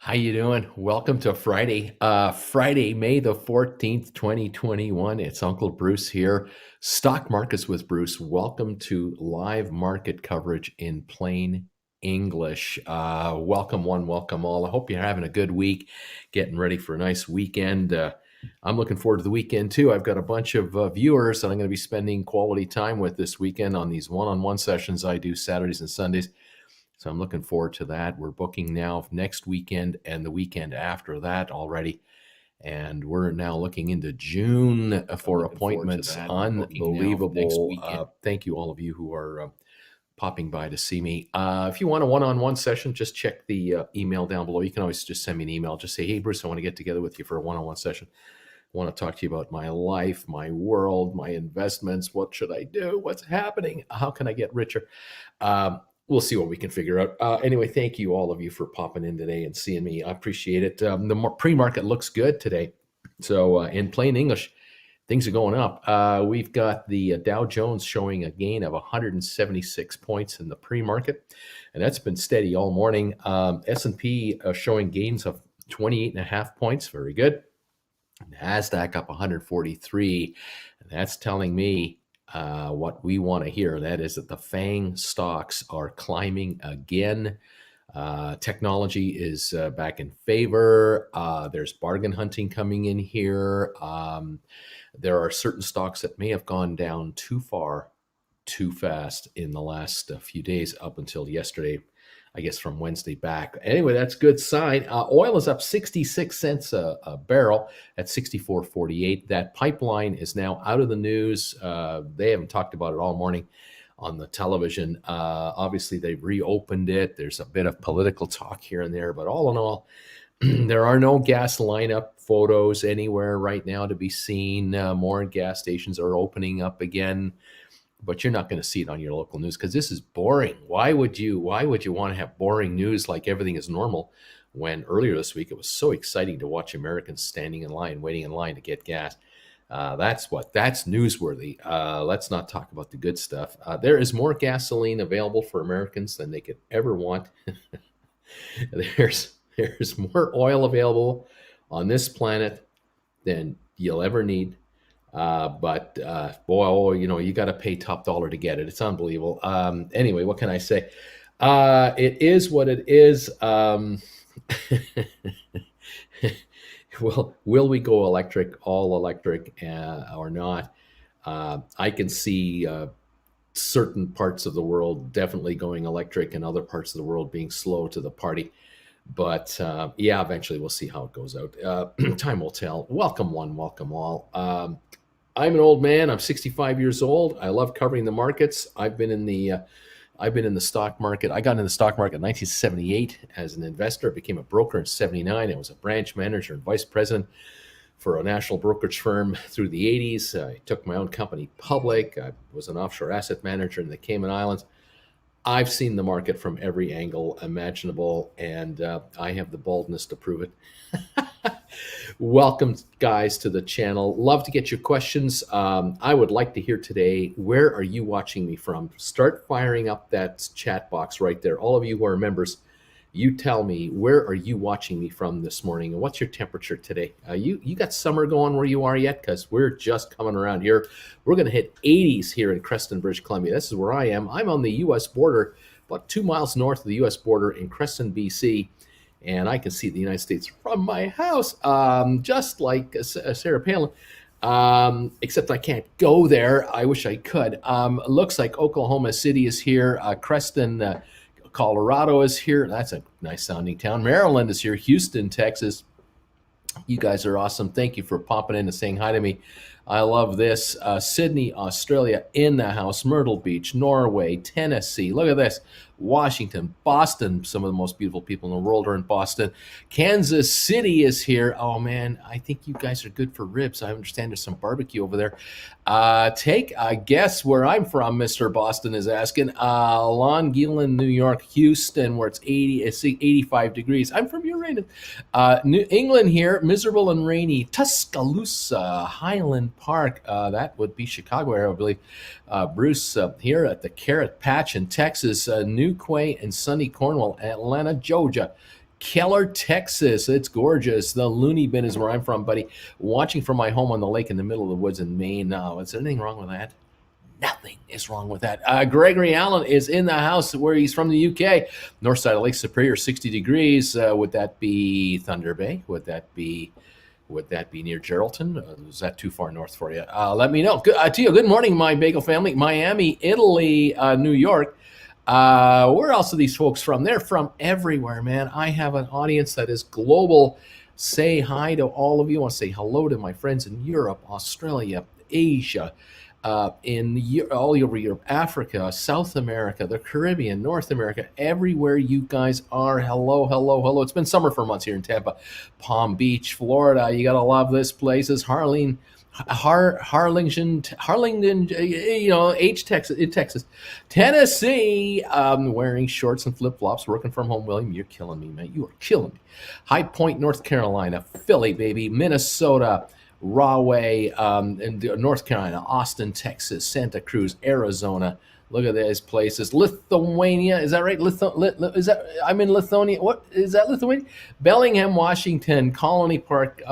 How you doing? Welcome to Friday. Friday, May the 14th, 2021. It's Uncle Bruce here. Stock Markets with Bruce. Welcome to live market coverage in plain English. Welcome one, welcome all. I hope you're having a good week, getting ready for a nice weekend. I'm looking forward to the weekend too. I've got a bunch of viewers that I'm going to be spending quality time with this weekend on these one-on-one sessions I do Saturdays and Sundays. So I'm looking forward to that. We're booking now next weekend and the weekend after that already. And we're now looking into June for appointments. Unbelievable. Thank you, all of you who are popping by to see me. If you want a one-on-one session, just check the email down below. You can always just send me an email. Just say, hey, Bruce, I want to get together with you for a one-on-one session. I want to talk to you about my life, my world, my investments. What should I do? What's happening? How can I get richer? We'll see what we can figure out. Anyway, thank you, all of you, for popping in today and seeing me. I appreciate it. The pre-market looks good today. So in plain English, things are going up. We've got the Dow Jones showing a gain of 176 points in the pre-market, and that's been steady all morning. S&P showing gains of 28.5 points. Very good. NASDAQ up 143. And that's telling me what we want to hear. That is that the FANG stocks are climbing again. Technology is back in favor. There's bargain hunting coming in here. There are certain stocks that may have gone down too far, too fast in the last few days up until yesterday. I guess from Wednesday back. Anyway, that's a good sign. Oil is up 66 cents a barrel at 64.48. That pipeline is now out of the news. They haven't talked about it all morning on the television. Obviously, they've reopened it. There's a bit of political talk here and there, but all in all, there are no gas lineup photos anywhere right now to be seen. More gas stations are opening up again, but you're not going to see it on your local news because this is boring. Why would you want to have boring news like everything is normal when earlier this week it was so exciting to watch Americans standing in line, waiting in line to get gas? That's newsworthy. Let's not talk about the good stuff. There is more gasoline available for Americans than they could ever want. There's more oil available on this planet than you'll ever need. But boy, you got to pay top dollar to get it. It's unbelievable. Anyway, what can I say? It is what it is. Will we go electric, all electric, or not? I can see certain parts of the world definitely going electric and other parts of the world being slow to the party. But yeah, eventually we'll see how it goes out. Time will tell. Welcome one, welcome all. I'm an old man. I'm 65 years old. I love covering the markets. I've been in the stock market. I got into the stock market in 1978 as an investor. I became a broker in 79. I was a branch manager and vice president for a national brokerage firm through the 80s. I took my own company public. I was an offshore asset manager in the Cayman Islands. I've seen the market from every angle imaginable, and I have the boldness to prove it. Welcome, guys, to the channel. Love to get your questions. I would like to hear today, where are you watching me from? Start firing up that chat box right there. All of you who are members, you tell me, where are you watching me from this morning? And what's your temperature today? You got summer going where you are yet? Because we're just coming around here. We're going to hit 80s here in Creston, British Columbia. This is where I am. I'm on the U.S. border, about 2 miles north of the U.S. border in Creston, BC. And I can see the United States from my house, just like Sarah Palin, except I can't go there. I wish I could. Looks like Oklahoma City is here. Creston, Colorado is here. That's a nice sounding town. Maryland is here. Houston, Texas. You guys are awesome. Thank you for popping in and saying hi to me. I love this. Sydney, Australia in the house. Myrtle Beach, Norway, Tennessee. Look at this. Washington, Boston. Some of the most beautiful people in the world are in Boston. Kansas City is here. Oh, man, I think you guys are good for ribs. I understand there's some barbecue over there. Take a guess where I'm from, Mr. Boston is asking. Long Island, New York, Houston, where it's 85 degrees. I'm from Uranus. New England here, miserable and rainy. Tuscaloosa, Highland Park. That would be Chicago area, I believe. Bruce here at the Carrot Patch in Texas. New Quay and sunny Cornwall, Atlanta, Georgia. Keller, Texas. It's gorgeous. The loony bin is where I'm from, buddy. Watching from my home on the lake in the middle of the woods in Maine. Now, is there anything wrong with that? Nothing is wrong with that. Gregory Allen is in the house where he's from the UK. North side of Lake Superior, 60 degrees. Would that be Thunder Bay? Would that be near Geraldton? Is that too far north for you? Let me know. To you, good morning, my bagel family. Miami, Italy, New York. Where else are these folks from? They're from everywhere, man. I have an audience that is global. Say hi to all of you. I want to say hello to my friends in Europe, Australia, Asia, all over Europe, Africa, South America, the Caribbean, North America, everywhere you guys are. Hello, hello, hello. It's been summer for months here in Tampa, Palm Beach, Florida. You gotta love this place. Is Harlingen, Texas, Tennessee. Wearing shorts and flip flops, working from home. William, you're killing me, man. You are killing me. High Point, North Carolina, Philly, baby, Minnesota. Rahway, in North Carolina, Austin, Texas, Santa Cruz, Arizona. Look at these places. Lithuania, is that right? I'm in Lithuania. What is that? Lithuania? Bellingham, Washington, Colony Park,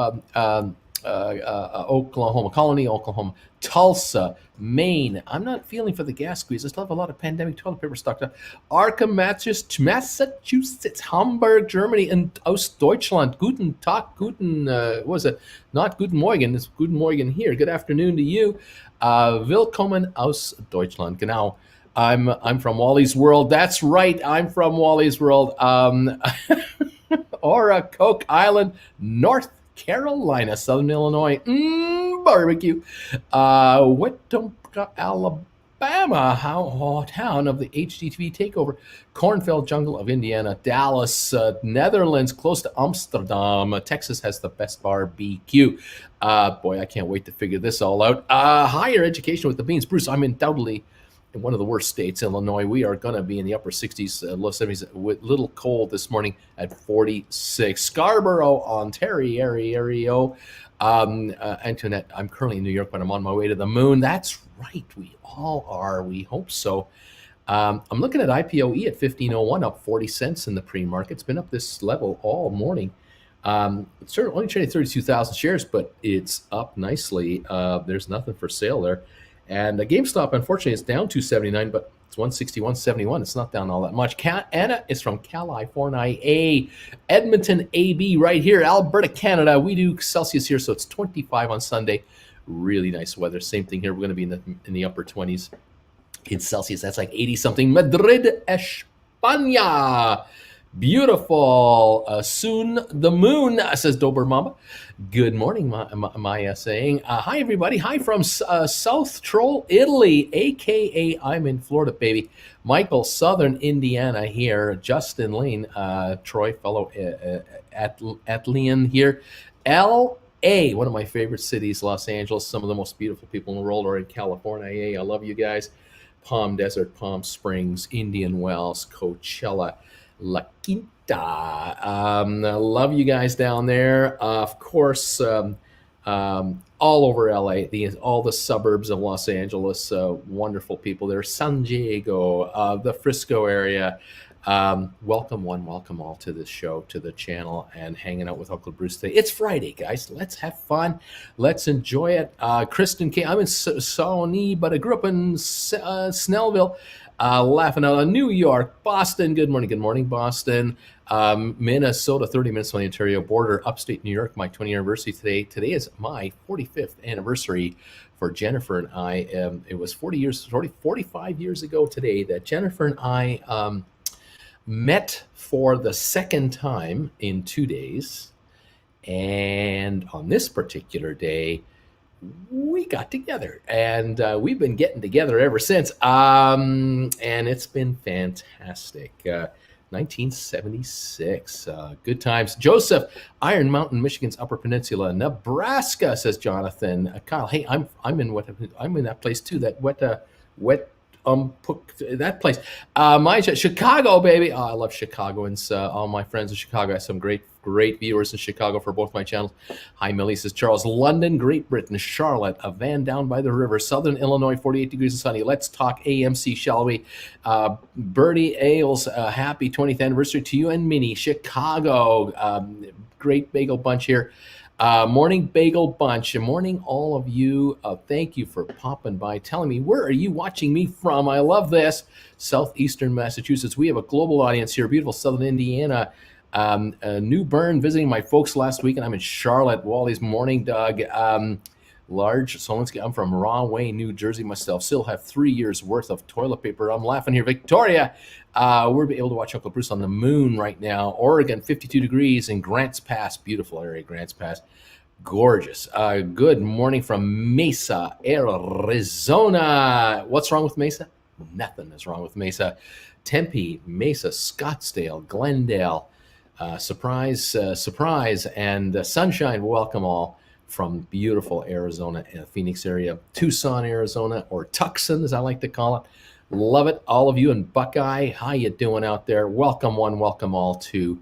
Oklahoma, Colony, Oklahoma, Tulsa, Maine. I'm not feeling for the gas squeeze. I still have a lot of pandemic toilet paper stocked up. Arkham, Massachusetts, Hamburg, Germany, and Ostdeutschland. Guten Tag, what is it? Not Guten Morgen, it's Guten Morgen here. Good afternoon to you. Willkommen aus Deutschland. Genau. I'm from Wally's World. That's right, I'm from Wally's World. Coke Island, North Carolina, Southern Illinois, barbecue. Wetumpka, Alabama, town of the HGTV takeover. Cornfield Jungle of Indiana, Dallas, Netherlands, close to Amsterdam. Texas has the best barbecue. Boy, I can't wait to figure this all out. Higher education with the beans. Bruce, I'm undoubtedly in one of the worst states, Illinois. We are going to be in the upper 60s, low 70s, with little cold this morning at 46. Scarborough, Ontario. Antoinette, I'm currently in New York, but I'm on my way to the moon. That's right. We all are. We hope so. I'm looking at IPOE at 1501, up 40 cents in the pre-market. It's been up this level all morning. It's only traded 32,000 shares, but it's up nicely. There's nothing for sale there. And GameStop, unfortunately, is down 279, but it's 161.71. It's not down all that much. Anna is from California, Edmonton, AB, right here, Alberta, Canada. We do Celsius here, so it's 25 on Sunday. Really nice weather. Same thing here. We're going to be in the upper 20s in Celsius. That's like 80-something. Madrid, España. Beautiful. Soon the moon, says Dober Mama. Good morning, Maya saying. Hi, everybody. Hi from South Troll, Italy, a.k.a. I'm in Florida, baby. Michael, Southern Indiana here. Justin Lane, Troy, fellow Atlean here. L.A., one of my favorite cities, Los Angeles. Some of the most beautiful people in the world are in California. I love you guys. Palm Desert, Palm Springs, Indian Wells, Coachella, La Quinta. I love you guys down there. Of course, all over LA, all the suburbs of Los Angeles, wonderful people there. San Diego, the Frisco area. Welcome welcome all to this show, to the channel, and hanging out with Uncle Bruce today. It's Friday, guys. Let's have fun. Let's enjoy it. Kristen K. I'm in Sawney, but I grew up in Snellville. Laughing out of New York, Boston. Good morning, Boston. Minnesota, 30 minutes on the Ontario border, upstate New York. My 20th anniversary today. Today is my 45th anniversary for Jennifer and I. It was 45 years ago today that Jennifer and I met for the second time in 2 days. And on this particular day, we got together, and we've been getting together ever since. And it's been fantastic. 1976, good times. Joseph, Iron Mountain, Michigan's Upper Peninsula, Nebraska, says Jonathan. Kyle, hey, I'm in that place too. That that place. My Chicago, baby. Oh, I love Chicagoans. All my friends in Chicago. I have some great viewers in Chicago for both my channels. Hi, Millie, says Charles. London, Great Britain, Charlotte, a van down by the river, Southern Illinois, 48 degrees and sunny. Let's talk AMC, shall we? Bertie Ailes, happy 20th anniversary to you and Minnie. Chicago, great bagel bunch here. Morning bagel bunch. Morning all of you. Thank you for popping by, telling me where are you watching me from. I love this. Southeastern Massachusetts. We have a global audience here. Beautiful Southern Indiana. New Bern, visiting my folks last week, and I'm in Charlotte. Wally's morning, Doug. Large. So I'm from Rahway, New Jersey myself. Still have 3 years worth of toilet paper. I'm laughing here. Victoria. We're able to watch Uncle Bruce on the moon right now. Oregon, 52 degrees in Grants Pass. Beautiful area, Grants Pass. Gorgeous. Good morning from Mesa, Arizona. What's wrong with Mesa? Nothing is wrong with Mesa. Tempe, Mesa, Scottsdale, Glendale. Surprise, and sunshine. Welcome all from beautiful Arizona, Phoenix area, Tucson, Arizona, or Tucson, as I like to call it. Love it, all of you in Buckeye. How you doing out there? Welcome one, welcome all to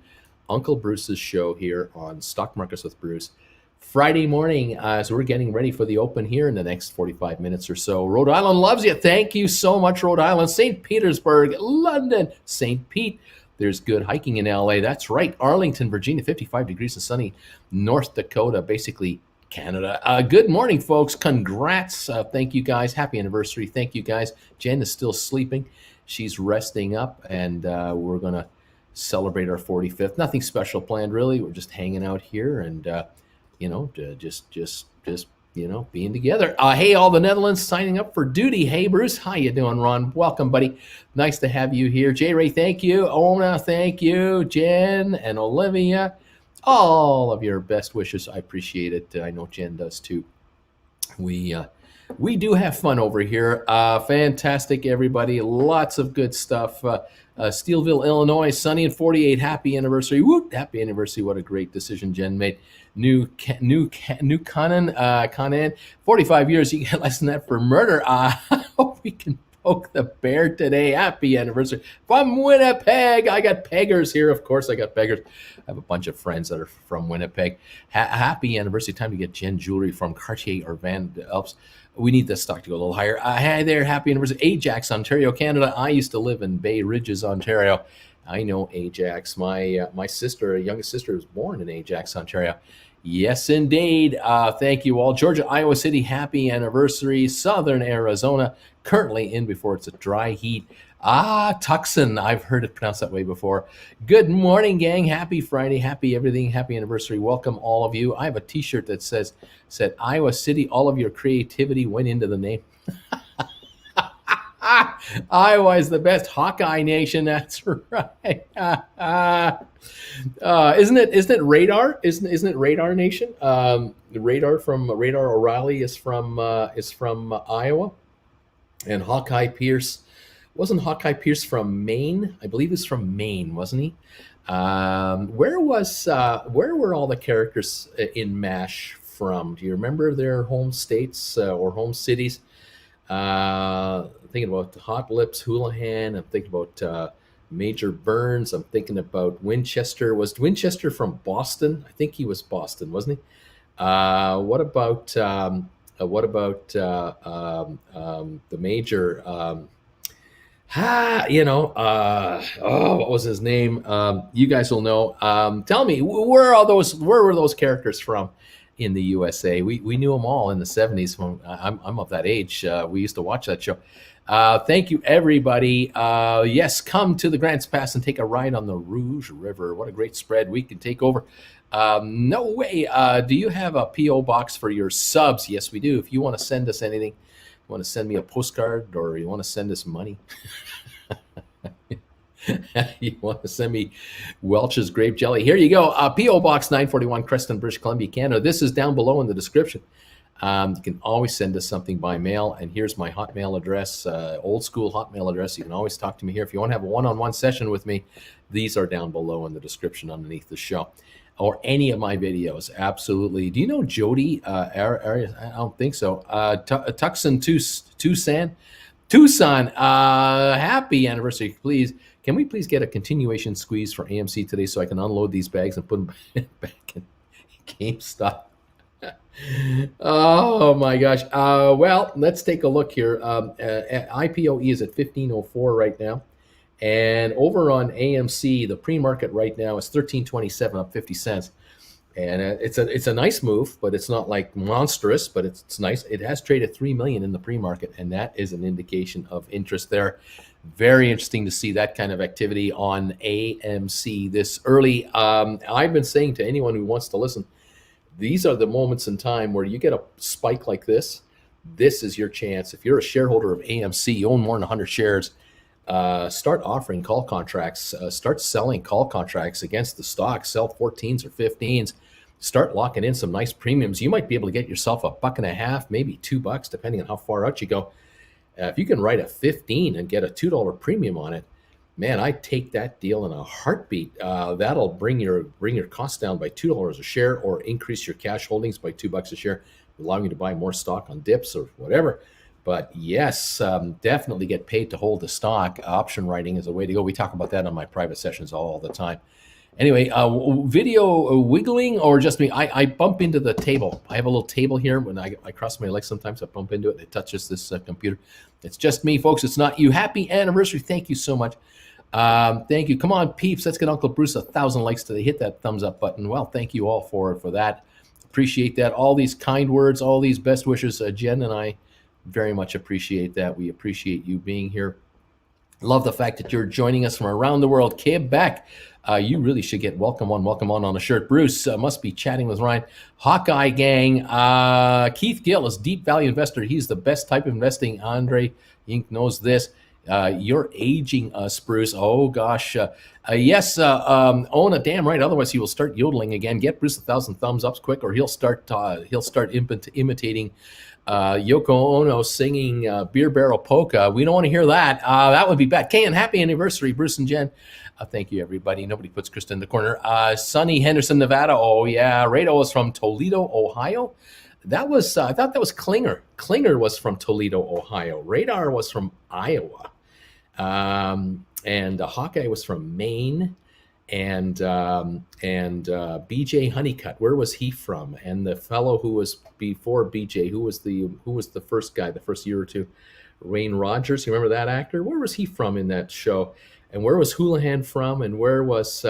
Uncle Bruce's show here on Stock Markets with Bruce. Friday morning, as we're getting ready for the open here in the next 45 minutes or so. Rhode Island loves you. Thank you so much, Rhode Island. St. Petersburg, London, St. Pete. There's good hiking in LA. That's right. Arlington, Virginia, 55 degrees and sunny. North Dakota, basically Canada. Good morning, folks. Congrats. Thank you, guys. Happy anniversary. Thank you, guys. Jen is still sleeping. She's resting up, and we're going to celebrate our 45th. Nothing special planned, really. We're just hanging out here and, just being together. Hey, all the Netherlands signing up for duty. Hey, Bruce. How you doing, Ron? Welcome, buddy. Nice to have you here. J. Ray, thank you. Ona, thank you. Jen and Olivia. All of your best wishes. I appreciate it. I know Jen does too. We do have fun over here. Fantastic, everybody. Lots of good stuff. Steelville, Illinois, sunny and 48. Happy anniversary. Woo! Happy anniversary. What a great decision Jen made. New Conan, 45 years. You get less than that for murder. I hope we can poke the bear today. Happy anniversary from Winnipeg. I got peggers here. Of course, I got peggers. I have a bunch of friends that are from Winnipeg. Happy anniversary. Time to get Jen jewelry from Cartier or Van Alps. We need this stock to go a little higher. Hi there. Happy anniversary. Ajax, Ontario, Canada. I used to live in Bay Ridges, Ontario. I know Ajax. My youngest sister, was born in Ajax, Ontario. Yes, indeed. Thank you all. Georgia, Iowa City, happy anniversary. Southern Arizona, currently in before it's a dry heat. Tucson. I've heard it pronounced that way before. Good morning, gang. Happy Friday. Happy everything. Happy anniversary. Welcome, all of you. I have a T-shirt that said Iowa City, all of your creativity went into the name. Iowa is the best. Hawkeye Nation. That's right. Isn't it Radar? Isn't it Radar Nation? The Radar O'Reilly is from Iowa, and Hawkeye Pierce wasn't Hawkeye Pierce from Maine? I believe he's from Maine, wasn't he? Where were all the characters in MASH from? Do you remember their home states or home cities? I'm thinking about Hot Lips Houlihan. I'm thinking about Major Burns. I'm thinking about Winchester. Was Winchester from Boston? I think he was Boston, wasn't he? What about the Major? What was his name? You guys will know. Tell me, where were those characters from in the USA? We knew them all in the 70s. When I'm of that age. We used to watch that show. Thank you, everybody. Yes, come to the Grants Pass and take a ride on the Rouge River. What a great spread. We can take over. No way. Do you have a P.O. box for your subs? Yes, we do. If you want to send us anything, you want to send me a postcard, or you want to send us money, you want to send me Welch's grape jelly, here you go. P.O. Box 941, Creston, British Columbia, Canada. This is down below in the description. You can always send us something by mail, and here's my Hotmail address, old school Hotmail address. You can always talk to me here. If you want to have a one-on-one session with me, these are down below in the description underneath the show, or any of my videos. Absolutely. Do you know Jody? I don't think so. Tucson, Tucson. Tucson, happy anniversary. Please, can we please get a continuation squeeze for AMC today so I can unload these bags and put them back in GameStop? Oh my gosh. Well, let's take a look here. IPOE is at 1504 right now. And over on AMC, the pre-market right now is 1327, up 50 cents. And it's a nice move, but it's not like monstrous, but it's nice. It has traded 3 million in the pre-market, and that is an indication of interest there. Very interesting to see that kind of activity on AMC this early. I've been saying to anyone who wants to listen, these are the moments in time where you get a spike like this. This is your chance. If you're a shareholder of AMC, you own more than 100 shares, start offering call contracts, start selling call contracts against the stock, sell 14s or 15s, start locking in some nice premiums. You might be able to get yourself $1.50, maybe $2, depending on how far out you go. If you can write a 15 and get a $2 premium on it, man, I take that deal in a heartbeat. That'll bring your cost down by $2 a share, or increase your cash holdings by $2 a share, allowing you to buy more stock on dips or whatever. But yes, definitely get paid to hold the stock. Option writing is a way to go. We talk about that on my private sessions all the time. Anyway, video wiggling or just me? I bump into the table. I have a little table here. When I cross my legs, sometimes I bump into it. It touches this computer. It's just me, folks. It's not you. Happy anniversary. Thank you so much. Thank you. Come on, peeps. Let's get Uncle Bruce 1,000 likes today. Hit that thumbs up button. Well, thank you all for that. Appreciate that. All these kind words, all these best wishes. Jen and I very much appreciate that. We appreciate you being here. Love the fact that you're joining us from around the world. Quebec, you really should get welcome on a shirt. Bruce must be chatting with Ryan. Hawkeye gang. Keith Gill is deep value investor. He's the best type of investing. Andre Inc. knows this. You're aging us, Bruce. Oh gosh. Yes, own a damn right. Otherwise, he will start yodeling again. Get Bruce 1,000 thumbs ups quick, or he'll start imitating Yoko Ono singing Beer Barrel Polka. We don't want to hear that. That would be bad. Ken, happy anniversary, Bruce and Jen. Thank you, everybody. Nobody puts Krista in the corner. Sunny Henderson, Nevada. Oh yeah, Rado was from Toledo, Ohio. That was I thought that was Klinger. Klinger was from Toledo, Ohio. Radar was from Iowa. And Hawkeye was from Maine, and BJ Honeycutt, where was he from? And the fellow who was before BJ, who was the first guy, the first year or two? Wayne Rogers, you remember that actor? Where was he from in that show? And where was Houlihan from? And where was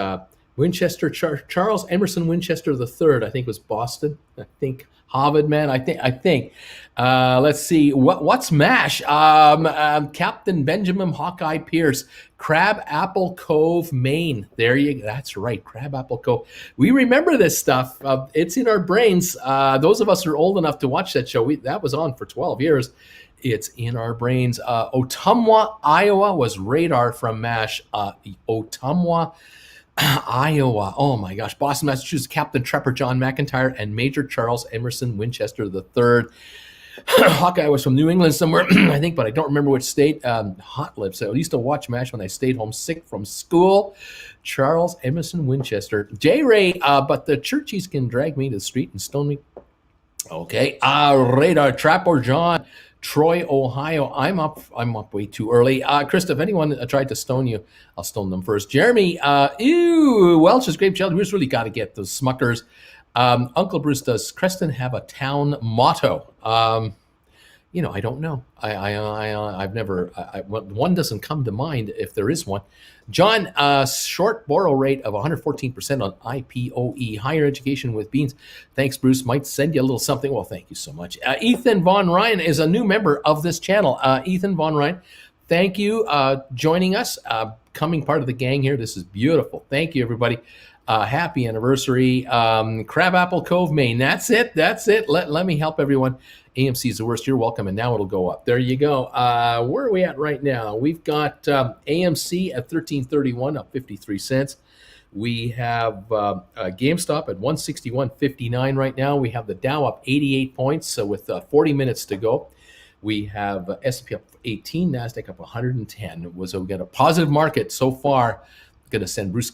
Winchester? Charles Emerson Winchester III, I think was Boston. I think Harvard, man. I think. Let's see. What's MASH? Captain Benjamin Hawkeye Pierce, Crabapple Cove, Maine. That's right, Crabapple Cove. We remember this stuff. It's in our brains. Those of us who are old enough to watch that show, that was on for 12 years. It's in our brains. Ottumwa, Iowa was Radar from MASH. Ottumwa, Iowa. Oh my gosh. Boston, Massachusetts, Captain Trapper John McIntyre and Major Charles Emerson Winchester III. Hawkeye was from New England somewhere, I think, but I don't remember which state. Hot lips. I used to watch MASH when I stayed home sick from school. Charles Emerson Winchester. J-Ray, but the churchies can drag me to the street and stone me. Okay. Radar, Trapper John. Troy, Ohio. I'm up way too early. Krista, if anyone tried to stone you, I'll stone them first. Jeremy, Welch's grape jelly. Bruce really got to get those Smuckers. Uncle Bruce, does Creston have a town motto? I don't know. I've never. One doesn't come to mind if there is one. John, short borrow rate of 114% on IPOE. Higher education with beans. Thanks, Bruce. Might send you a little something. Well, thank you so much. Ethan Von Ryan is a new member of this channel. Ethan Von Ryan, thank you joining us, coming part of the gang here. This is beautiful. Thank you, everybody. Happy anniversary. Crabapple Cove, Maine. That's it. Let me help everyone. AMC is the worst. You're welcome. And now it'll go up. There you go. Where are we at right now? We've got AMC at 1331, up 53 cents. We have GameStop at 161.59 right now. We have the Dow up 88 points with 40 minutes to go. We have S&P up 18, NASDAQ up 110. So we got a positive market so far gonna send Bruce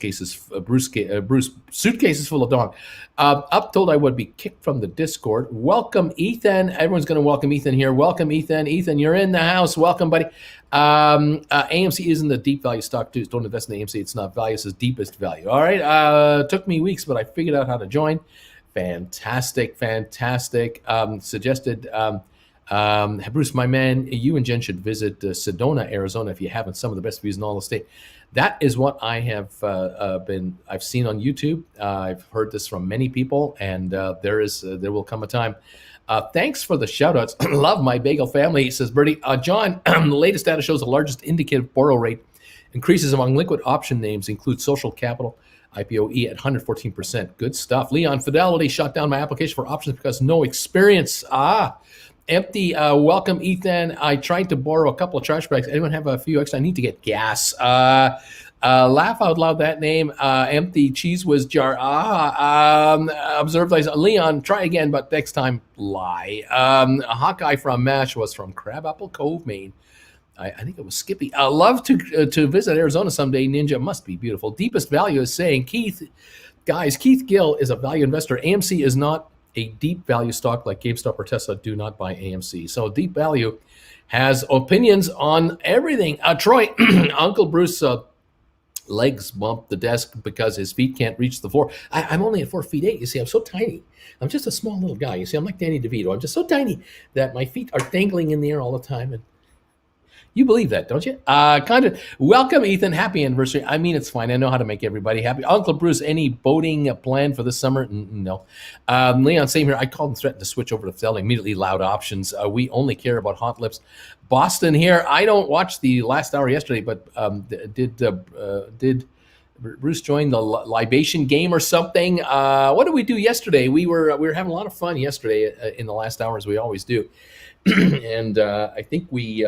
suitcases full of dog. Up told I would be kicked from the Discord. Welcome, Ethan. Everyone's gonna welcome Ethan here. Welcome, Ethan. Ethan, you're in the house. Welcome, buddy. AMC isn't the deep value stock. Dudes, don't invest in AMC. It's not value. It's deepest value. All right. Took me weeks, but I figured out how to join. Fantastic. Suggested. Bruce, my man, you and Jen should visit Sedona, Arizona, if you haven't. Some of the best views in all the state. That is what I have I've seen on YouTube. I've heard this from many people, and there will come a time. Thanks for the shout outs. Love my bagel family, says Bertie. John, the latest data shows the largest indicative borrow rate increases among liquid option names include Social Capital, IPOE at 114%. Good stuff. Leon, Fidelity shut down my application for options because no experience. Empty. Welcome, Ethan. I tried to borrow a couple of chargebacks. Anyone have a few extra? I need to get gas. Laugh out loud that name. Empty cheese whiz jar. Observed Leon, try again, but next time lie. Hawkeye from MASH was from Crabapple Cove, Maine. I think it was Skippy. I love to visit Arizona someday. Ninja must be beautiful. Deepest Value is saying, Keith Gill is a value investor. AMC is not a deep value stock like GameStop or Tesla. Do not buy AMC. So Deep Value has opinions on everything. Troy, Uncle Bruce legs bump the desk because his feet can't reach the floor. I'm only at 4'8". You see, I'm so tiny. I'm just a small little guy. You see, I'm like Danny DeVito. I'm just so tiny that my feet are dangling in the air all the time. And you believe that, don't you? Welcome, Ethan. Happy anniversary. I mean, it's fine. I know how to make everybody happy. Uncle Bruce, any boating plan for this summer? No. Leon, same here. I called and threatened to switch over to Fidelity. Immediately loud options. We only care about hot lips. Boston here. I don't watch the last hour yesterday, but did Bruce join the libation game or something? What did we do yesterday? We were having a lot of fun yesterday in the last hour, as we always do. And I think we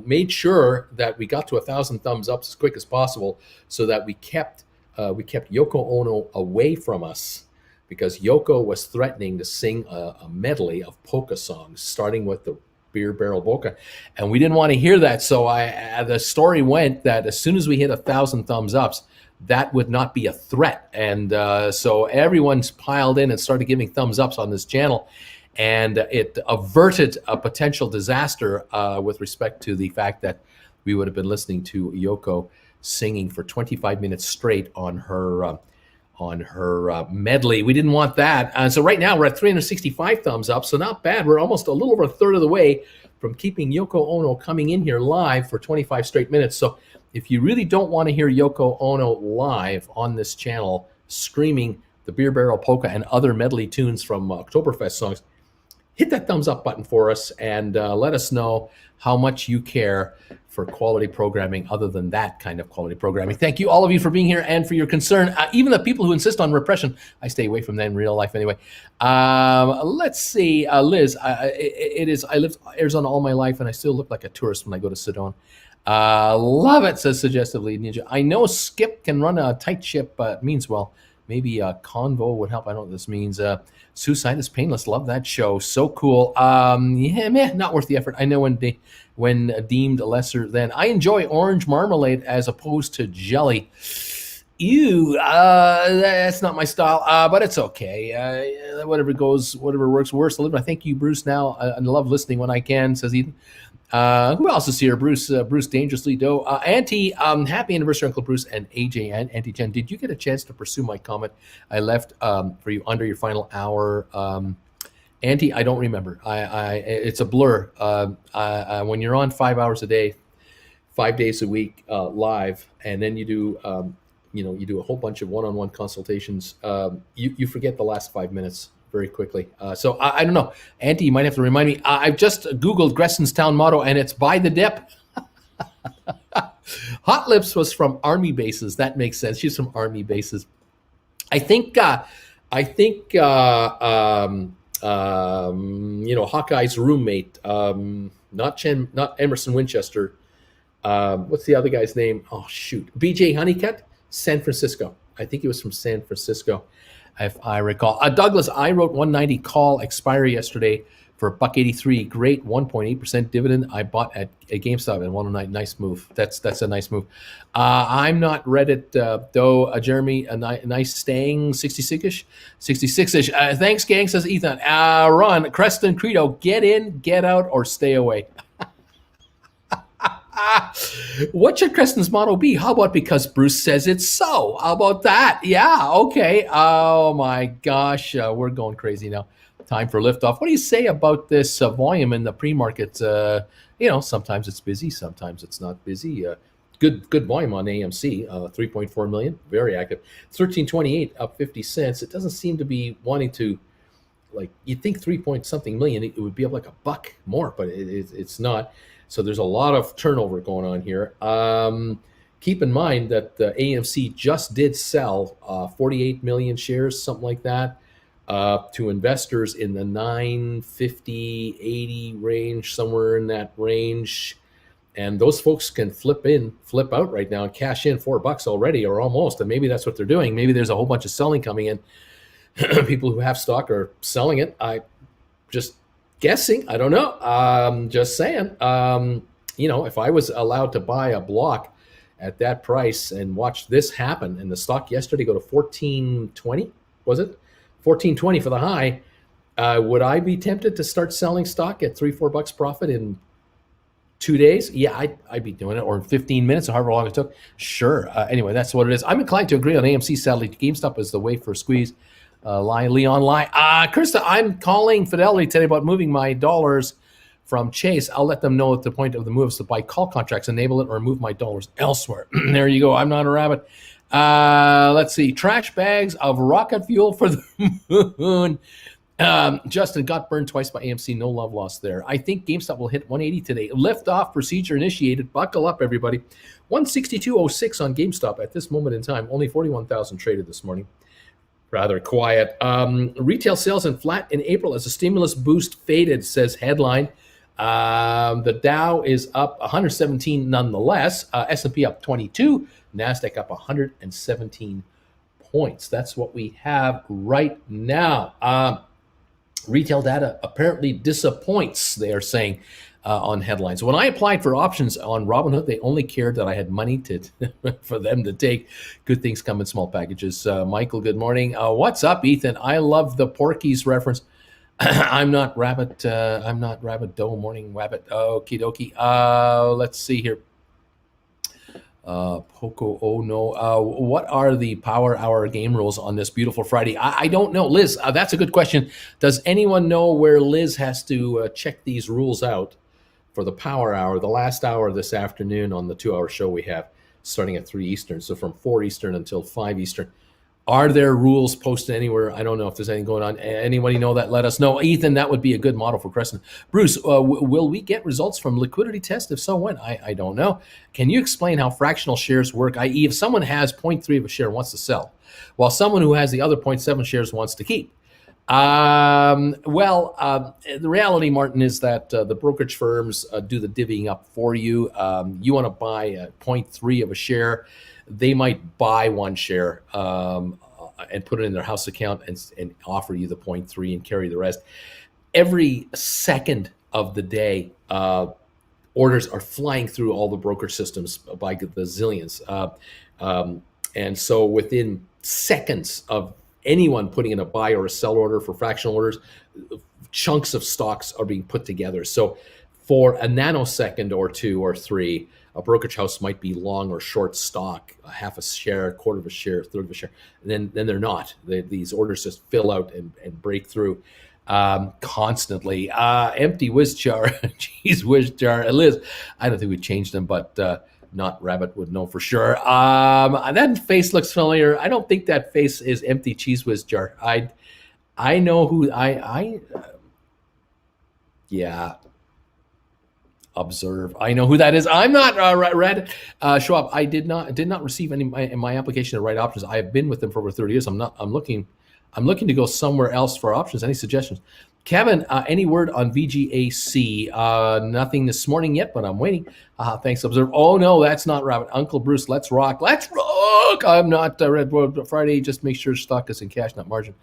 made sure that we got to 1,000 thumbs up as quick as possible, so that we kept Yoko Ono away from us, because Yoko was threatening to sing a medley of polka songs, starting with the Beer Barrel Polka, and we didn't want to hear that. So the story went that as soon as we hit 1,000 thumbs ups, that would not be a threat, and so everyone's piled in and started giving thumbs ups on this channel. And it averted a potential disaster with respect to the fact that we would have been listening to Yoko singing for 25 minutes straight on her medley. We didn't want that. And so right now we're at 365 thumbs up, so not bad. We're almost a little over a third of the way from keeping Yoko Ono coming in here live for 25 straight minutes. So if you really don't want to hear Yoko Ono live on this channel screaming the Beer Barrel Polka and other medley tunes from Oktoberfest songs, hit that thumbs up button for us and let us know how much you care for quality programming other than that kind of quality programming. Thank you, all of you, for being here and for your concern. Even the people who insist on repression, I stay away from that in real life anyway. Let's see, Liz, I lived in Arizona all my life and I still look like a tourist when I go to Sedona. Love it, says Suggestively Ninja. I know Skip can run a tight ship, but it means, well, maybe a convo would help. I don't know what this means. Suicide is Painless. Love that show. So cool. Not worth the effort. I know when deemed lesser than. I enjoy orange marmalade as opposed to jelly. Ew, that's not my style, but it's okay. Whatever works worse. I thank you, Bruce. Now I love listening when I can, says Ethan. Who else is here? Bruce Dangerously Doe. Auntie, happy anniversary, Uncle Bruce and AJ and Auntie Jen. Did you get a chance to pursue my comment I left for you under your final hour? Auntie, I don't remember. It's a blur. When you're on 5 hours a day, 5 days a week live, and then you do a whole bunch of one-on-one consultations, you forget the last 5 minutes very quickly. So I don't know. Auntie, you might have to remind me. I've just Googled Gresson's town motto, and it's buy the dip. Hot Lips was from Army bases. That makes sense. She's from Army bases. I think Hawkeye's roommate, not Emerson Winchester. What's the other guy's name? Oh, shoot. BJ Honeycutt, San Francisco. I think he was from San Francisco, if I recall. Douglas, I wrote 190 call expiry yesterday for $1.83. Great 1.8% dividend. I bought at GameStop at 109. Nice move. That's a nice move. I'm not Reddit though. Jeremy, a nice staying 66ish. 66ish. Thanks, gang, says Ethan. Ron, Creston Credo, get in, get out, or stay away. What should Creston's motto be? How about because Bruce says it's so? How about that? Yeah, okay. Oh my gosh, we're going crazy now. Time for liftoff. What do you say about this volume in the pre-market? Sometimes it's busy, sometimes it's not busy. Good volume on AMC, 3.4 million, very active. 1328 up 50 cents. It doesn't seem to be wanting to, like, you'd think 3 point something million, it would be up like a buck more, but it's not. So there's a lot of turnover going on here. Keep in mind that the AMC just did sell 48 million shares, something like that, to investors in the 950, 80 range, somewhere in that range. And those folks can flip out right now and cash in $4 already, or almost. And maybe that's what they're doing. Maybe there's a whole bunch of selling coming in. People who have stock are selling it. I just guessing. I don't know. Just saying. If I was allowed to buy a block at that price and watch this happen, and the stock yesterday go to 1420, was it? 1420 for the high. Would I be tempted to start selling stock at $3-4 profit in 2 days? Yeah, I'd be doing it, or in 15 minutes, or however long it took. Sure. Anyway, that's what it is. I'm inclined to agree on AMC. Sadly, GameStop is the way for a squeeze. Leon Lai. Krista, I'm calling Fidelity today about moving my dollars from Chase. I'll let them know at the point of the move is to buy call contracts, enable it, or move my dollars elsewhere. There you go. I'm not a rabbit. Let's see. Trash bags of rocket fuel for the moon. Justin got burned twice by AMC. No love lost there. I think GameStop will hit 180 today. Lift-off procedure initiated. Buckle up, everybody. 162.06 on GameStop at this moment in time. Only 41,000 traded this morning. Rather quiet. Retail sales in flat in April as a stimulus boost faded, says headline. The Dow is up 117 nonetheless. S&P up 22. NASDAQ up 117 points. That's what we have right now. Retail data apparently disappoints, they are saying, on headlines. When I applied for options on Robinhood, they only cared that I had money for them to take. Good things come in small packages. Michael, good morning. What's up, Ethan? I love the Porky's reference. I'm not rabbit doe, morning rabbit. Okie dokie. Let's see here. Poco, oh no. What are the power hour game rules on this beautiful Friday? I don't know. Liz, that's a good question. Does anyone know where Liz has to check these rules out for the power hour, the last hour this afternoon on the 2-hour show we have, starting at 3 Eastern, so from 4 Eastern until 5 Eastern? Are there rules posted anywhere? I don't know if there's anything going on. Anybody know that? Let us know. Ethan, that would be a good model for Crescent. Bruce, will we get results from liquidity test? If so, when? I don't know. Can you explain how fractional shares work? I.e., if someone has 0.3 of a share and wants to sell, while someone who has the other 0.7 shares wants to keep. The reality, Martin, is that the brokerage firms do the divvying up for you. You want to buy 0.3 of a share. They might buy one share and put it in their house account and offer you the 0.3 and carry the rest. Every second of the day, orders are flying through all the broker systems by the zillions. And so within seconds of anyone putting in a buy or a sell order for fractional orders, chunks of stocks are being put together. So for a nanosecond or 2 or 3, a brokerage house might be long or short stock, a half a share, a quarter of a share, a third of a share. And then they're not. These orders just fill out and break through constantly. Empty whiz jar, cheese whiz jar. Liz, I don't think we changed them, but not Rabbit would know for sure. That face looks familiar. I don't think that face is empty cheese whiz jar. I know who yeah. Observe. I know who that is. I'm not Red Schwab. I did not receive any in my application of right options. I have been with them for over 30 years. I'm looking to go somewhere else for options. Any suggestions? Kevin, any word on VGAC? Nothing this morning yet, but I'm waiting. Thanks, Observe. Oh no, that's not Rabbit. Uncle Bruce, let's rock. Let's rock. I'm not Red Friday. Just make sure stock is in cash, not margin.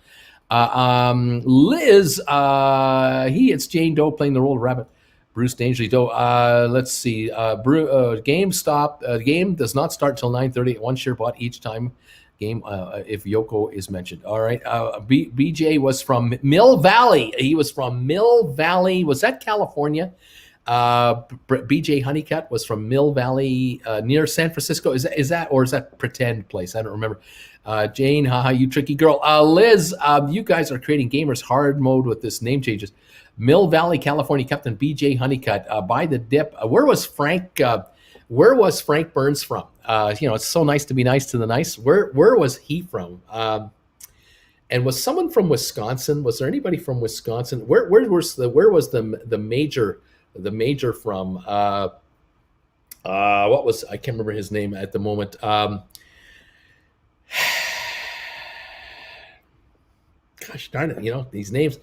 Liz, it's Jane Doe playing the role of Rabbit. Bruce Dangerously Doe. Let's see. GameStop. Game does not start till 9:30. One share bought each time game if Yoko is mentioned. All right. BJ was from Mill Valley. He was from Mill Valley. Was that California? BJ Honeycutt was from Mill Valley near San Francisco. Is that pretend place? I don't remember. Jane, haha, you tricky girl. Liz, you guys are creating gamers hard mode with this name changes. Mill Valley, California, Captain BJ Honeycutt. By the dip. Where was Frank? Where was Frank Burns from? It's so nice to be nice to the nice. Where was he from? And was someone from Wisconsin? Was there anybody from Wisconsin? Where was the major from? What was, I can't remember his name at the moment. Gosh darn it, these names,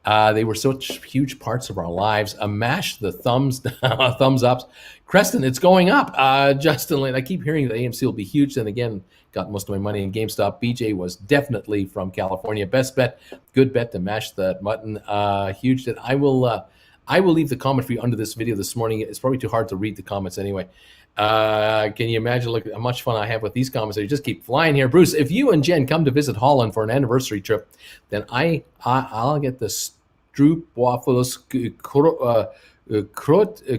they were such huge parts of our lives. Mash the thumbs ups. Creston, it's going up. Justin Lane, I keep hearing that AMC will be huge. Then again, got most of my money in GameStop. BJ was definitely from California. Best bet, good bet to mash that button. Huge. That I will leave the comment for you under this video this morning. It's probably too hard to read the comments anyway. Can you imagine how much fun I have with these comments? They just keep flying here. Bruce, if you and Jen come to visit Holland for an anniversary trip, then I'll get the stroopwafels,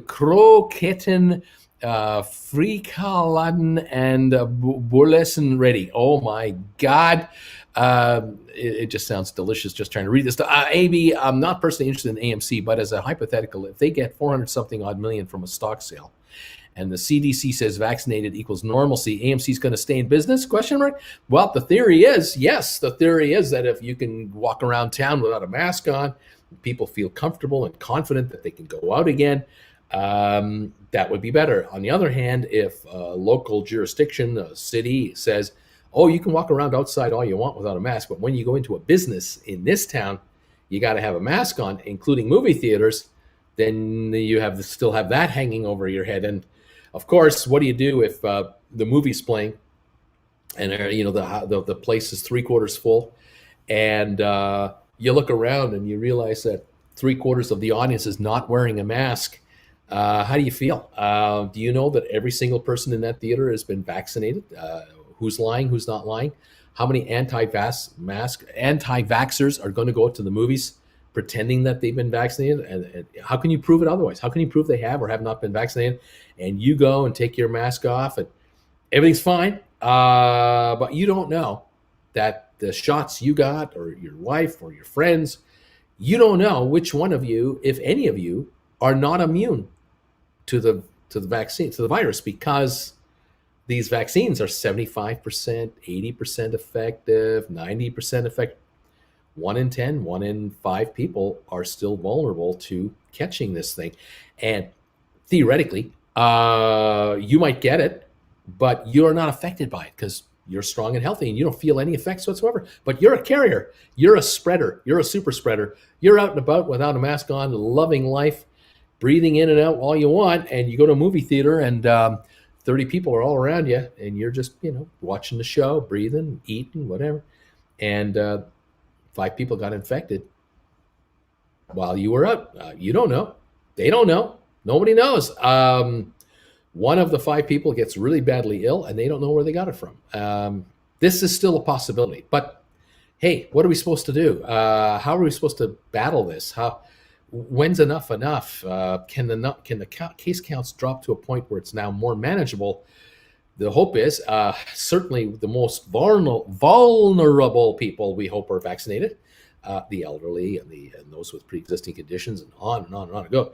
kroketten, frikaladen, and bolessen ready. Oh my God. It just sounds delicious just trying to read this. AB, I'm not personally interested in AMC, but as a hypothetical, if they get 400 something odd million from a stock sale, and the CDC says vaccinated equals normalcy, AMC is going to stay in business? Question mark. Well, the theory is, yes, the theory is that if you can walk around town without a mask on, people feel comfortable and confident that they can go out again, that would be better. On the other hand, if a local jurisdiction, a city says, oh, you can walk around outside all you want without a mask, but when you go into a business in this town, you got to have a mask on, including movie theaters, then you still have that hanging over your head. And of course, what do you do if the movie's playing and the place is 3/4 full, and you look around and you realize that 3/4 of the audience is not wearing a mask? How do you feel? Do you know that every single person in that theater has been vaccinated? Who's lying? Who's not lying? How many anti-vaxxers are going to go to the movies pretending that they've been vaccinated? And how can you prove it otherwise? How can you prove they have or have not been vaccinated? And you go and take your mask off and everything's fine, but you don't know that the shots you got, or your wife or your friends, you don't know which one of you, if any of you, are not immune to the vaccine, to the virus, because these vaccines are 75%, 80% effective, 90% effective. 1 in 10, 1 in 5 people are still vulnerable to catching this thing. And theoretically, you might get it, but you're not affected by it because you're strong and healthy and you don't feel any effects whatsoever. But you're a carrier. You're a spreader. You're a super spreader. You're out and about without a mask on, loving life, breathing in and out all you want. And you go to a movie theater and 30 people are all around you and you're just, watching the show, breathing, eating, whatever. And 5 people got infected while you were out. You don't know. They don't know. Nobody knows. One of the 5 people gets really badly ill and they don't know where they got it from. This is still a possibility. But hey, what are we supposed to do? How are we supposed to battle this? When's enough enough? Can the case counts drop to a point where it's now more manageable? The hope is certainly the most vulnerable people we hope are vaccinated, the elderly and those with pre-existing conditions, and on and on and on it goes.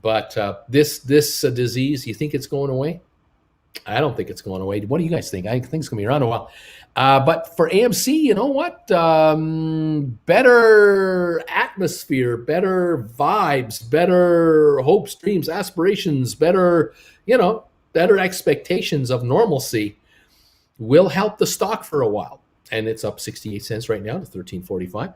But this disease, you think it's going away? I don't think it's going away. What do you guys think? I think it's going to be around a while. But for AMC, you know what? Better atmosphere, better vibes, better hopes, dreams, aspirations, better expectations of normalcy will help the stock for a while. And it's up 68 cents right now to $13.45.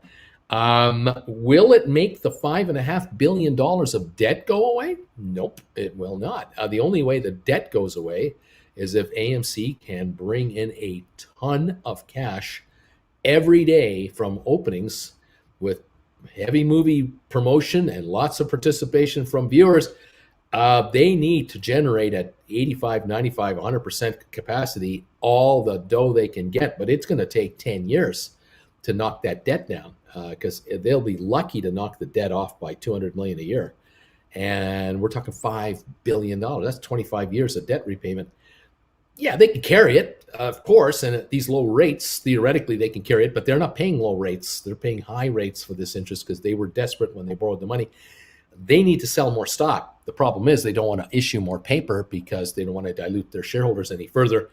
Will it make the $5.5 billion of debt go away? Nope, it will not. The only way the debt goes away is if AMC can bring in a ton of cash every day from openings with heavy movie promotion and lots of participation from viewers. They need to generate at 85, 95, 100% capacity all the dough they can get, but it's going to take 10 years to knock that debt down, because they'll be lucky to knock the debt off by $200 million a year. And we're talking $5 billion. That's 25 years of debt repayment. Yeah, they can carry it, of course, and at these low rates, theoretically, they can carry it, but they're not paying low rates. They're paying high rates for this interest because they were desperate when they borrowed the money. They need to sell more stock. The problem is they don't want to issue more paper because they don't want to dilute their shareholders any further.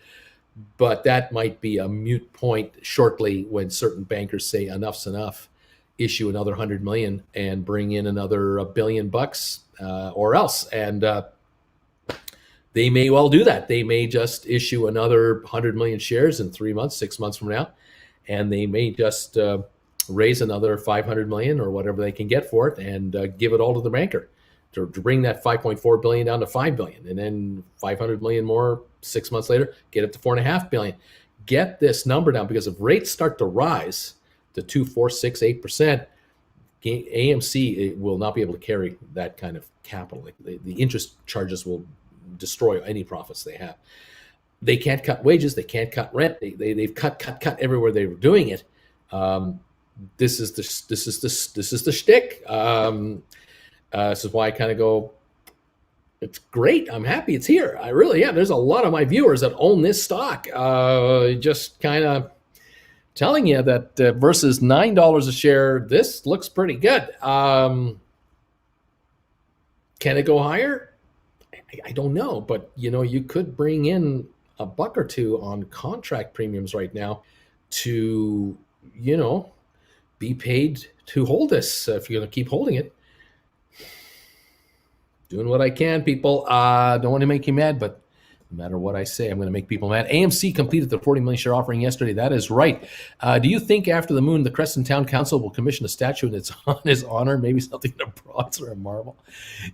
But that might be a moot point shortly when certain bankers say enough's enough, issue another 100 million and bring in another $1 billion or else. And they may well do that. They may just issue another 100 million shares in 3 months, 6 months from now, and they may just raise another 500 million or whatever they can get for it and give it all to the banker to bring that 5.4 billion down to 5 billion, and then 500 million more 6 months later, get it to 4.5 billion. Get this number down, because if rates start to rise to 2, 4, 6, 8%, AMC will not be able to carry that kind of capital. The interest charges will destroy any profits they have. They can't cut wages. They can't cut rent. They've cut everywhere they were doing it. This is the shtick. This is why I kind of go, it's great. I'm happy it's here. I really am. There's a lot of my viewers that own this stock. Just kind of telling you that versus $9 a share, this looks pretty good. Can it go higher? I don't know, but you could bring in a buck or two on contract premiums right now to, be paid to hold this if you're going to keep holding it. Doing what I can, people. Don't want to make you mad, but no matter what I say, I'm going to make people mad. AMC completed the 40 million share offering yesterday. That is right. Do you think after the moon, the Crescent Town Council will commission a statue in his honor? Maybe something in a bronze or a marble.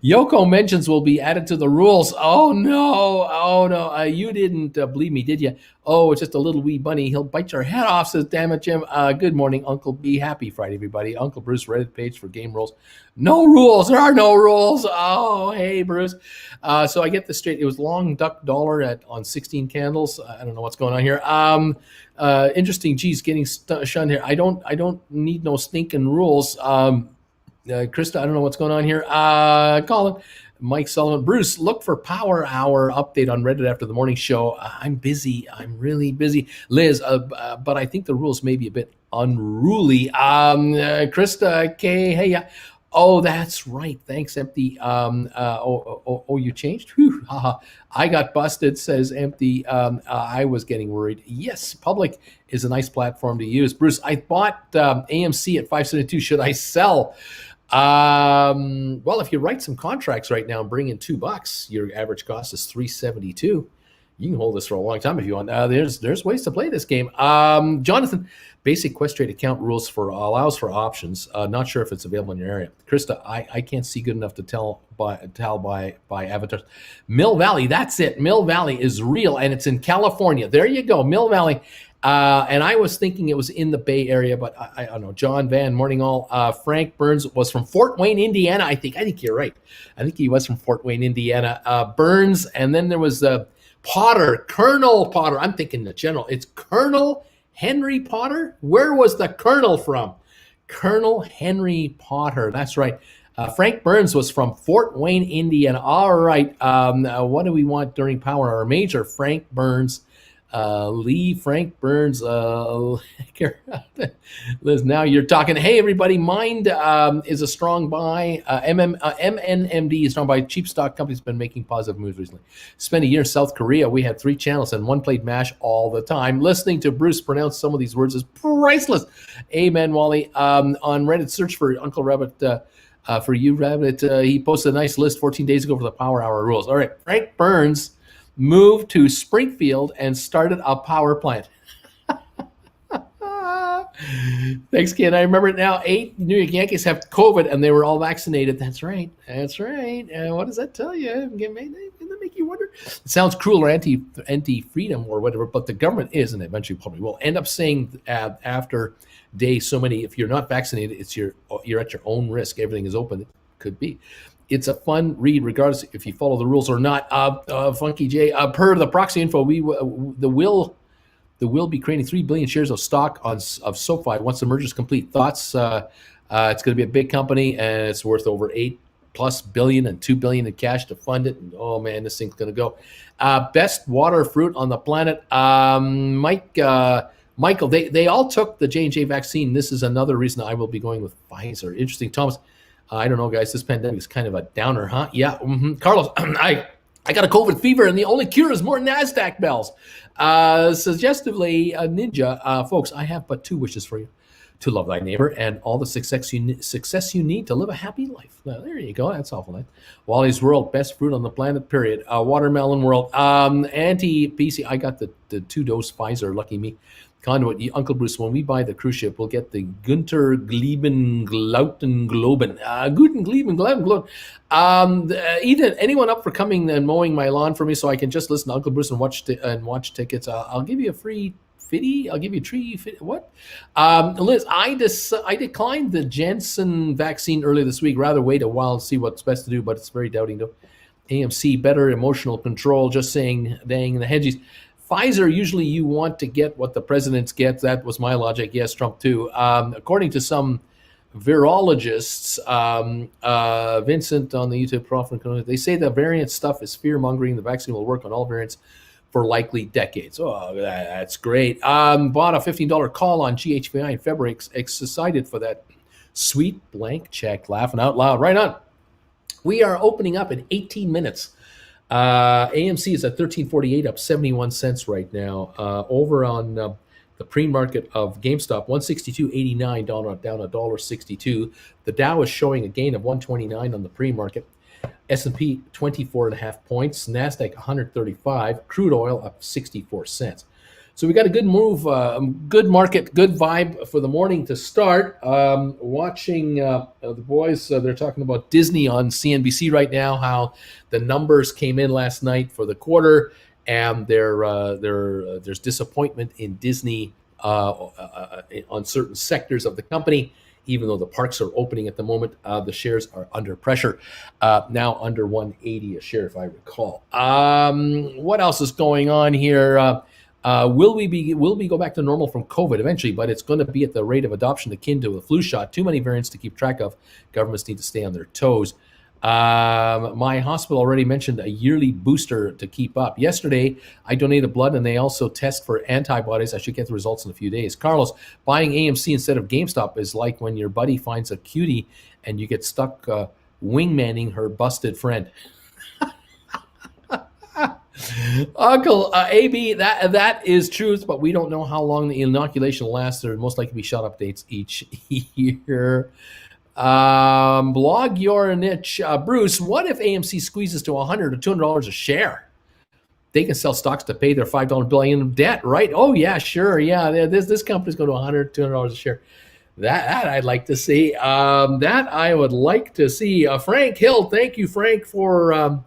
Yoko mentions will be added to the rules. Oh no. You didn't believe me, did you? Oh, it's just a little wee bunny. He'll bite your head off, says damn it, Jim. Good morning, Uncle B. Happy Friday, everybody. Uncle Bruce, Reddit page for game rules. No rules. There are no rules. Oh, hey, Bruce. So I get this straight. It was long duck dollar on 16 candles. I don't know what's going on here. Interesting. Geez, getting shunned here. I don't need no stinking rules. Krista, I don't know what's going on here. Colin, Mike Sullivan, Bruce, look for Power Hour update on Reddit after the morning show. I'm busy. I'm really busy. Liz, but I think the rules may be a bit unruly. Krista, K, hey, yeah. Oh, that's right. Thanks, Empty. You changed? Whew, haha. I got busted, says Empty. I was getting worried. Yes, public is a nice platform to use. Bruce, I bought AMC at 572. Should I sell? Well, if you write some contracts right now and bring in $2, your average cost is $372. You can hold this for a long time if you want. There's ways to play this game. Jonathan, basic Questrade account rules allows for options. Not sure if it's available in your area. Krista, I can't see good enough to tell by avatars. Mill Valley, that's it. Mill Valley is real, and it's in California. There you go, Mill Valley. And I was thinking it was in the Bay Area, but I don't know. John Van, morning all. Frank Burns was from Fort Wayne, Indiana. I think you're right. I think he was from Fort Wayne, Indiana. Burns, and then there was Potter, Colonel Potter. I'm thinking the general. It's Colonel Henry Potter. Where was the Colonel from? Colonel Henry Potter. That's right. Frank Burns was from Fort Wayne, Indiana. All right. What do we want during Power Hour? Major Frank Burns. Frank Burns, Liz, now you're talking. Hey, everybody, Mind is a strong buy. MNMD is strong buy. Cheap stock companies been making positive moves recently. Spent a year in South Korea. We had 3 channels and one played MASH all the time. Listening to Bruce pronounce some of these words is priceless. Amen, Wally. On Reddit, search for Uncle Rabbit. For you, Rabbit, he posted a nice list 14 days ago for the Power Hour rules. All right, Frank Burns moved to Springfield and started a power plant. Thanks, kid. I remember it now. 8 New York Yankees have COVID and they were all vaccinated. That's right. What does that tell you? Doesn't that make you wonder? It sounds cruel or anti freedom or whatever, but the government is, and eventually probably will end up saying after day so many, if you're not vaccinated, you're at your own risk. Everything is open. It could be. It's a fun read, regardless if you follow the rules or not. Funky J, per the proxy info, the will be creating 3 billion shares of stock of SoFi once the merger is complete. Thoughts? It's going to be a big company, and it's worth over $8+ billion and $2 billion in cash to fund it. And oh man, this thing's going to go. Best water fruit on the planet. Michael, they all took the J&J vaccine. This is another reason I will be going with Pfizer. Interesting, Thomas. I don't know, guys. This pandemic is kind of a downer, huh? Yeah. Carlos, I got a COVID fever, and the only cure is more NASDAQ bells. Suggestively, Ninja, folks, I have but 2 wishes for you: to love thy neighbor and all the success you need to live a happy life. Now, there you go. That's awful nice. Wally's World, best fruit on the planet, period. Watermelon World. Anti-PC, I got the 2-dose Pfizer, lucky me. Conduit, Uncle Bruce, when we buy the cruise ship, we'll get the Gunter Gleben Glauten Globen. Guten Gleben Glauten Globen. Ethan, anyone up for coming and mowing my lawn for me so I can just listen to Uncle Bruce and watch tickets? I'll give you a free fitty. I'll give you a tree fitty. What? Liz, I declined the Janssen vaccine earlier this week. Rather wait a while and see what's best to do, but it's very doubting though. AMC, better emotional control. Just saying, dang the hedgies. Pfizer, usually you want to get what the presidents get. That was my logic. Yes, Trump too. According to some virologists, Vincent on the YouTube profile, they say the variant stuff is fear-mongering. The vaccine will work on all variants for likely decades. Oh, that's great. Bought a $15 call on GHVI in February. Excited for that sweet blank check. Laughing out loud. Right on. We are opening up in 18 minutes. AMC is at 1348, up 71 cents right now. Over on the pre-market of GameStop, 162.89, down $1.62. The Dow is showing a gain of 129 on the pre-market. S&P 24.5 points. NASDAQ 135. Crude oil up 64 cents. So we got a good move, good market, good vibe for the morning to start. Watching the boys, they're talking about Disney on CNBC right now, how the numbers came in last night for the quarter, and there's disappointment in Disney on certain sectors of the company. Even though the parks are opening at the moment, the shares are under pressure. Now under 180 a share, if I recall. What else is going on here? Will we go back to normal from COVID eventually? But it's going to be at the rate of adoption akin to a flu shot. Too many variants to keep track of. Governments need to stay on their toes. My hospital already mentioned a yearly booster to keep up. Yesterday, I donated blood, and they also test for antibodies. I should get the results in a few days. Carlos, buying AMC instead of GameStop is like when your buddy finds a cutie and you get stuck wingmanning her busted friend. Uncle AB, that is truth, but we don't know how long the inoculation lasts. There most likely be shot updates each year. Blog your niche. Bruce, what if AMC squeezes to $100 or $200 a share? They can sell stocks to pay their $5 billion of debt, right? Oh yeah, sure, yeah. This company's going to $100, $200 a share. That I'd like to see. That I would like to see. Frank Hill, thank you, Frank, for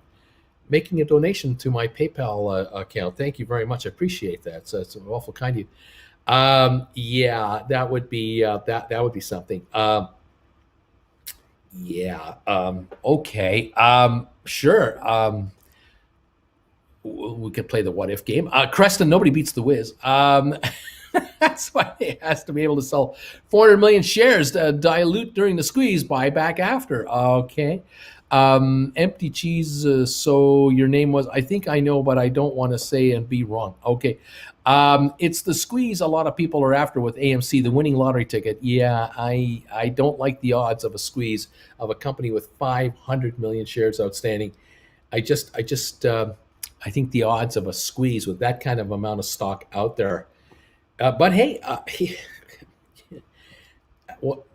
making a donation to my PayPal account. Thank you very much. I appreciate that. So it's awful kind of you. Yeah, that would be that would be something. Okay. Sure. We could play the what if game. Creston, nobody beats the Wiz. That's why he has to be able to sell 400 million shares to dilute during the squeeze, buy back after. Okay. Empty cheese. So your name was, I think I know, but I don't want to say and be wrong. Okay. It's the squeeze a lot of people are after with AMC, the winning lottery ticket. Yeah, I don't like the odds of a squeeze of a company with 500 million shares outstanding. I think the odds of a squeeze with that kind of amount of stock out there. But hey, well,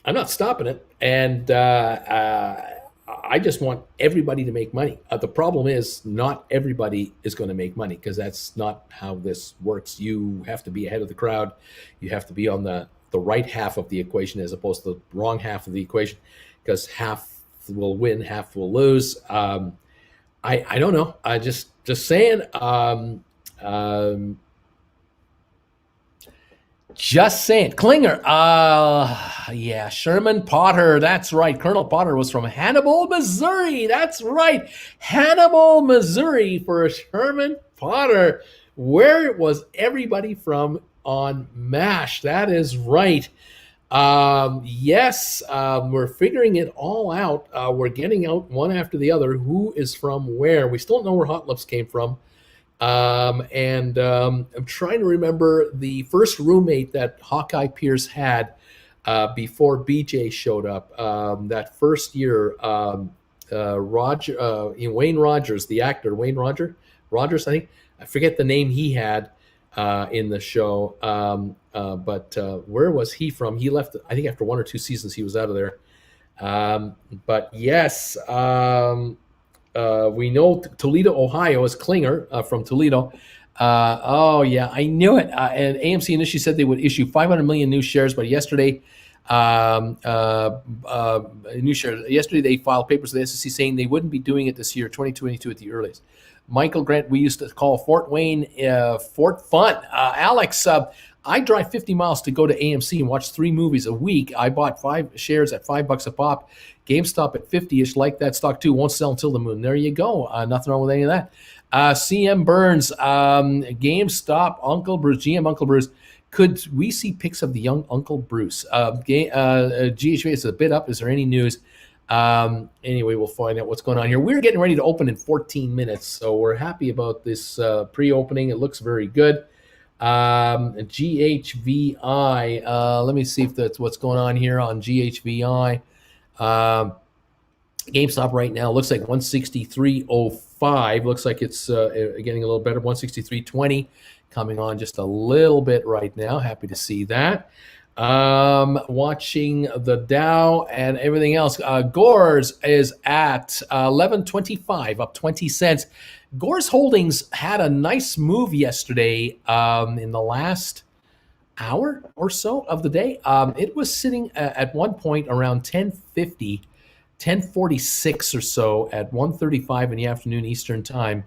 I'm not stopping it, and I just want everybody to make money. The problem is not everybody is going to make money, because that's not how this works. You have to be ahead of the crowd. You have to be on the right half of the equation as opposed to the wrong half of the equation, because half will win, half will lose. I don't know. I just saying. Um, Just saying. Klinger. Yeah, Sherman Potter. That's right. Colonel Potter was from Hannibal, Missouri. That's right. Hannibal, Missouri for Sherman Potter. Where was everybody from on MASH? That is right. Yes, we're figuring it all out. We're getting out one after the other. Who is from where? We still don't know where Hot Lips came from. And I'm trying to remember the first roommate that Hawkeye Pierce had before BJ showed up. That first year, Wayne Rogers, the actor, Rogers, I think. I forget the name he had in the show. But where was he from? He left, I think, after one or two seasons, he was out of there. But yes, we know Toledo, Ohio is Klinger from Toledo. Oh, yeah, I knew it. And AMC initially said they would issue 500 million new shares, but yesterday, new shares. Yesterday, they filed papers with the SEC saying they wouldn't be doing it this year, 2022 at the earliest. Michael Grant, we used to call Fort Wayne Fort Fun. Alex, I drive 50 miles to go to AMC and watch 3 movies a week. I bought 5 shares at $5 a pop. GameStop at 50-ish, like that stock too. Won't sell until the moon. There you go. Nothing wrong with any of that. CM Burns, GameStop, Uncle Bruce, GM Uncle Bruce. Could we see pics of the young Uncle Bruce? GHVI is a bit up. Is there any news? Anyway, we'll find out what's going on here. We're getting ready to open in 14 minutes, so we're happy about this pre-opening. It looks very good. GHVI. Let me see if that's what's going on here on GHVI. GameStop right now looks like 163.05. Looks like it's getting a little better. 163.20 coming on just a little bit right now. Happy to see that. Watching the Dow and everything else. Gores is at 11.25, up 20 cents. Gores Holdings had a nice move yesterday in the last hour or so of the day. It was sitting at one point around 10.50, 10.46 or so at 1:35 in the afternoon Eastern time.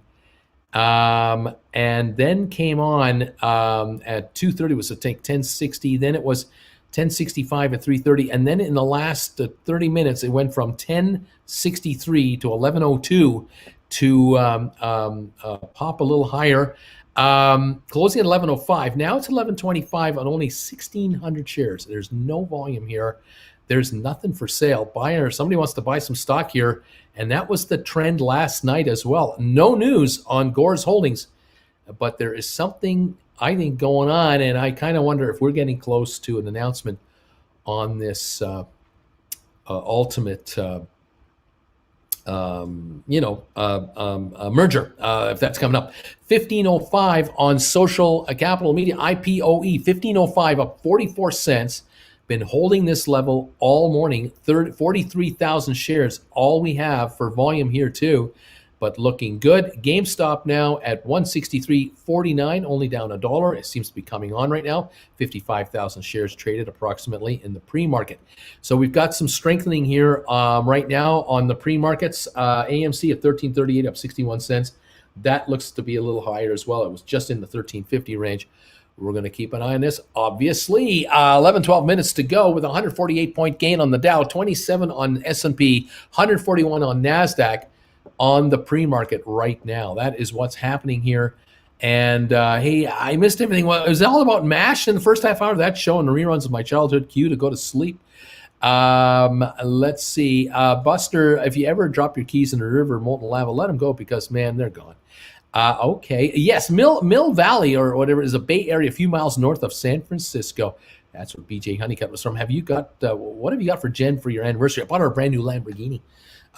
And then came on at 2:30 was a take 10.60. Then it was 10.65 at 3:30. And then in the last 30 minutes, it went from 10.63 to 11.02 to pop a little higher. Closing at 11.05. Now it's 11.25 on only 1,600 shares. There's no volume here. There's nothing for sale. Buyer, somebody wants to buy some stock here, and that was the trend last night as well. No news on Gores Holdings, but there is something, I think, going on, and I kind of wonder if we're getting close to an announcement on this ultimate merger, if that's coming up. 15.05 on social capital media, IPOE, 15.05, up 44 cents. Been holding this level all morning, 43,000 shares, all we have for volume here too, but looking good. GameStop now at 163.49, only down $1. It seems to be coming on right now. 55,000 shares traded approximately in the pre-market. So we've got some strengthening here right now on the pre-markets. AMC at 13.38, up 61 cents. That looks to be a little higher as well. It was just in the 13.50 range. We're going to keep an eye on this. Obviously, 11, 12 minutes to go with a 148-point gain on the Dow, 27 on S&P, 141 on NASDAQ on the pre-market right now. That is what's happening here. And, hey, I missed everything. Well, it was all about MASH in the first half hour of that show and the reruns of my childhood cue to go to sleep. Let's see. Buster, if you ever drop your keys in the river of molten lava, let them go because, man, they're gone. Okay. Yes, Mill Valley or whatever is a Bay Area a few miles north of San Francisco. That's where BJ Honeycutt was from. Have you got, what have you got for Jen for your anniversary? I bought her a brand new Lamborghini.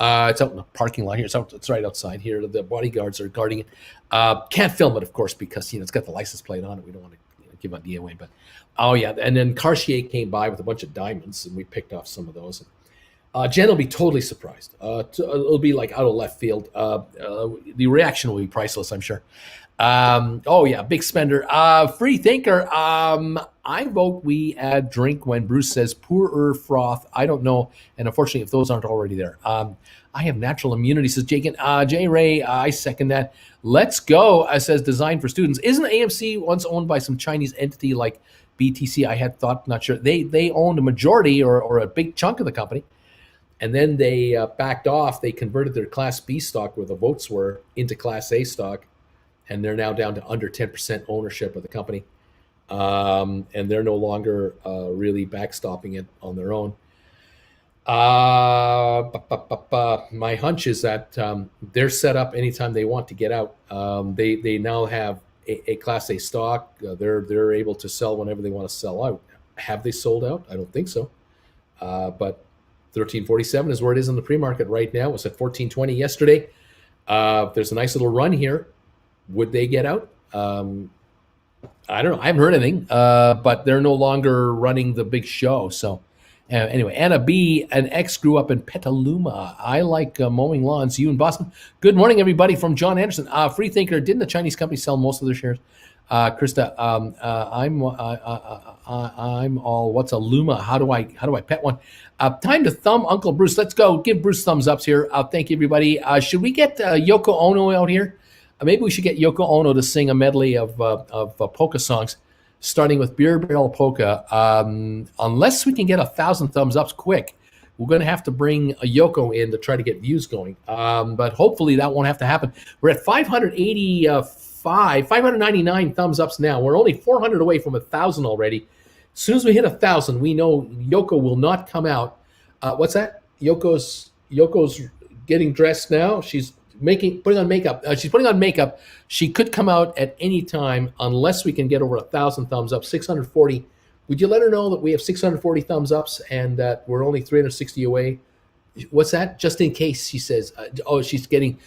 It's out in the parking lot here. It's right outside here. The bodyguards are guarding it. Can't film it, of course, because, it's got the license plate on it. We don't want to give out the away. But, oh, yeah. And then Cartier came by with a bunch of diamonds, and we picked off some of those. Jen will be totally surprised. It'll be like out of left field. The reaction will be priceless, I'm sure. Oh yeah, big spender. Free thinker. I vote we add drink when Bruce says poorer froth. I don't know, and unfortunately, if those aren't already there, I have natural immunity. Says Jake. J Ray. I second that. Let's go. Says designed for students. Isn't AMC once owned by some Chinese entity like BTC? I had thought. Not sure. They owned a majority or a big chunk of the company. And then they backed off. They converted their Class B stock, where the votes were, into Class A stock, and they're now down to under 10% ownership of the company. And they're no longer really backstopping it on their own. My hunch is that they're set up anytime they want to get out. They now have a Class A stock. They're able to sell whenever they want to sell out. Have they sold out? I don't think so. But 1347 is where it is in the pre-market right now. It was at 1420 yesterday. There's a nice little run here. Would they get out? I don't know. I haven't heard anything, but they're no longer running the big show. So anyway, Anna B. An ex grew up in Petaluma. I like mowing lawns. You in Boston? Good morning, everybody, from John Anderson. Free thinker. Didn't the Chinese company sell most of their shares? Krista, I'm all. What's a Luma? How do I pet one? Time to thumb Uncle Bruce. Let's go. Give Bruce thumbs ups here. Thank you, everybody. Should we get Yoko Ono out here? Maybe we should get Yoko Ono to sing a medley of polka songs, starting with Beer Barrel Polka. Unless we can get 1,000 thumbs ups quick, we're going to have to bring a Yoko in to try to get views going. But hopefully that won't have to happen. We're at 599 thumbs ups now. We're only 400 away from 1,000 already. As soon as we hit 1,000, we know Yoko will not come out. What's that? Yoko's getting dressed now. She's putting on makeup. She's putting on makeup. She could come out at any time unless we can get over 1,000 thumbs up. 640. Would you let her know that we have 640 thumbs ups and that we're only 360 away? What's that? Just in case, she says. She's getting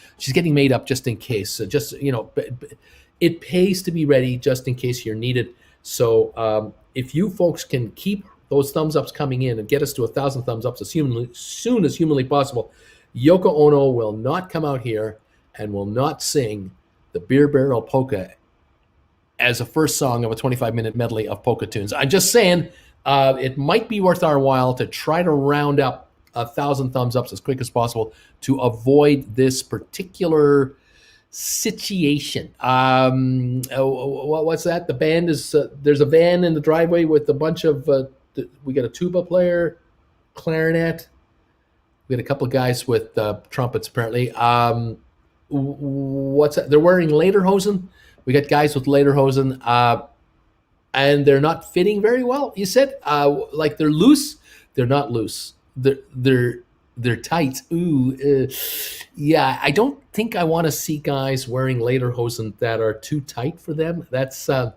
made up just in case. So just it pays to be ready just in case you're needed. So if you folks can keep those thumbs ups coming in and get us to 1,000 thumbs ups as soon as humanly possible, Yoko Ono will not come out here and will not sing the Beer Barrel Polka as a first song of a 25-minute medley of polka tunes. I'm just saying it might be worth our while to try to round up 1,000 thumbs ups as quick as possible to avoid this particular situation. What's that? The band is there's a van in the driveway with a bunch of we got a tuba player, clarinet. We got a couple of guys with trumpets, apparently. What's that? They're wearing lederhosen. We got guys with lederhosen, and they're not fitting very well. You said like they're loose. They're not loose. They're tight. Ooh, yeah. I don't think I want to see guys wearing lederhosen that are too tight for them. That's a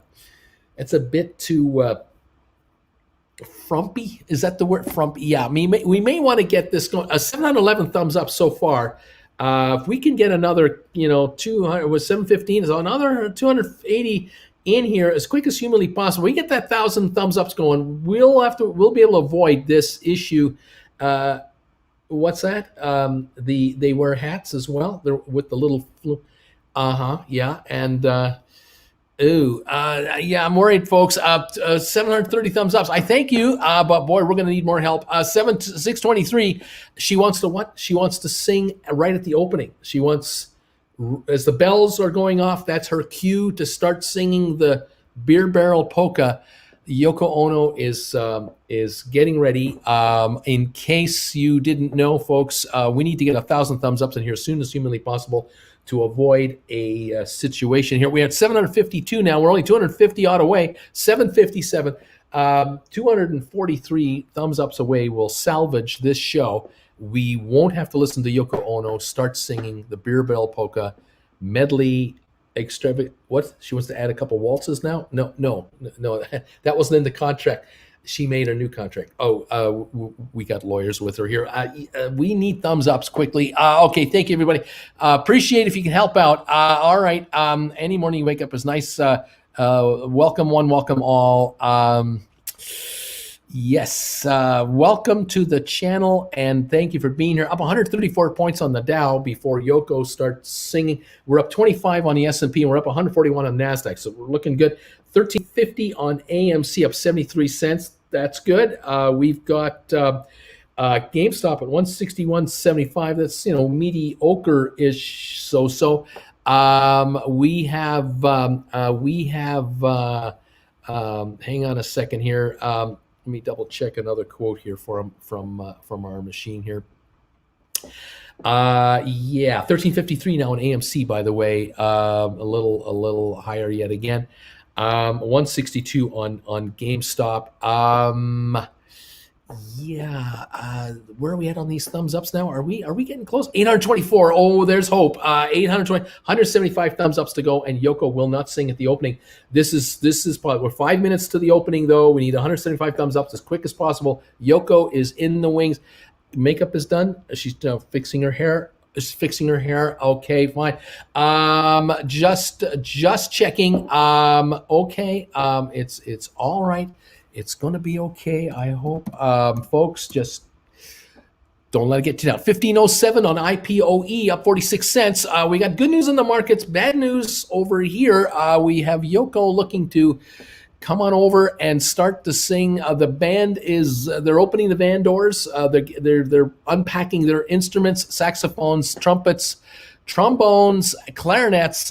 bit too. Frumpy, is that the word? Frumpy, yeah. We may want to get this going. 711 thumbs up so far. If we can get another, 200 with 715 is another 280 in here as quick as humanly possible. We get that 1,000 thumbs ups going. We'll be able to avoid this issue. What's that? They wear hats as well. They're with the little yeah, and. Yeah, I'm worried, folks. 730 thumbs ups. I thank you, but boy, we're going to need more help. 623. She wants to what? She wants to sing right at the opening. She wants, as the bells are going off, that's her cue to start singing the Beer Barrel Polka. Yoko Ono is getting ready. In case you didn't know, folks, we need to get 1,000 thumbs ups in here as soon as humanly possible to avoid a situation here. We have 752 now. We're only 250 odd away. 757. 243 thumbs ups away will salvage this show. We won't have to listen to Yoko Ono start singing the Beer Barrel Polka medley extravagant. What? She wants to add a couple waltzes now? No. That wasn't in the contract. She made a new contract. We got lawyers with her here. We need thumbs ups quickly. Okay, thank you, everybody. Appreciate if you can help out. All right. Any morning you wake up is nice. Welcome one, welcome all. Yes, welcome to the channel, and thank you for being here. Up 134 points on the Dow before Yoko starts singing. We're up 25 on the S&P, and we're up 141 on NASDAQ, so we're looking good. 1350 on AMC, up 73 cents. That's good. We've got GameStop at 161.75. That's mediocre-ish. So. Hang on a second here. Let me double check another quote here from our machine here. 1353 now in AMC, by the way. A little higher yet again. 162 on GameStop. Where are we at on these thumbs ups now? Are we getting close? 824. Oh, there's hope. 820, 175 thumbs ups to go, and Yoko will not sing at the opening. This is probably, we're 5 minutes to the opening though. We need 175 thumbs ups as quick as possible. Yoko is in the wings. Makeup is done. She's fixing her hair. Okay, fine. Just checking. Okay. It's all right. It's going to be okay, I hope. Folks, just don't let it get to down. 1507 on IPOE, up 46 cents. We got good news in the markets, bad news over here. We have Yoko looking to come on over and start to sing. The band they're opening the van doors. They're unpacking their instruments, saxophones, trumpets, trombones, clarinets.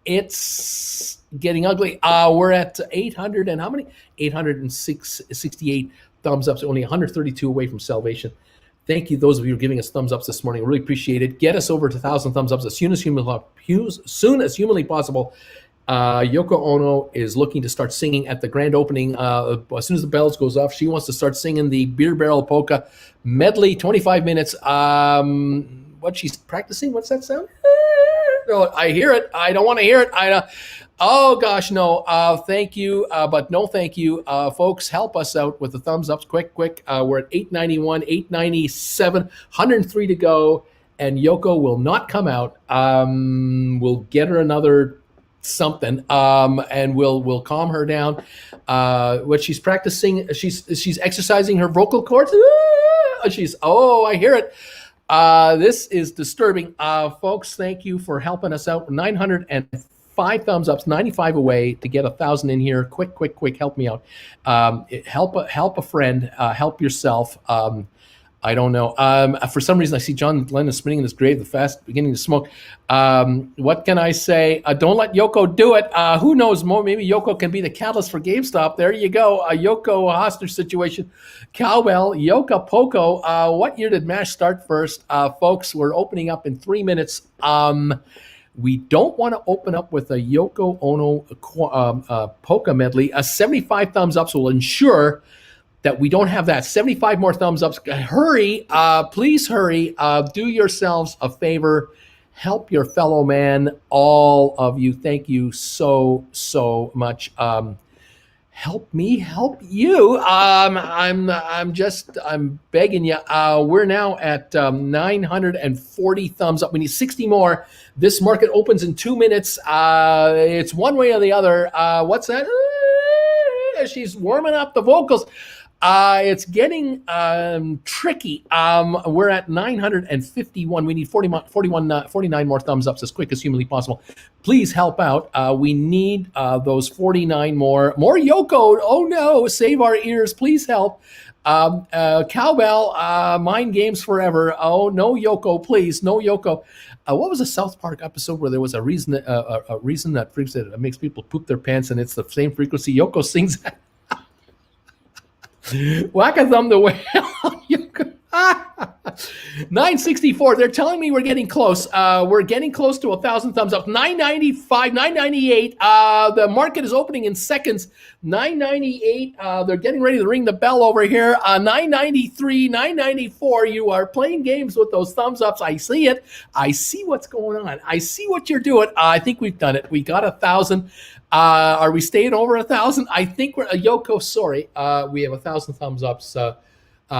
It's getting ugly. We're at 800 and how many? 868 thumbs ups, only 132 away from salvation. Thank you, those of you who are giving us thumbs ups this morning. Really appreciate it. Get us over to 1,000 thumbs ups as soon as humanly possible. Yoko Ono is looking to start singing at the grand opening. As soon as the bells goes off, she wants to start singing the Beer Barrel Polka medley, 25 minutes. What she's practicing? What's that sound? No, I hear it. I don't want to hear it. Oh gosh, no. Thank you, but no thank you. Folks, help us out with the thumbs ups. Quick. We're at 891, 897, 103 to go, and Yoko will not come out. We'll get her another something, and we'll calm her down. What she's practicing, she's exercising her vocal cords. I hear it. This is disturbing. Folks, thank you for helping us out. 905 thumbs ups, 95 away to get 1,000 in here. Quick, help me out. Help a friend, help yourself. I don't know. For some reason, I see John Lennon spinning in his grave, the fast beginning to smoke. What can I say? Don't let Yoko do it. Who knows more? Maybe Yoko can be the catalyst for GameStop. There you go. A Yoko hostage situation. Cowbell, Yoka Poco. What year did MASH start first? Folks, we're opening up in 3 minutes. We don't want to open up with a Yoko Ono polka medley. 75 thumbs ups will ensure that we don't have that. 75 more thumbs ups. Hurry, please hurry. Do yourselves a favor. Help your fellow man, all of you. Thank you so much. Help me, help you. I'm begging you. We're now at 940 thumbs up. We need 60 more. This market opens in 2 minutes. It's one way or the other. What's that? She's warming up the vocals. It's getting tricky. We're at 951. We need 49 more thumbs ups as quick as humanly possible. Please help out. We need those 49 more. More Yoko. Oh no, save our ears. Please help. Cowbell, mind games forever. Oh, no Yoko, please. No Yoko. What was a South Park episode where there was a reason that freaks that makes people poop their pants, and it's the same frequency? Yoko sings that. Whack a thumb the whale. 964. They're telling me we're getting close. We're getting close to 1,000 thumbs up. 995, 998. The market is opening in seconds. 998. They're getting ready to ring the bell over here. 993, 994. You are playing games with those thumbs ups. I see it. I see what's going on. I see what you're doing. I think we've done it. We got 1,000. Are we staying over 1,000? I think we're Yoko. Sorry, we have 1,000 thumbs ups.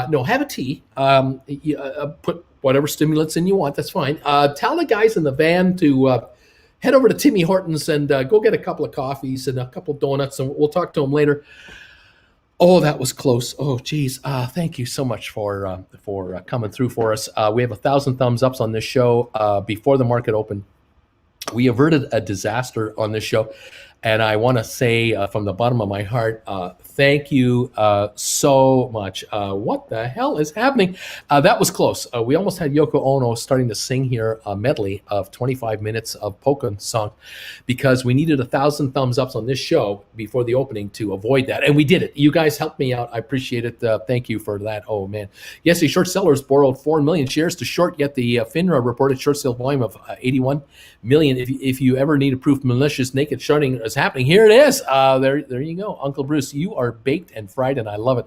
No, have a tea. Put whatever stimulants in you want. That's fine. Tell the guys in the van to head over to Timmy Hortons and go get a couple of coffees and a couple of donuts, and we'll talk to them later. Oh, that was close. Oh, geez. Thank you so much for coming through for us. We have 1,000 thumbs ups on this show before the market opened. We averted a disaster on this show. And I want to say from the bottom of my heart, thank you so much. What the hell is happening? That was close. We almost had Yoko Ono starting to sing here a medley of 25 minutes of polka song because we needed 1,000 thumbs ups on this show before the opening to avoid that. And we did it. You guys helped me out. I appreciate it. Thank you for that. Oh, man. Yes, the short sellers borrowed 4 million shares to short, yet the FINRA reported short sale volume of 81 million. If you ever need a proof malicious naked shorting is happening, here it is. There you go. Uncle Bruce, you are baked and fried, and I love it.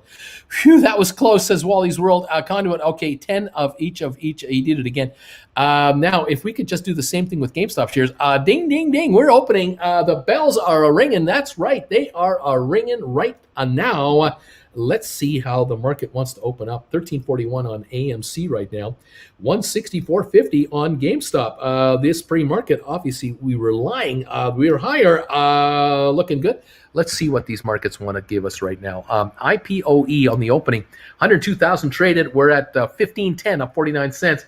Phew, that was close, says Wally's World. Conduit, okay, 10 of each. He did it again. Now, if we could just do the same thing with GameStop shares. Ding, ding, ding. We're opening. The bells are a-ringing. That's right. They are a-ringing right now. Let's see how the market wants to open up. 1341 on AMC right now. 164.50 on GameStop. This pre-market, obviously, we were lying. We were higher. Looking good. Let's see what these markets want to give us right now. IPOE on the opening. 102,000 traded. We're at 1510, up 49 cents.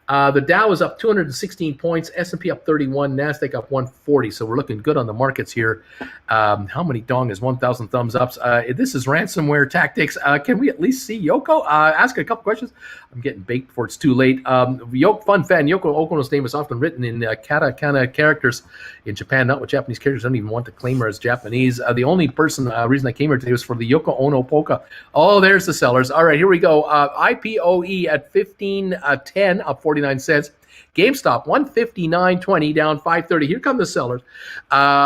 The Dow is up 216 points, S&P up 31, NASDAQ up 140. So we're looking good on the markets here. How many dong is 1,000 thumbs ups? This is ransomware tactics. Can we at least see Yoko? Ask a couple questions. I'm getting baked before it's too late. Fun fan, Yoko Okono's name is often written in katakana characters in Japan, not with Japanese characters. I don't even want to claim her as Japanese. The only reason I came here today was for the Yoko Ono polka. Oh, there's the sellers. All right, here we go. IPOE at 1510, up 49 cents. GameStop 159.20, down 530. Here come the sellers.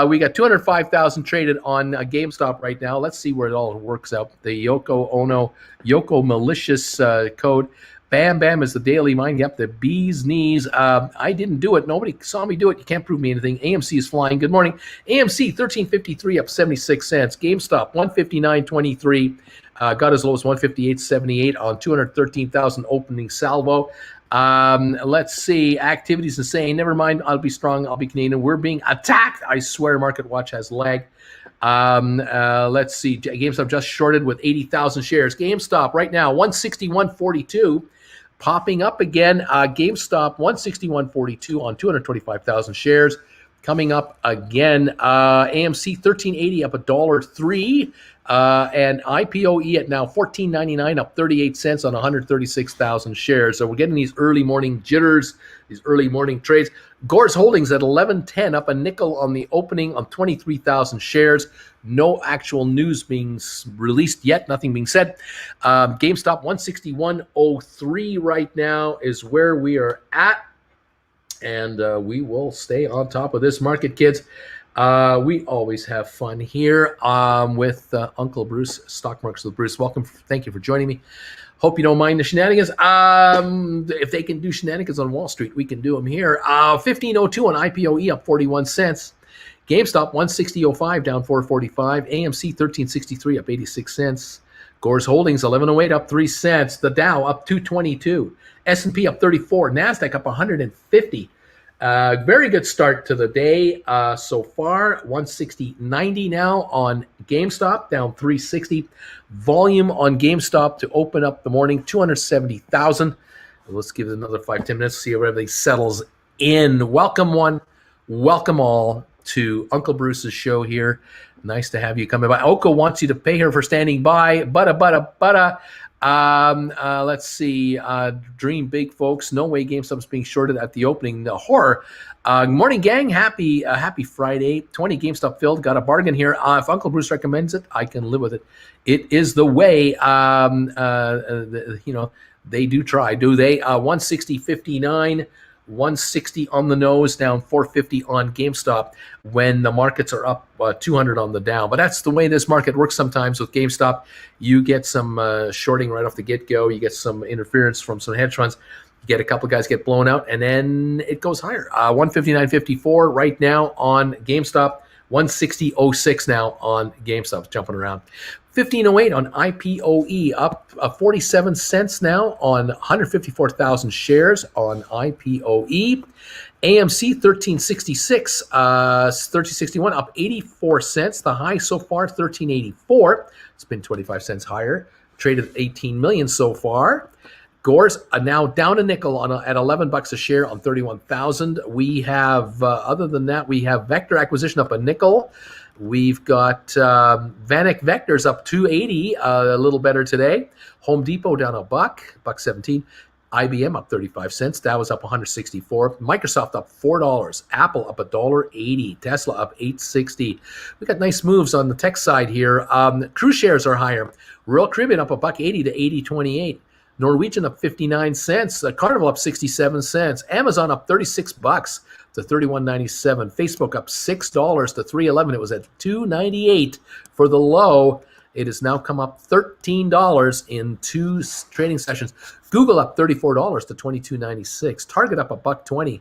We got 205,000 traded on GameStop right now. Let's see where it all works out. The Yoko malicious code. Bam Bam is the daily mind gap. The bee's knees. I didn't do it. Nobody saw me do it. You can't prove me anything. AMC is flying. Good morning. AMC 1353 up 76 cents. GameStop 159.23. Got as low as 158.78 on 213,000 opening salvo. Let's see. Activities insane. Never mind. I'll be strong. I'll be Canadian. We're being attacked. I swear Market Watch has lagged. Let's see. GameStop just shorted with 80,000 shares. GameStop right now, 161.42. Popping up again. GameStop 161.42 on 225,000 shares. Coming up again. AMC 1380 up $1.03. And IPOE at now $14.99, up 38 cents on 136,000 shares. So we're getting these early morning jitters, these early morning trades. Gore's Holdings at 11.10, up a nickel on the opening on 23,000 shares. No actual news being released yet, nothing being said. GameStop 161.03 right now is where we are at. And we will stay on top of this market, kids. We always have fun here with Uncle Bruce, Stock Markets with Bruce. Welcome. Thank you for joining me. Hope you don't mind the shenanigans. If they can do shenanigans on Wall Street, we can do them here. 1502 on IPOE, up 41 cents. GameStop 160.05, down 445. AMC 1363, up 86 cents. Gore's Holdings 1108, up 3 cents. The Dow up 222. S&P up 34. NASDAQ up 150. Very good start to the day so far. 160.90 now on GameStop, down 360. Volume on GameStop to open up the morning, 270,000. Let's give it another 5-10 minutes to see where everything settles in. Welcome one, welcome all to Uncle Bruce's show here. Nice to have you coming by. Oko wants you to pay her for standing by. Let's see. Dream big, folks. No way GameStop's being shorted at the opening. The horror. Morning, gang. Happy Friday. 20 GameStop filled. Got a bargain here. If Uncle Bruce recommends it, I can live with it. It is the way. They do try, do they? 160.59. 160 on the nose, down 450 on GameStop when the markets are up 200 on the Dow. But that's the way this market works sometimes with GameStop. You get some shorting right off the get-go. You get some interference from some hedge funds. You get a couple guys get blown out, and then it goes higher. 159.54 right now on GameStop. 160.06 now on GameStop, jumping around. 1508 on IPOE, up 47 cents now on 154,000 shares on IPOE. AMC 1361, up 84 cents. The high so far 1384. It's been 25 cents higher. Traded 18 million so far. Gores now down a nickel at $11 a share on 31,000. We have, other than that, we have Vector Acquisition up a nickel. We've got Vanek Vectors up 280, a little better today. Home Depot down $1.17. IBM up 35 cents. Dow was up 164. Microsoft up $4. Apple up $1.80. Tesla up $8.60. We got nice moves on the tech side here. Cruise shares are higher. Royal Caribbean up $1.80 to $80.28. Norwegian up 59 cents. Carnival up 67 cents. Amazon up $36 to $31.97. Facebook up $6 to $3.11. It was at $2.98 for the low. It has now come up $13 in 2 trading sessions. Google up $34 to $22.96. Target up $1.20.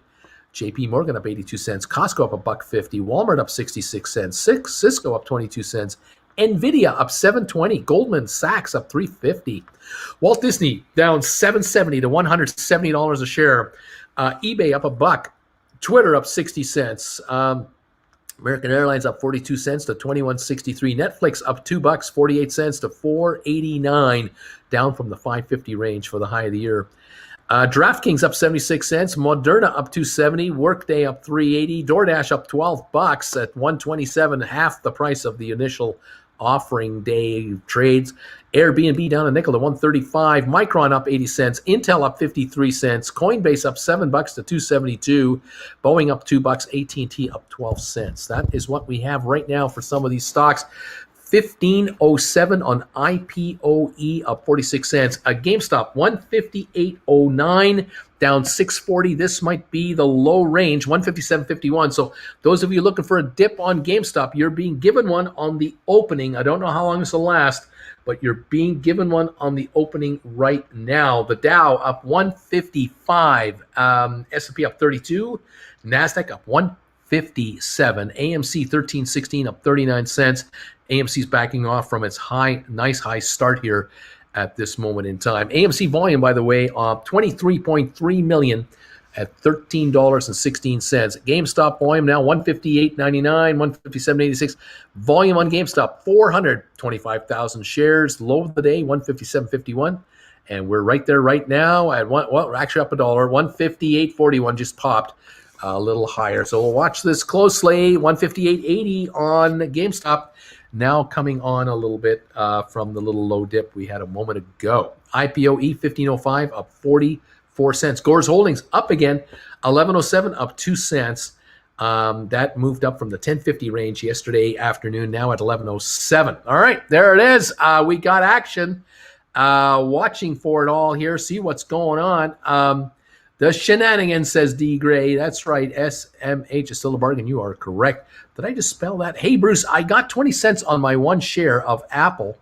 JP Morgan up 82 cents. Costco up $1.50. Walmart up 66 cents. Cisco up 22 cents. Nvidia up $7.20. Goldman Sachs up $3.50. Walt Disney down $7.70 to $170 a share. eBay up $1. Twitter up 60 cents. American Airlines up 42 cents to $21.63. Netflix up $2, 48 cents to $4.89, down from the $5.50 range for the high of the year. DraftKings up 76 cents. Moderna up $2.70. Workday up $3.80. DoorDash up $12 at $127, half the price of the initial offering day trades. Airbnb down a nickel to $135. Micron up 80 cents. Intel up 53 cents. Coinbase up $7 to $272. Boeing up $2. AT&T up 12 cents. That is what we have right now for some of these stocks. 1507 on IPOE up 46 cents. GameStop 158.09 down 640. This might be the low range, 157.51. So those of you looking for a dip on GameStop, you're being given one on the opening. I don't know how long this will last, but you're being given one on the opening right now. The Dow up 155, S&P up 32, NASDAQ up 157, AMC 1316 up 39 cents. AMC's backing off from its nice high start here at this moment in time. AMC volume, by the way, 23.3 million at $13.16. GameStop volume now 158.99, 157.86. Volume on GameStop 425,000 shares. Low of the day 157.51, and we're right there right now at we're actually up $1. 158.41 just popped a little higher. So we'll watch this closely. 158.80 on GameStop. Now coming on a little bit from the little low dip we had a moment ago. IPOE 1505 up 44 cents. Gores Holdings up again, 1107 up 2 cents. That moved up from the 1050 range yesterday afternoon, now at 1107. All right, there it is. We got action. Watching for it all here, see what's going on. The shenanigans, says D. Gray. That's right. SMH is still a bargain. You are correct. Did I just spell that? Hey, Bruce, I got 20 cents on my one share of Apple.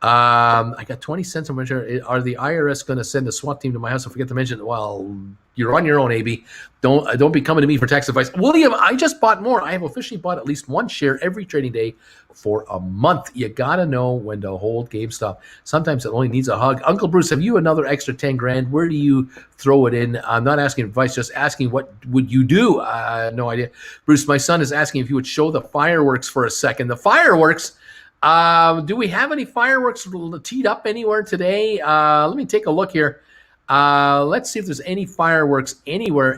I got 20 cents on my share. Are the IRS going to send a SWAT team to my house? I forget to mention. Well, you're on your own, AB. Don't be coming to me for tax advice. William, I just bought more. I have officially bought at least one share every trading day for a month. You got to know when to hold GameStop. Sometimes it only needs a hug. Uncle Bruce, have you another extra 10 grand? Where do you throw it in? I'm not asking advice, just asking what would you do? I have no idea. Bruce, my son is asking if you would show the fireworks for a second. The fireworks. Do we have any fireworks teed up anywhere today? Let me take a look here. Let's see if there's any fireworks anywhere.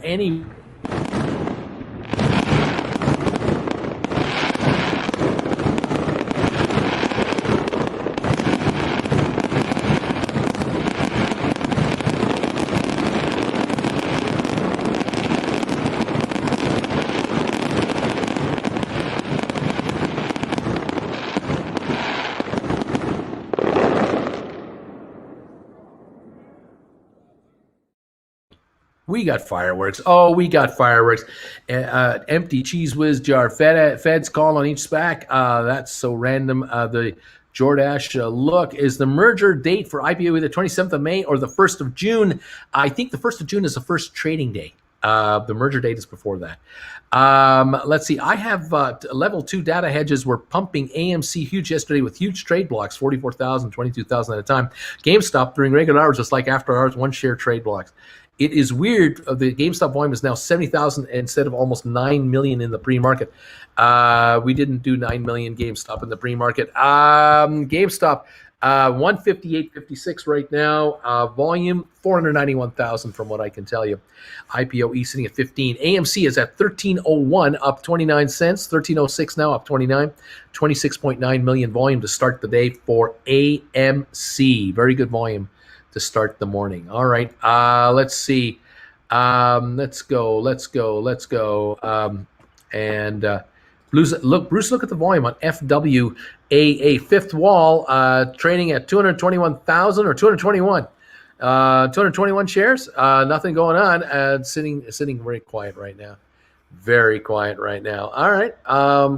We got fireworks. Oh, we got fireworks. Empty cheese whiz jar. Feds call on each SPAC. That's so random. The Jordash look. Is the merger date for IPOE the 27th of May or the 1st of June? I think the 1st of June is the first trading day. The merger date is before that. Let's see. I have level 2 data hedges were pumping AMC huge yesterday with huge trade blocks, 44,000, 22,000 at a time. GameStop during regular hours, just like after hours, 1-share trade blocks. It is weird. The GameStop volume is now 70,000 instead of almost 9 million in the pre-market. We didn't do 9 million GameStop in the pre-market. GameStop, 158.56 right now. Volume 491,000 from what I can tell you. IPOE sitting at 15. AMC is at 13.01, up 29 cents. 13.06 now, up 29. 26.9 million volume to start the day for AMC. Very good volume to start the morning. All right. Let's see. Let's go. Bruce, look at the volume on FWAA. Fifth wall, trading at 221,000 or 221. 221 shares. Nothing going on. Sitting very quiet right now. Very quiet right now. All right.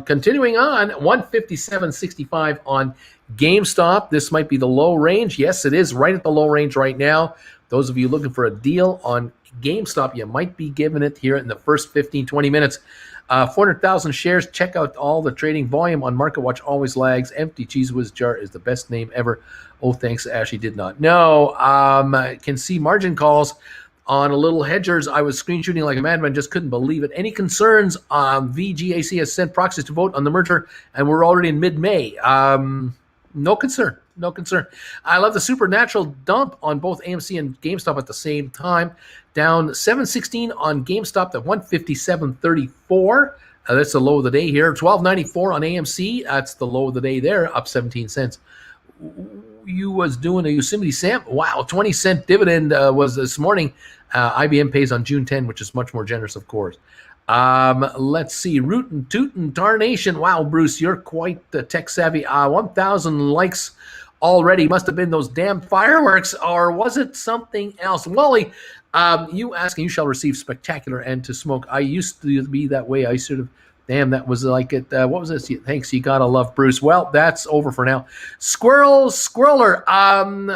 Continuing on, 157.65 on GameStop. This might be the low range. Yes, it is right at the low range right now. Those of you looking for a deal on GameStop, you might be given it here in the first 15, 20 minutes. 400,000 shares. Check out all the trading volume on MarketWatch. Always lags. Empty Cheese Whiz Jar is the best name ever. Oh, thanks, Ashley. Did not know. Can see margin calls on a little hedgers. I was screenshooting like a madman. Just couldn't believe it. Any concerns? VGAC has sent proxies to vote on the merger, and we're already in mid-May. No concern. No concern. I love the supernatural dump on both AMC and GameStop at the same time. Down 7.16 on GameStop at 157.34. That's the low of the day here. 12.94 on AMC. That's the low of the day there, up 17 cents. You was doing a Yosemite Sam. Wow, 20-cent dividend was this morning. IBM pays on June 10, which is much more generous, of course. Let's see. Rootin' Tootin' Tarnation. Wow, Bruce, you're quite tech savvy. 1,000 likes already. Must have been those damn fireworks, or was it something else? Wally, you asking, you shall receive spectacular end to smoke. I used to be that way. I sort of, damn, that was like it. What was this? Thanks, you gotta love Bruce. Well, that's over for now. Squirreler,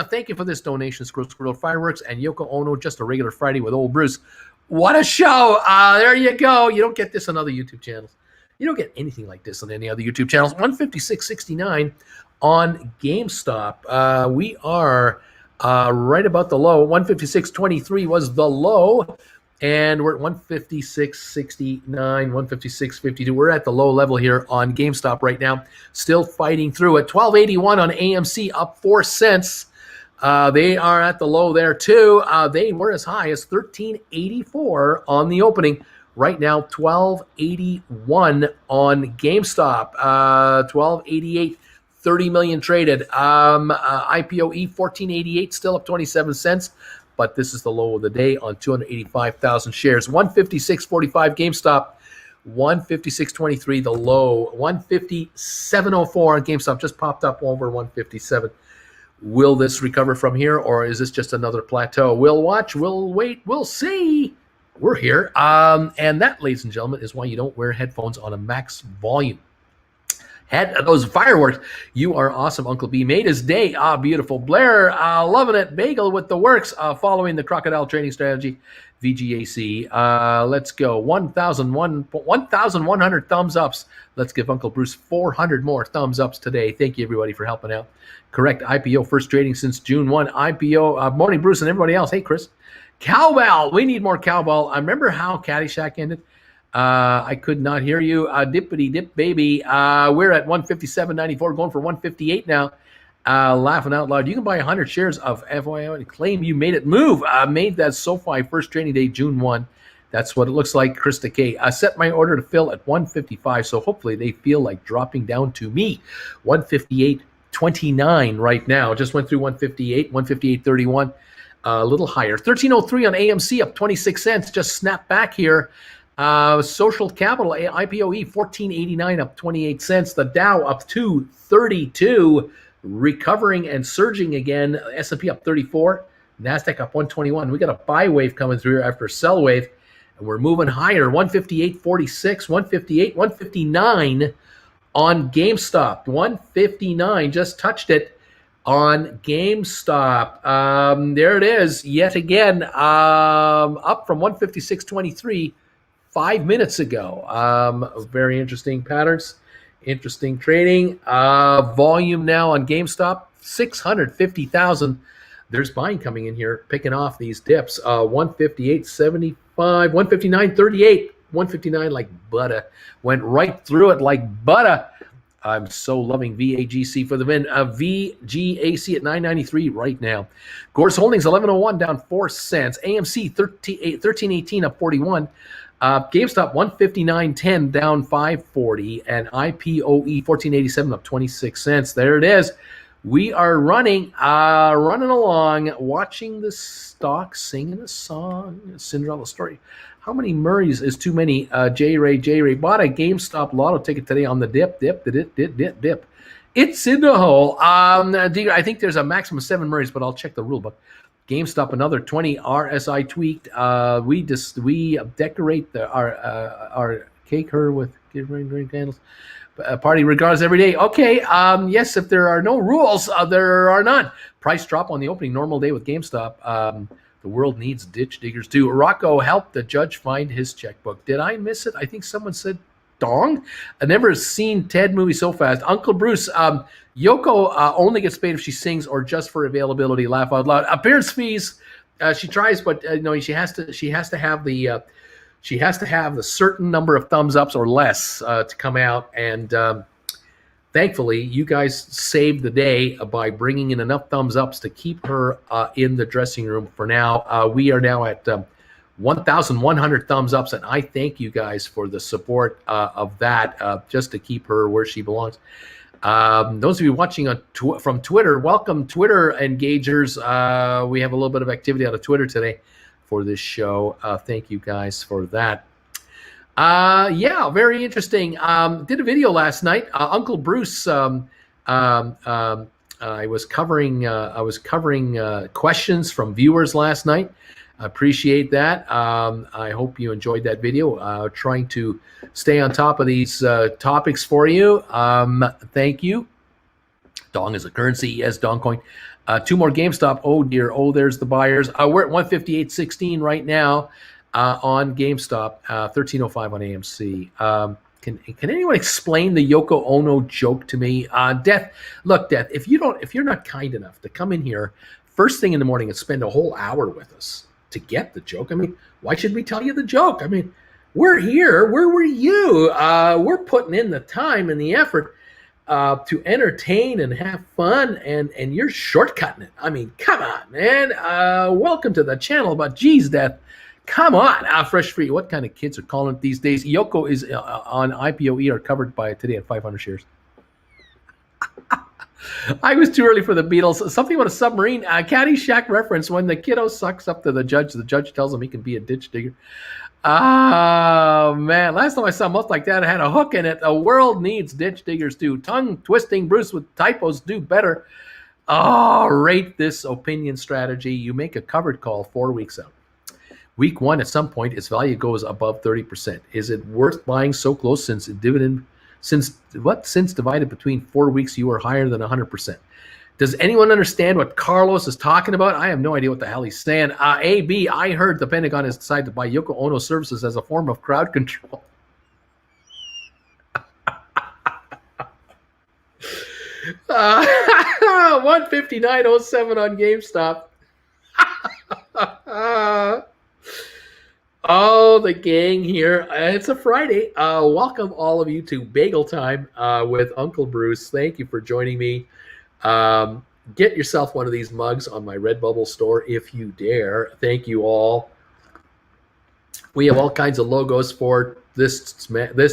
thank you for this donation, Squirrel Fireworks, and Yoko Ono, just a regular Friday with old Bruce. What a show. There you go. You don't get this on other YouTube channels. You don't get anything like this on any other YouTube channels. 156.69 on GameStop. We are right about the low. 156.23 was the low, and we're at 156.69, 156.52. We're at the low level here on GameStop right now. Still fighting through it. 12.81 on AMC, up 4 cents. They are at the low there too. They were as high as 13.84 on the opening. Right now, 12.81 on GameStop. 12.88, 30 million traded. IPOE 14.88, still up 27 cents. But this is the low of the day on 285,000 shares. 156.45 GameStop. 156.23 the low. 157.04 on GameStop. Just popped up over 157. Will this recover from here, or is this just another plateau? We'll watch, we'll wait, we'll see. We're here. And that, ladies and gentlemen, is why you don't wear headphones on a max volume. Had those fireworks. You are awesome, Uncle B. Made his day. Beautiful. Blair, loving it. Bagel with the works, following the crocodile trading strategy. VGAC. Let's go. 1,100 thumbs ups. Let's give Uncle Bruce 400 more thumbs ups today. Thank you, everybody, for helping out. Correct. IPO first trading since June 1. IPO. Morning, Bruce, and everybody else. Hey, Chris. Cowbell. We need more cowbell. I remember how Caddyshack ended. I could not hear you. Dippity dip, baby. We're at 157.94, going for 158 now. Laughing out loud. You can buy 100 shares of FYI and claim you made it move. Made that SoFi first trading day, June 1. That's what it looks like, Krista K. I set my order to fill at 155, so hopefully they feel like dropping down to me. 158.29 right now. Just went through 158, 158.31. A little higher. 13.03 on AMC, up 26 cents. Just snapped back here. Social Capital, IPOE, 14.89, up 28 cents. The Dow up 232, recovering and surging again. S&P up 34. NASDAQ up 121. We got a buy wave coming through here after a sell wave, and we're moving higher. 158.46, 158, 159 on GameStop. 159, just touched it. on GameStop. There it is yet again, up from 156.23 5 minutes ago. Very interesting patterns, interesting trading. Volume now on GameStop, 650,000. There's buying coming in here, picking off these dips. 158.75, 159.38, 159 like butter. Went right through it like butter. I'm so loving VAGC for the win. VGAC at 993 right now. Gores Holdings 1101 down 4 cents. AMC 1318 up 41. GameStop 159.10 down 540. And IPOE 1487 up 26 cents. There it is. We are running along, watching the stock, singing a song, a Cinderella story. How many Murrays is too many? J-Ray bought a GameStop lotto ticket today on the dip. It's in the hole. I think there's a maximum of 7 Murrays, but I'll check the rule book. GameStop another 20 RSI tweaked. We decorate our cake her with green candles. Party regards every day. Okay, yes, if there are no rules, there are none. Price drop on the opening normal day with GameStop. The world needs ditch diggers too. Rocco helped the judge find his checkbook. Did I miss it? I think someone said dong. I've never seen Ted movie so fast. Uncle Bruce, Yoko only gets paid if she sings or just for availability. Laugh out loud. Appearance fees, she tries, but no, she has to have the certain number of thumbs ups or less to come out. And thankfully, you guys saved the day by bringing in enough thumbs ups to keep her in the dressing room for now. We are now at 1,100 thumbs ups, and I thank you guys for the support of that, just to keep her where she belongs. Those of you watching from Twitter, welcome, Twitter engagers. We have a little bit of activity out of Twitter today for this show. Thank you guys for that. Yeah, very interesting. Did a video last night. Uncle Bruce, I was covering questions from viewers last night. I appreciate that. I hope you enjoyed that video. Trying to stay on top of these topics for you. Thank you. Dong is a currency. Yes, Dong coin. 2 more GameStop. Oh dear. Oh, there's the buyers. We're at 158.16 right now on GameStop. 1305 on AMC. Can anyone explain the Yoko Ono joke to me? Death. Look, Death. If you're not kind enough to come in here first thing in the morning and spend a whole hour with us to get the joke, I mean, why should we tell you the joke? I mean, we're here. Where were you? We're putting in the time and the effort to entertain and have fun, and you're shortcutting it. I mean, come on, man. Welcome to the channel, but geez, Death, come on. Fresh Free, what kind of kids are calling it these days? Yoko is on IPOE are covered by today at 500 shares. I was too early for the Beatles. Something about a submarine. Caddyshack reference. When the kiddo sucks up to the judge tells him he can be a ditch digger. Oh, man. Last time I saw most like that, it had a hook in it. The world needs ditch diggers too. Tongue-twisting Bruce with typos do better. Oh, rate this opinion strategy. You make a covered call 4 weeks out. Week 1, at some point, its value goes above 30%. Is it worth buying so close since divided between 4 weeks, you are higher than 100%? Does anyone understand what Carlos is talking about? I have no idea what the hell he's saying. AB, I heard the Pentagon has decided to buy Yoko Ono services as a form of crowd control. 159.07 on GameStop. Oh, the gang here. It's a Friday. Welcome all of you to Bagel Time with Uncle Bruce. Thank you for joining me. Get yourself one of these mugs on my Redbubble store if you dare. Thank you all. We have all kinds of logos for this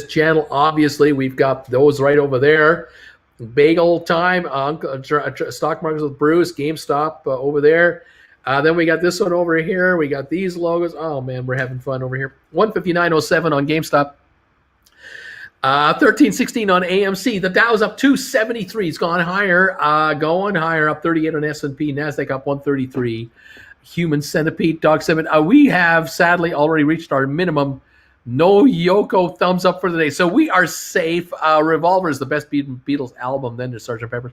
channel. Obviously, we've got those right over there. Bagel Time, Stock Markets with Bruce, GameStop over there. Then we got this one over here. We got these logos. Oh, man, we're having fun over here. 159.07 on GameStop. 1316 on AMC. The Dow's up 273. It's gone higher. Up 38 on S&P. NASDAQ up 133. Human Centipede, Dog 7. We have sadly already reached our minimum No Yoko thumbs up for the day. So we are safe. Revolver is the best Beatles album, then to Sgt. Pepper's.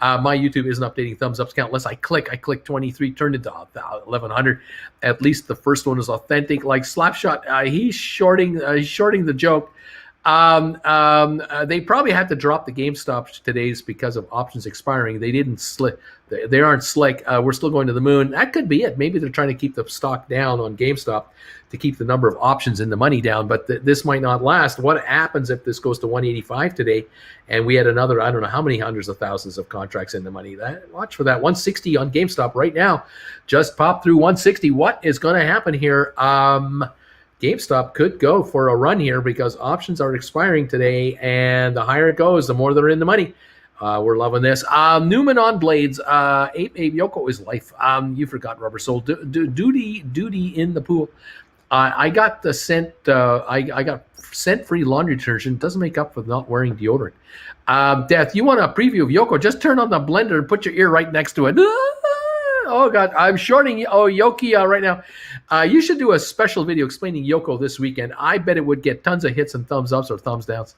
My YouTube isn't updating thumbs ups count unless I click. I click 23, turned into 1100. At least the first one is authentic. Like Slapshot, he's shorting the joke. They probably had to drop the GameStop today's because of options expiring. They didn't slick. They aren't slick. We're still going to the moon. That could be it. Maybe they're trying to keep the stock down on GameStop to keep the number of options in the money down. But this might not last. What happens if this goes to 185 today, and we had another, I don't know how many hundreds of thousands of contracts in the money? Watch for that. 160 on GameStop right now. Just popped through 160. What is going to happen here? GameStop could go for a run here because options are expiring today, and the higher it goes, the more they're in the money. We're loving this. Newman on Blades. Ape Yoko is life. You forgot Rubber Soul. Duty in the pool. I got the scent. I got scent-free laundry detergent. Doesn't make up for not wearing deodorant. Death. You want a preview of Yoko? Just turn on the blender and put your ear right next to it. Oh God, I'm shorting Yoki right now. You should do a special video explaining Yoko this weekend. I bet it would get tons of hits and thumbs ups or thumbs downs.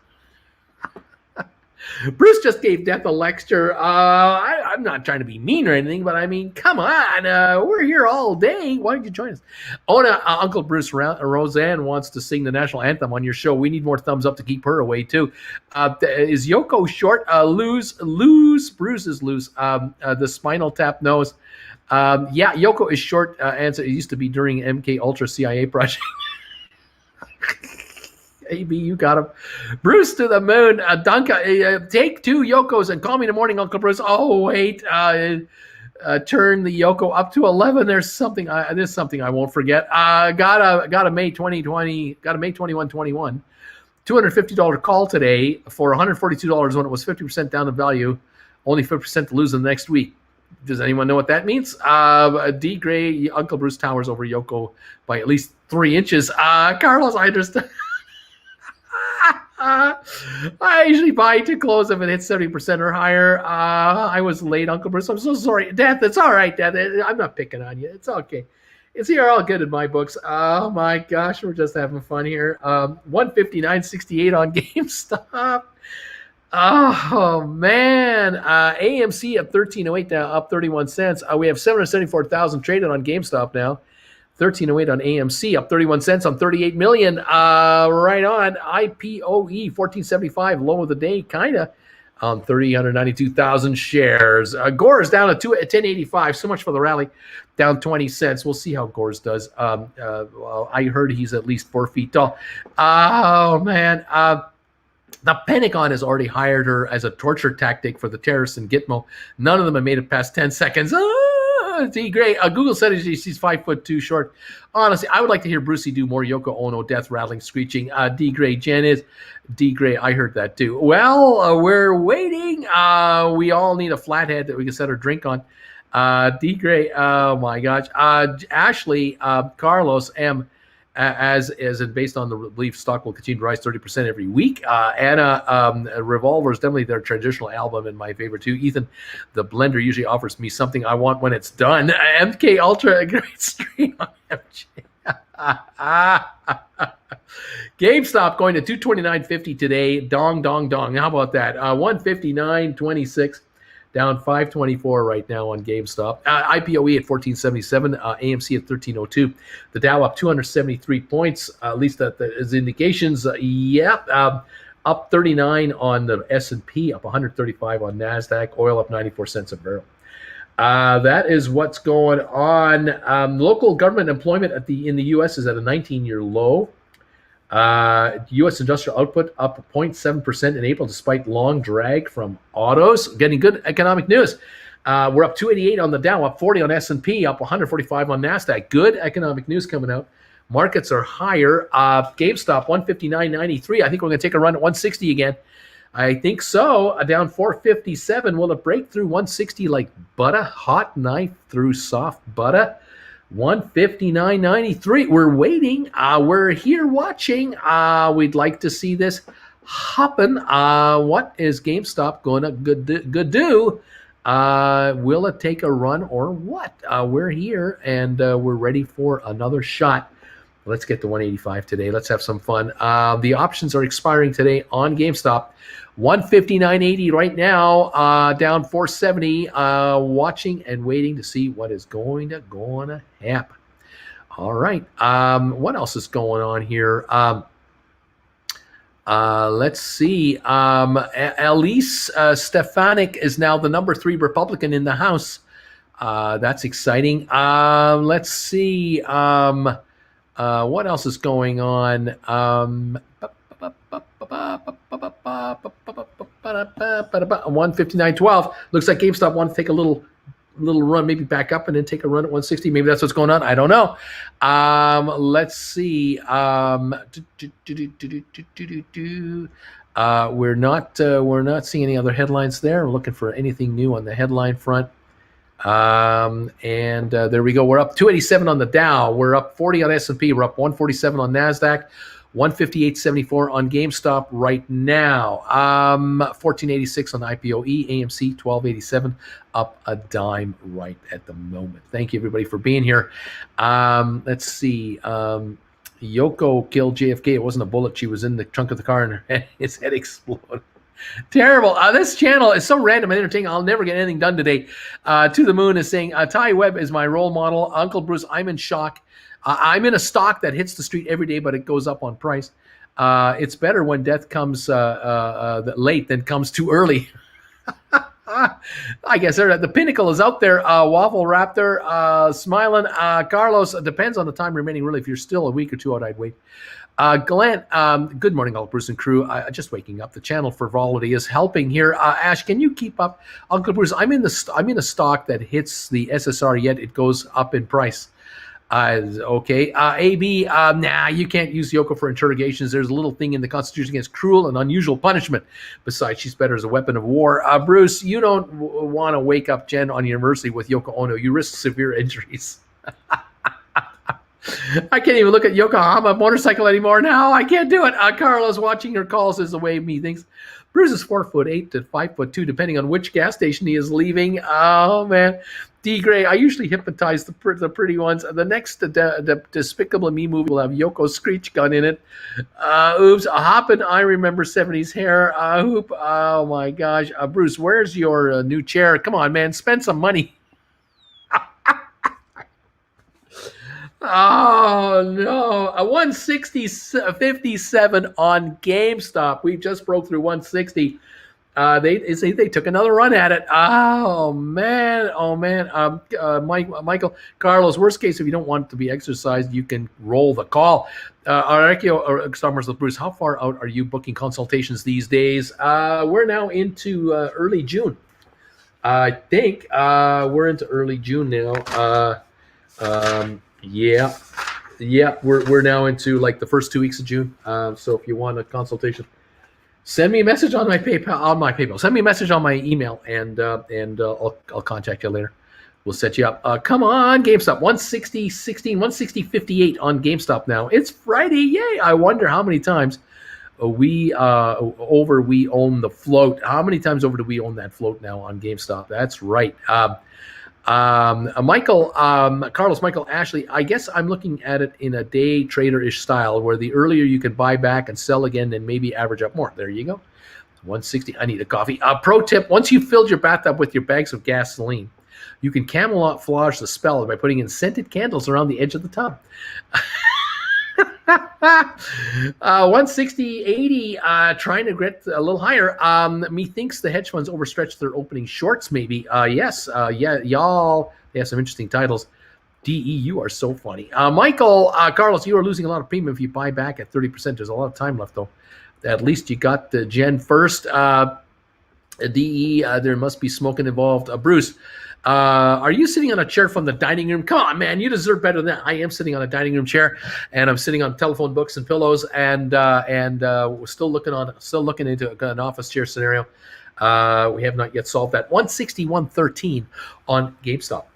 Bruce just gave Death a lecture. I'm not trying to be mean or anything, but I mean, come on. We're here all day. Why don't you join us? Uncle Bruce Roseanne wants to sing the national anthem on your show. We need more thumbs up to keep her away, too. Is Yoko short? Loose. Bruce is loose. The spinal tap knows. Yeah, Yoko is short. Answer. It used to be during MK Ultra CIA project. AB, you got him. Bruce to the moon. Dunka, take 2 Yokos and call me in the morning, Uncle Bruce. Oh, wait. Turn the Yoko up to 11. There's something I won't forget. Got a May 2020. Got a May 2121. $250 call today for $142 when it was 50% down in value. Only 50% to lose in the next week. Does anyone know what that means? D. Gray, Uncle Bruce towers over Yoko by at least 3 inches. Carlos, I understand. I usually buy to close if it hits 70% or higher. I was late, Uncle Bruce. I'm so sorry. Death, it's all right, Death. I'm not picking on you. It's okay. You're all good in my books. Oh, my gosh. We're just having fun here. 159.68 on GameStop. Oh, man. AMC at 1308 now, up 31 cents. We have 774,000 traded on GameStop now. 1308 on AMC, up 31 cents on 38 million. Right on. IPOE 1475, low of the day, kind of, on 392,000 shares. Gore's down at 1085. So much for the rally, down 20 cents. We'll see how Gore's does. I heard he's at least 4 feet tall. Oh, man. The Pentagon has already hired her as a torture tactic for the terrorists in Gitmo. None of them have made it past 10 seconds. D. Gray. Google said she's 5'2" short. Honestly, I would like to hear Brucey do more Yoko Ono death rattling, screeching. D. Gray. Jen is D. Gray. I heard that too. Well, we're waiting. We all need a flathead that we can set our drink on. D. Gray. Oh my gosh. Ashley. Carlos M. As based on the belief stock will continue to rise 30% every week. Anna, Revolver is definitely their traditional album and my favorite too. Ethan, the blender usually offers me something I want when it's done. MK Ultra, a great stream on MJ. GameStop going to 229.50 today. Dong, dong, dong. How about that? 159.26. Down 524 right now on GameStop. IPOE at 1477. AMC at 1302. The Dow up 273 points. At least that is indications. Up 39 on the S&P. Up 135 on NASDAQ. Oil up 94 cents a barrel. That is what's going on. Local government employment in the U.S. is at a 19-year low. U.S. industrial output up 0.7% in April, despite long drag from autos. Getting good economic news. We're up 288 on the Dow, up 40 on S&P, up 145 on NASDAQ. Good economic news coming out. Markets are higher. GameStop 159.93. I think we're going to take a run at 160 again. I think so. Down 457. Will it break through 160 like butter? Hot knife through soft butter? 159.93. We're waiting. We're here watching. We'd like to see this happen. What is GameStop going to good do? Will it take a run or what? We're here and we're ready for another shot Let's get to 185 today. Let's have some fun. The options are expiring today on GameStop. 159.80 right now, down 470. Watching and waiting to see what is going to happen. All right. What else is going on here? Let's see. Elise Stefanik is now the number 3 Republican in the House. That's exciting. Let's see. What else is going on? 159.12. Looks like GameStop wants to take a little run, maybe back up and then take a run at 160. Maybe that's what's going on. I don't know. Let's see. We're not seeing any other headlines there. We're looking for anything new on the headline front. There we go. We're up 287 on the Dow. We're up 40 on S&P. We're up 147 on NASDAQ. 158.74 on GameStop right now. 14.86 on IPOE. AMC 12.87, up a dime right at the moment. Thank you everybody for being here. Let's see. Yoko killed JFK. It wasn't a bullet. She was in the trunk of the car and his head exploded. Terrible. This channel is so random and entertaining. I'll never get anything done today. To the Moon is saying, Ty Webb is my role model. Uncle Bruce, I'm in shock. I'm in a stock that hits the street every day, but it goes up on price. It's better when death comes late than comes too early. I guess the pinnacle is out there. Waffle Raptor, smiling. Carlos, depends on the time remaining. Really, if you're still a week or two out, I'd wait. Glenn, good morning, Uncle Bruce and crew. Just waking up. The channel frivolity is helping here. Ash, can you keep up? Uncle Bruce, I'm in a stock that hits the SSR, yet it goes up in price. Okay. AB, nah, you can't use Yoko for interrogations. There's a little thing in the Constitution against cruel and unusual punishment. Besides, she's better as a weapon of war. Bruce, you don't want to wake up Jen on university with Yoko Ono. You risk severe injuries. I can't even look at Yokohama motorcycle anymore now. I can't do it. Carlos, watching her calls is the way me thinks. Bruce is 4'8" to 5'2", depending on which gas station he is leaving. Oh, man. D. Gray, I usually hypnotize the pretty ones. The next the Despicable Me movie will have Yoko's screech gun in it. Oops, hoppin', I remember 70s hair. Hoop, oh my gosh. Bruce, where's your new chair? Come on, man, spend some money. Oh, no. 160.57 on GameStop. We just broke through 160. They took another run at it. Oh, man. Michael, Carlos, worst case, if you don't want it to be exercised, you can roll the call. Starmers with Bruce, how far out are you booking consultations these days? We're now into early June. I think we're into early June now. Yeah, we're now into like the first 2 weeks of June. So if you want a consultation, send me a message on my PayPal. Send me a message on my email, and I'll contact you later. We'll set you up. Come on, GameStop, 160.16, 160.58 on GameStop now. It's Friday, yay! I wonder how many times we own the float. How many times over do we own that float now on GameStop? That's right. Carlos Michael Ashley, I guess I'm looking at it in a day trader-ish style where the earlier you can buy back and sell again, then maybe average up more. There you go. 160. I need a coffee. Pro tip, once you've filled your bathtub with your bags of gasoline, you can camouflage the spell by putting in scented candles around the edge of the tub. 160.80, trying to get a little higher. Methinks the hedge funds overstretched their opening shorts, maybe. Yes, y'all, they have some interesting titles. DE, you are so funny. Michael, Carlos, you are losing a lot of premium if you buy back at 30%. There's a lot of time left, though. At least you got the Gen first. DE, there must be smoking involved. Bruce, are you sitting on a chair from the dining room? Come on, man, you deserve better than that. I am sitting on a dining room chair, and I'm sitting on telephone books and pillows, and we're still looking into an office chair scenario. We have not yet solved that. 161.13 on GameStop.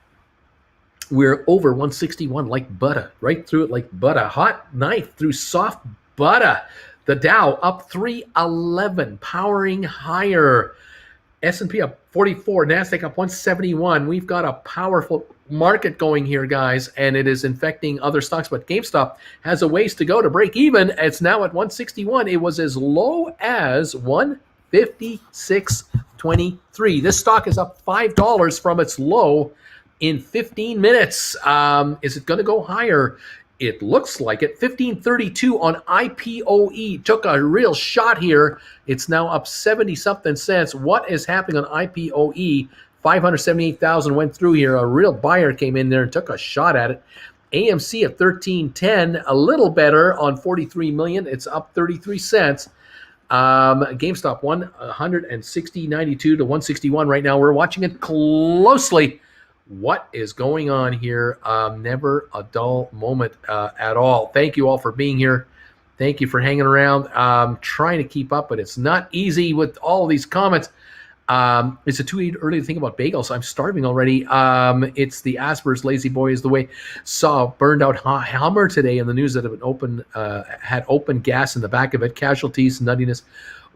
We're over 161 like butter, right through it like butter. Hot knife through soft butter. The Dow up 311, powering higher. S&P up 44, NASDAQ up 171. We've got a powerful market going here, guys, and it is infecting other stocks. But GameStop has a ways to go to break even. It's now at 161. It was as low as 156.23. This stock is up $5 from its low in 15 minutes. Is it going to go higher? It looks like it. 1532 on IPOE. Took a real shot here. It's now up 70-something cents. What is happening on IPOE? 578,000 went through here. A real buyer came in there and took a shot at it. AMC at 1310, a little better on 43 million. It's up 33 cents. GameStop 160.92 to 161 right now. We're watching it closely. What is going on here? Never a dull moment at all. Thank you all for being here. Thank you for hanging around. Trying to keep up, but it's not easy with all these comments. It's too early to think about bagels. I'm starving already. It's the Asper's lazy boy is the way. Saw burned out Hummer today in the news that had open gas in the back of it. Casualties, nuttiness.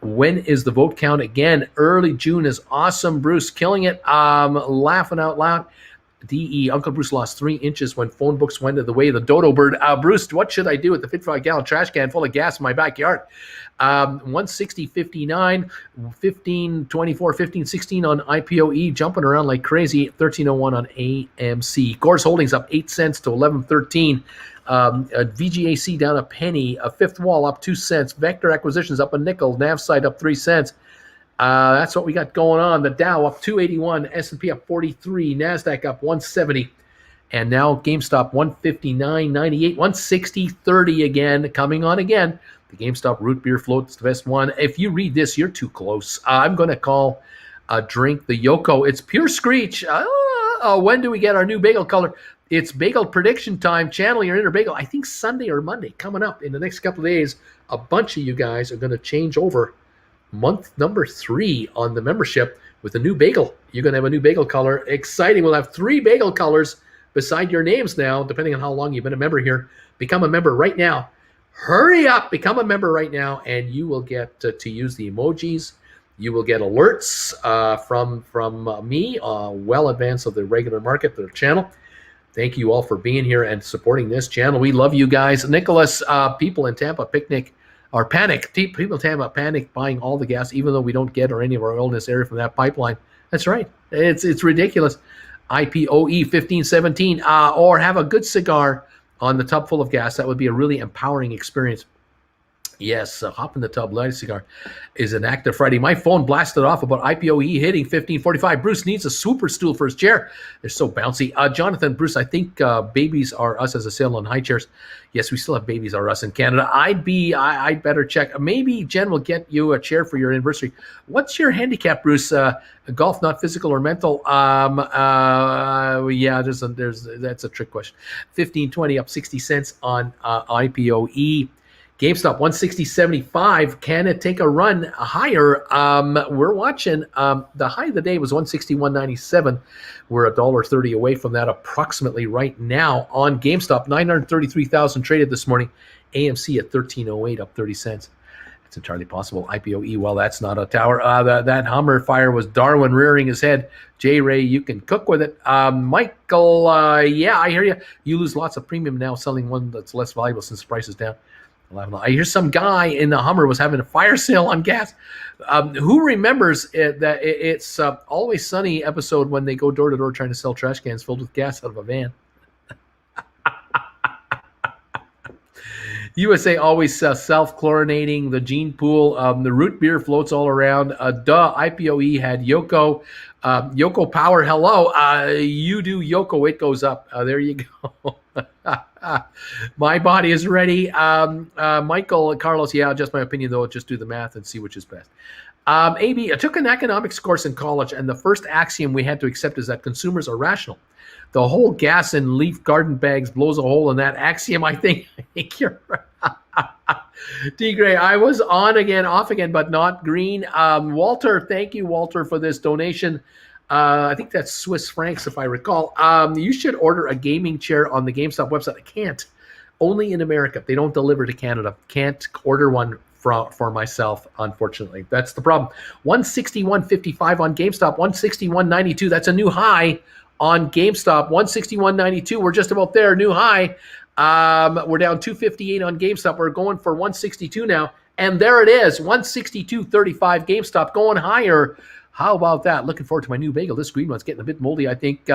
When is the vote count again? Early June is awesome. Bruce killing it. Laughing out loud. DE, Uncle Bruce lost 3 inches when phone books went the way of the dodo bird. Bruce, what should I do with the 55-gallon trash can full of gas in my backyard? 160.59, 15.24, 15.16 on IPOE, jumping around like crazy. 13.01 on AMC. Gores Holdings up 8 cents to 11.13. VGAC down a penny. A Fifth Wall up 2 cents. Vector Acquisitions up a nickel. Navside up 3 cents. That's what we got going on. The Dow up 281, S&P up 43, NASDAQ up 170, and now GameStop 159.98, 160.30 again, coming on again. The GameStop root beer float's the best one. If you read this, you're too close. I'm going to call a drink the Yoko. It's pure screech. When do we get our new bagel color? It's bagel prediction time. Channel your inner bagel. I think Sunday or Monday coming up in the next couple of days. A bunch of you guys are going to change over. Month number 3 on the membership with a new bagel. You're going to have a new bagel color. Exciting. We'll have 3 bagel colors beside your names now, depending on how long you've been a member here. Become a member right now. Hurry up. Become a member right now, and you will get to use the emojis. You will get alerts from me well advance of the regular market, the channel. Thank you all for being here and supporting this channel. We love you guys. Nicholas, people in Tampa picnic. Or panic. People talk about panic buying all the gas, even though we don't get or any of our oil in this area from that pipeline. That's right. It's ridiculous. IPOE 1517. Or have a good cigar on the tub full of gas. That would be a really empowering experience. Yes, hop in the tub, light a cigar is an active Friday. My phone blasted off about IPOE hitting 1545. Bruce needs a super stool for his chair. They're so bouncy. Jonathan, Bruce, I think Babies R Us has a sale on high chairs. Yes, we still have Babies R Us in Canada. I'd better check. Maybe Jen will get you a chair for your anniversary. What's your handicap, Bruce? Golf, not physical or mental? Yeah, that's a trick question. 1520 up 60 cents on IPOE. GameStop 160.75. Can it take a run higher? We're watching. The high of the day was 161.97. We're $1.30 away from that approximately right now on GameStop. 933,000 traded this morning. AMC at 13.08, up 30 cents. It's entirely possible. IPOE, well, that's not a tower. That Hummer fire was Darwin rearing his head. J-Ray, you can cook with it. Michael, yeah, I hear you. You lose lots of premium now selling one that's less valuable since the price is down. I hear some guy in the Hummer was having a fire sale on gas. Who remembers that it's Always Sunny episode when they go door to door trying to sell trash cans filled with gas out of a van? USA always self-chlorinating, the gene pool, the root beer floats all around. IPOE had Yoko. Yoko Power, hello. You do Yoko, it goes up. There you go. My body is ready. Michael, Carlos, yeah, just my opinion, though. Just do the math and see which is best. AB, I took an economics course in college, and the first axiom we had to accept is that consumers are rational. The whole gas and leaf garden bags blows a hole in that axiom, I think. I think you're right. D. Gray, I was on again, off again, but not green. Walter, thank you, Walter, for this donation. I think that's Swiss francs, if I recall. You should order a gaming chair on the GameStop website. I can't. Only in America. They don't deliver to Canada. Can't order one for myself, unfortunately. That's the problem. 161.55 on GameStop. 161.92. That's a new high on GameStop, 161.92. We're just about there, new high. We're down 258 on GameStop. We're going for 162 now. And there it is, 162.35 GameStop going higher. How about that? Looking forward to my new bagel. This green one's getting a bit moldy, I think.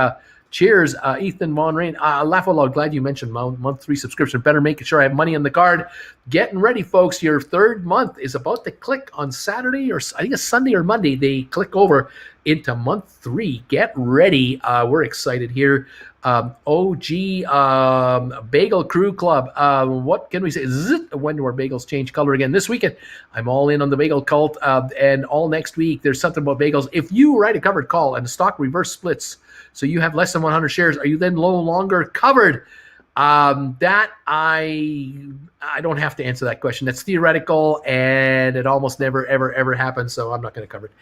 Cheers, Ethan Von Rain. Laugh out loud. Glad you mentioned month 3 subscription. Better making sure I have money on the card. Getting ready, folks. Your third month is about to click on Saturday, or I think it's Sunday or Monday. They click over into month 3. Get ready. We're excited here. OG Bagel Crew Club. What can we say? When do our bagels change color again? This weekend, I'm all in on the bagel cult. And all next week, there's something about bagels. If you write a covered call and the stock reverse splits, so you have less than 100 shares, are you then no longer covered? That I don't have to answer that question. That's theoretical, and it almost never, ever happens, so I'm not going to cover it.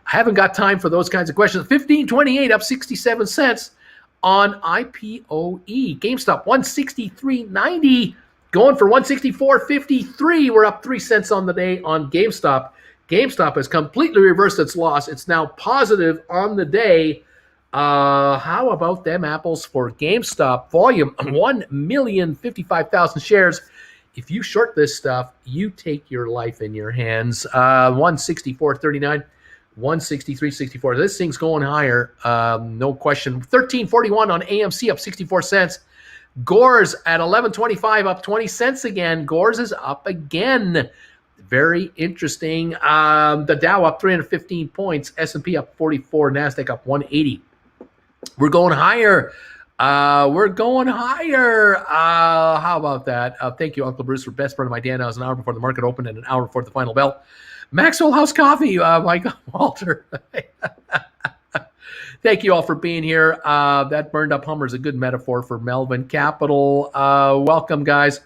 I haven't got time for those kinds of questions. 15.28 up 67 cents on IPOE. GameStop 163.90 going for 164.53. We're up 3 cents on the day on GameStop. GameStop has completely reversed its loss. It's now positive on the day. How about them apples for GameStop? Volume 1,055,000 shares. If you short this stuff, you take your life in your hands. 164.39, 163.64. This thing's going higher, no question. 13.41 on AMC, up 64 cents. Gores at 11.25, up 20 cents again. Gores is up again. Very interesting. The Dow up 315 points. S&P up 44. NASDAQ up 180. We're going higher. We're going higher. How about that? Thank you, Uncle Bruce, for best part of my day. Now was an hour before the market opened and an hour before the final bell. Maxwell House Coffee, Michael Walter. Thank you all for being here. That burned up Hummer is a good metaphor for Melvin Capital. Welcome, guys.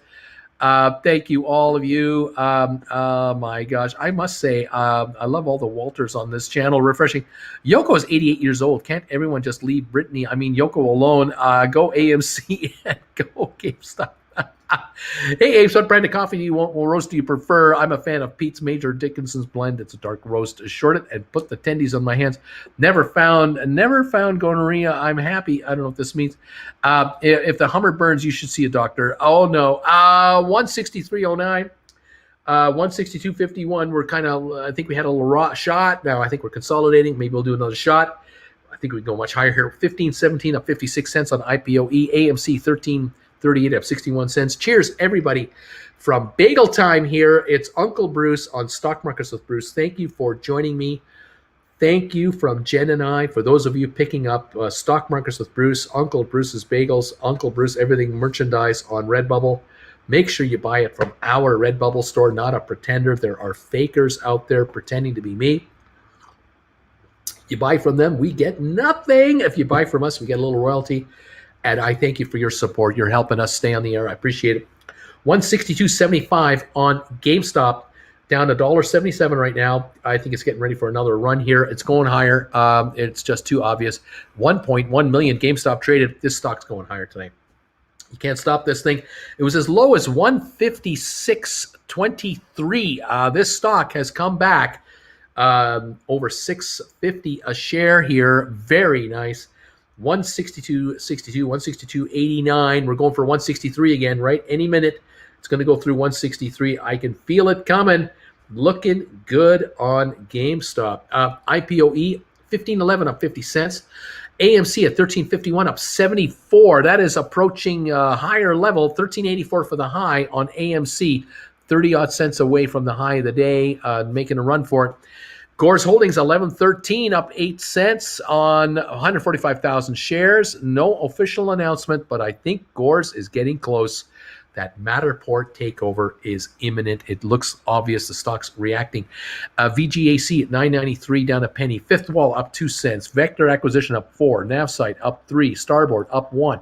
Thank you, all of you. My gosh, I must say, I love all the Walters on this channel. Refreshing. Yoko is 88 years old. Can't everyone just leave Britney? I mean, Yoko alone. Go AMC and go GameStop. Hey, Apes, what brand of coffee will roast do you prefer? I'm a fan of Pete's Major Dickinson's blend. It's a dark roast. Short it and put the tendies on my hands. Never found gonorrhea. I'm happy. I don't know what this means. If the Hummer burns, you should see a doctor. Oh, no. 163.09. 162.51. We're kind of, I think we had a little shot. Now I think we're consolidating. Maybe we'll do another shot. I think we can go much higher here. 15.17 up 56 cents on IPOE. AMC 13.38 up 61 cents. Cheers, everybody. From Bagel Time here, it's Uncle Bruce on Stock Markets with Bruce. Thank you for joining me. Thank you from Jen and I, for those of you picking up Stock Markets with Bruce, Uncle Bruce's Bagels, Uncle Bruce Everything merchandise on Redbubble. Make sure you buy it from our Redbubble store, not a pretender. There are fakers out there pretending to be me. You buy from them, we get nothing. If you buy from us, we get a little royalty. And I thank you for your support. You're helping us stay on the air. I appreciate it. 162.75 on GameStop, down $1.77 right now. I think it's getting ready for another run here. It's going higher. It's just too obvious. 1.1 million GameStop traded. This stock's going higher today. You can't stop this thing. It was as low as 156.23. This stock has come back over $6.50 a share here. Very nice. 162.62, 162.89. We're going for 163 again, right? Any minute, it's going to go through 163. I can feel it coming. Looking good on GameStop. IPOE, 15.11 up 50 cents. AMC at 13.51 up 74. That is approaching higher level. 13.84 for the high on AMC. 30-odd cents away from the high of the day, making a run for it. Gores Holdings 11.13 up 8 cents on 145,000 shares. No official announcement, but I think Gores is getting close. That Matterport takeover is imminent. It looks obvious. The stock's reacting. VGAC at 9.93 down a penny. Fifth Wall up 2 cents. Vector Acquisition up 4. Navsight up 3. Starboard up 1.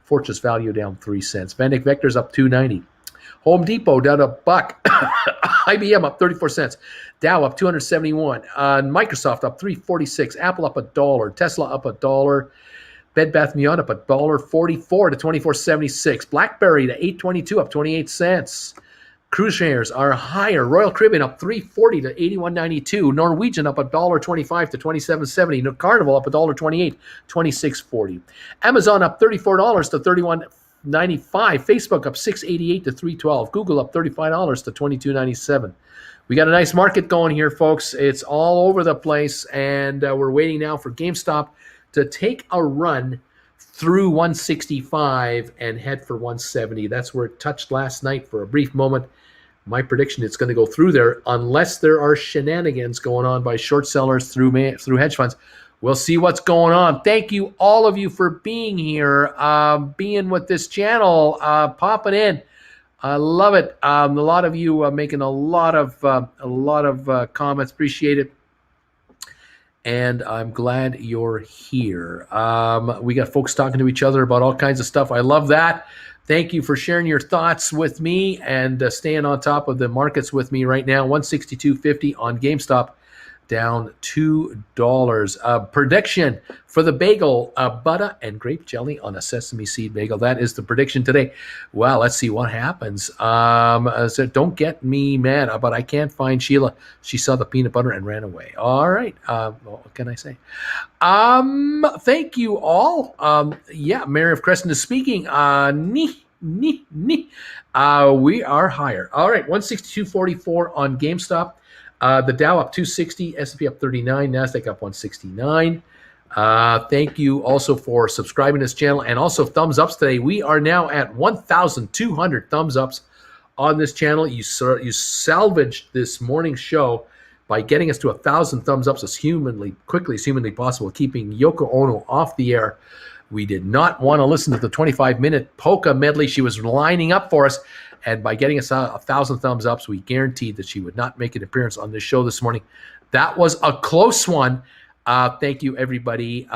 Fortress Value down 3 cents. Vandic Vector's up 2.90. Home Depot down $1. IBM up 34 cents. Dow up 271. Microsoft up 3.46. Apple up $1. Tesla up $1. Bed Bath & Beyond up $1.44 to 24.76. BlackBerry to 8.22 up 28 cents. Cruise shares are higher. Royal Caribbean up $3.40 to $81.92. Norwegian up $1.25 to $27.70. Carnival up $1.28, $26.40. Amazon up $34 to $31.95. Facebook up $6.88 to $3.12. Google up $35 to $22.97. We got a nice market going here, folks. It's all over the place, and we're waiting now for GameStop to take a run through 165 and head for 170. That's where it touched last night for a brief moment. My prediction, it's going to go through there unless there are shenanigans going on by short sellers through hedge funds. We'll see what's going on. Thank you, all of you, for being here, being with this channel, popping in. I love it. A lot of you making a lot of comments. Appreciate it. And I'm glad you're here. We got folks talking to each other about all kinds of stuff. I love that. Thank you for sharing your thoughts with me and staying on top of the markets with me right now. 162.50 on GameStop, down $2. Prediction for the bagel, butter and grape jelly on a sesame seed bagel. That is the prediction today. Well, let's see what happens. So don't get me mad, but I can't find Sheila. She saw the peanut butter and ran away. All right. What can I say? Thank you all. Yeah, Mary of Crescent is speaking. We are higher. All right, 162.44 on GameStop. The Dow up 260, S&P up 39, NASDAQ up 169. Thank you also for subscribing to this channel and also thumbs ups today. We are now at 1,200 thumbs ups on this channel. You salvaged this morning's show by getting us to 1,000 thumbs ups as quickly as humanly possible, keeping Yoko Ono off the air. We did not want to listen to the 25-minute polka medley she was lining up for us. And by getting us 1,000 thumbs ups, we guaranteed that she would not make an appearance on this show this morning. That was a close one. Thank you, everybody.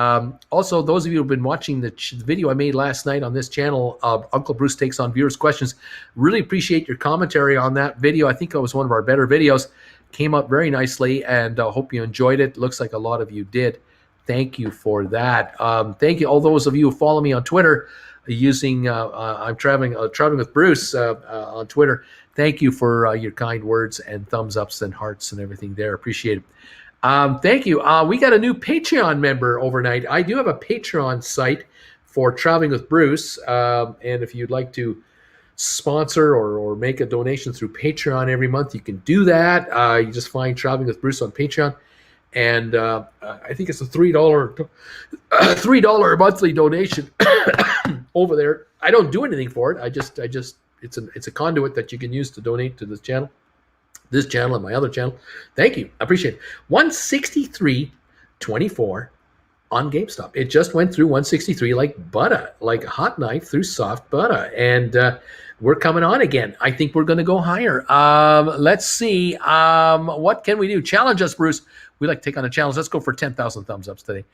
Also, those of you who have been watching the video I made last night on this channel, Uncle Bruce Takes on Viewers' Questions, really appreciate your commentary on that video. I think it was one of our better videos. Came up very nicely, and hope you enjoyed it. Looks like a lot of you did. Thank you for that. Thank you, all those of you who follow me on Twitter using I'm traveling with Bruce on Twitter. Thank you for your kind words and thumbs ups and hearts and everything there. Appreciate it. Thank you. We got a new Patreon member overnight. I do have a Patreon site for Traveling with Bruce, and if you'd like to sponsor or make a donation through Patreon every month, you can do that. You just find Traveling with Bruce on Patreon. And I think it's a $3 monthly donation over there. I don't do anything for it. It's a conduit that you can use to donate to this channel and my other channel. Thank you. I appreciate it. 163.24 on GameStop. It just went through 163 like butter, like a hot knife through soft butter. And we're coming on again. I think we're going to go higher. Let's see. What can we do? Challenge us, Bruce. We like to take on a challenge. Let's go for 10,000 thumbs ups today.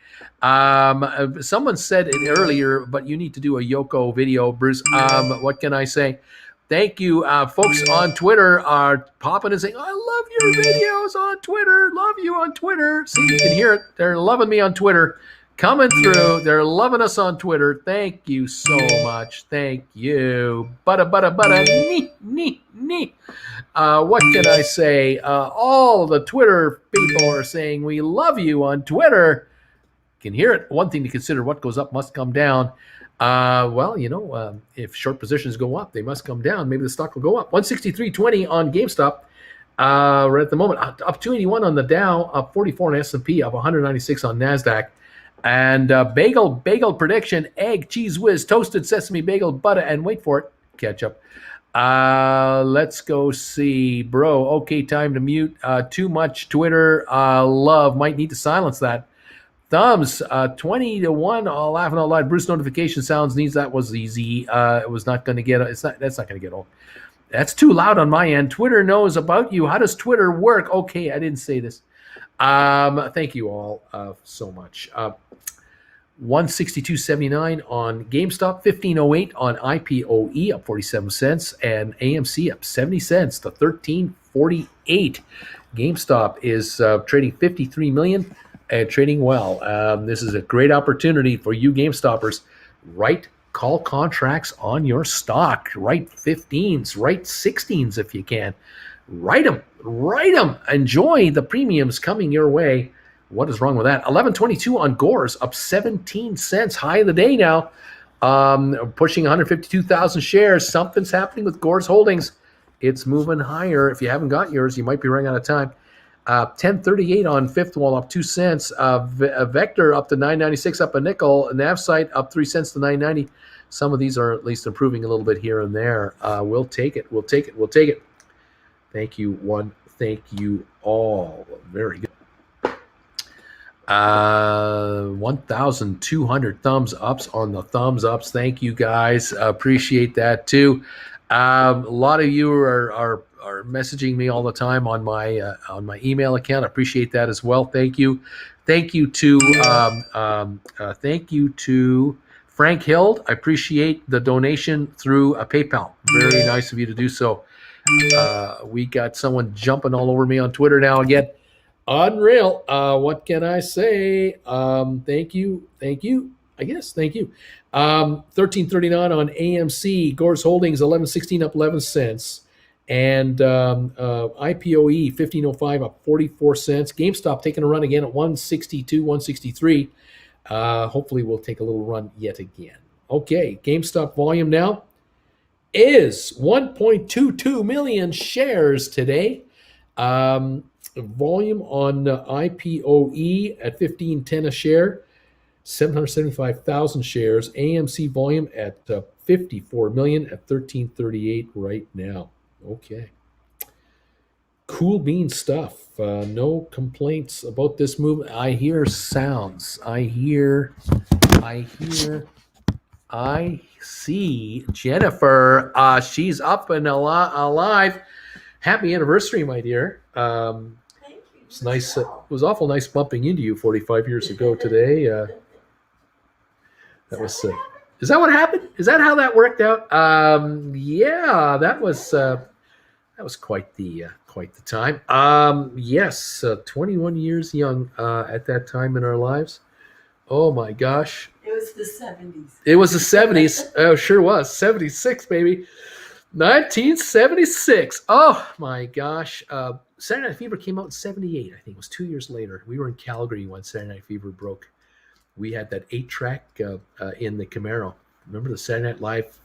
Someone said it earlier, but you need to do a Yoko video, Bruce. What can I say? Thank you. Folks on Twitter are popping and saying, I love your videos on Twitter. Love you on Twitter. See, you can hear it. They're loving me on Twitter. Coming through. They're loving us on Twitter. Thank you so much. Thank you. Butta. Nee. What can I say? All the Twitter people are saying we love you on Twitter. Can hear it. One thing to consider: what goes up must come down. Well, if short positions go up, they must come down. Maybe the stock will go up. 163.20 on GameStop. Right at the moment, up 281 on the Dow, up 44 on S&P, up 196 on NASDAQ. And bagel prediction: egg, cheese whiz, toasted sesame bagel, butter, and wait for it, ketchup. Let's go see, bro. Okay, time to mute. Too much Twitter love. Might need to silence that. Thumbs 20-1. All laughing out loud. Bruce notification sounds needs. That was easy. It was not going to get. That's not going to get old. That's too loud on my end. Twitter knows about you. How does Twitter work? Okay, I didn't say this. Thank you all so much. 162.79 on GameStop, 15.08 on IPOE, up 47 cents, and AMC up 70 cents to 13.48. GameStop is trading 53 million and trading well. This is a great opportunity for you GameStoppers right call contracts on your stock. Write 15s, write 16s if you can. Write them. Enjoy the premiums coming your way. What is wrong with that? 11.22 on Gores, up 17 cents. High of the day now. Pushing 152,000 shares. Something's happening with Gores Holdings. It's moving higher. If you haven't got yours, you might be running out of time. 10.38 on Fifth Wall, up 2 cents. Vector up to 9.96, up a nickel. Navsite up 3 cents to 9.90. Some of these are at least improving a little bit here and there. We'll take it. Thank you, one. Thank you all. Very good. 1,200 thumbs ups on the thumbs ups. Thank you guys. Appreciate that too. A lot of you are messaging me all the time on my email account. I appreciate that as well. Thank you. Thank you to Frank Hild. I appreciate the donation through a PayPal. Very nice of you to do so. We got someone jumping all over me on Twitter now again. Unreal. What can I say? Thank you. I guess. Thank you. 13.39 on AMC. Gores Holdings 11.16 up 11 cents. And IPOE 15.05 up 44 cents. GameStop taking a run again at 162, 163. Hopefully we'll take a little run yet again. Okay, GameStop volume now is 1.22 million shares today. Volume on IPOE at 15.10 a share, 775,000 shares. AMC volume at 54 million at 13.38 right now. Okay. Cool bean stuff. No complaints about this move. I hear sounds. I see Jennifer. She's up and alive. Happy anniversary, my dear. Thank you. It's nice. It was awful nice bumping into you 45 years ago today. That was. Is that what happened? Is that how that worked out? Yeah, that was quite the time. Yes, 21 years young at that time in our lives. Oh my gosh. It was the 70s. It was the 70s. Oh, sure was. 76, baby. 1976. Oh my gosh. Saturday Night Fever came out in 78. I think it was 2 years later. We were in Calgary when Saturday Night Fever broke. We had that 8-track in the Camaro. Remember the Saturday Night Live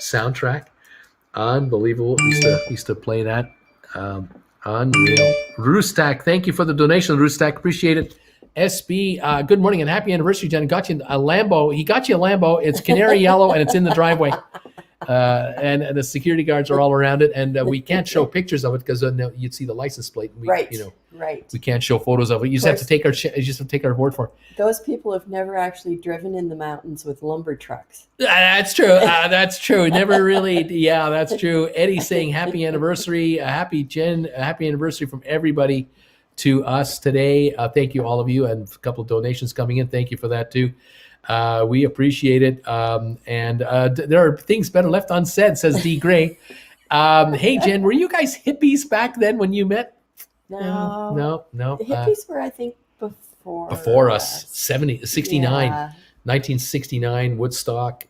soundtrack? Unbelievable. Used to play that. Unreal. Roostak, thank you for the donation, Roostak. Appreciate it. SB, good morning and happy anniversary, Jen. Got you a Lambo. He got you a Lambo. It's canary yellow and it's in the driveway. And the security guards are all around it, and we can't show pictures of it because you'd see the license plate. And right. We can't show photos of it. You just have to take our word for it. Those people have never actually driven in the mountains with lumber trucks. That's true. That's true. Never really. Yeah, that's true. Eddie saying happy anniversary, happy anniversary from everybody to us today. Thank you, all of you, and a couple of donations coming in. Thank you for that too. We appreciate it. And there are things better left unsaid, says D. Gray. Hey, Jen, were you guys hippies back then when you met? No. The hippies were, I think, before us. 69, yeah. 1969, Woodstock,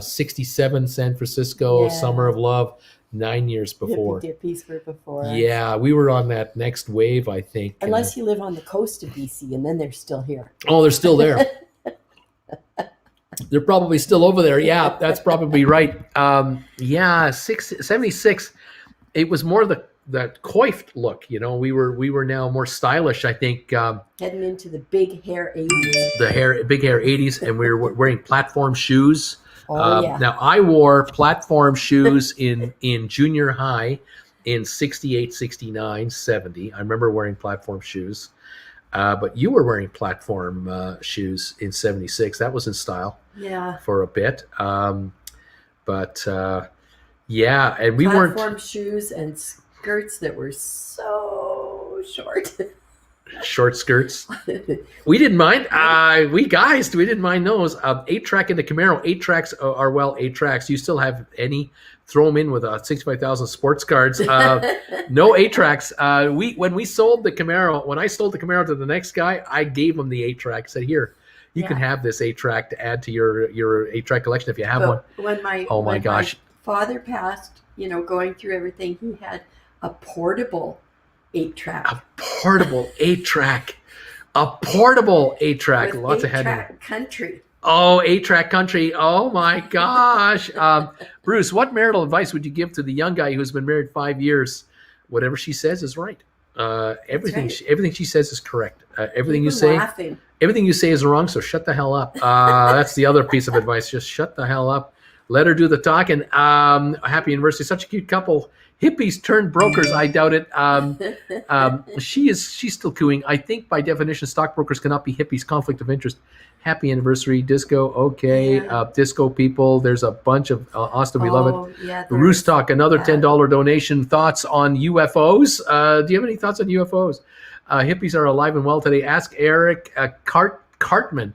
67, San Francisco, Yeah. Summer of Love, 9 years before. Hippies were before us. Yeah, we were on that next wave, I think. Unless you live on the coast of BC, and then they're still here. Oh, they're still there. They're probably still over there. Yeah, that's probably right. 76. It was more that coiffed look. We were now more stylish, I think. Heading into the big hair 80s. Big hair 80s, and we were wearing platform shoes. Yeah. Now I wore platform shoes in junior high in 68, 69, 70. I remember wearing platform shoes. But you were wearing platform shoes in 76. That was in style. Yeah. For a bit. And we weren't platform shoes and skirts that were so short. Short skirts. We didn't mind. We didn't mind those. 8-track in the Camaro. 8-tracks are 8-tracks. You still have any? Throw them in with 65,000 sports cards. No 8-tracks. When I sold the Camaro to the next guy, I gave him the 8-track. Said, "Here, You can Yeah. have this 8-track to add to your 8-track collection if you have one. But when my Oh my when gosh. my father passed, going through everything, he had a portable 8-track A portable 8-track. A portable 8-track. with Lots of heading. 8-track country. Oh, 8-track country. Oh my gosh. Bruce, what marital advice would you give to the young guy who's been married 5 years? Whatever she says is right. Everything right. everything she says is correct. Everything you Keep 'em say laughing. everything you say is wrong, so shut the hell up. That's the other piece of advice. Just shut the hell up. Let her do the talking. Happy anniversary. Such a cute couple. Hippies turned brokers. I doubt it. She's still cooing. I think by definition, stockbrokers cannot be hippies. Conflict of interest. Happy anniversary, disco. Okay, Yeah. disco people. There's a bunch of Austin. We love it. Yeah, Roost Talk, another yeah. $10 donation. Thoughts on UFOs? Do you have any thoughts on UFOs? Hippies are alive and well today. Ask Eric Cartman.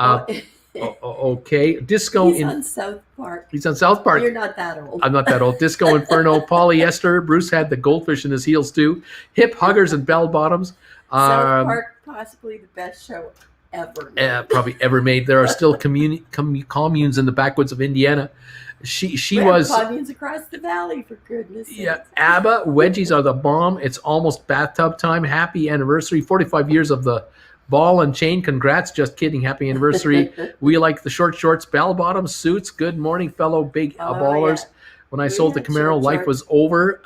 Okay. Disco He's on South Park. He's on South Park. You're not that old. I'm not that old. Disco Inferno. Polyester. Bruce had the goldfish in his heels too. Hip huggers and bell bottoms. South Park, possibly the best show ever. Probably ever made. There are still communes in the backwoods of Indiana. She We was have communes across the valley, for goodness yeah. sakes. ABBA wedgies are the bomb. It's almost bathtub time. Happy anniversary. 45 years of the ball and chain. Congrats. Just kidding. Happy anniversary. We like the short shorts, bell bottoms, suits. Good morning, fellow big ballers. Yeah. When I We sold the had Camaro, short life shorts. was over.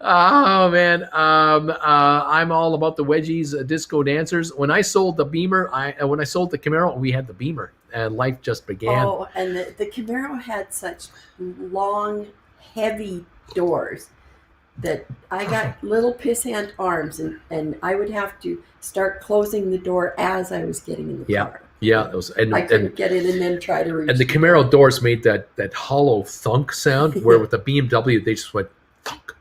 Oh man, I'm all about the wedgies, disco dancers. When I sold the Beamer, when I sold the Camaro, we had the Beamer, and life just began. Oh, and the Camaro had such long, heavy doors that I got little pissant arms, and I would have to start closing the door as I was getting in the car. Yeah, it was, I couldn't get in and then try to reach. and the Camaro doors made that hollow thunk sound, where with the BMW they just went thunk.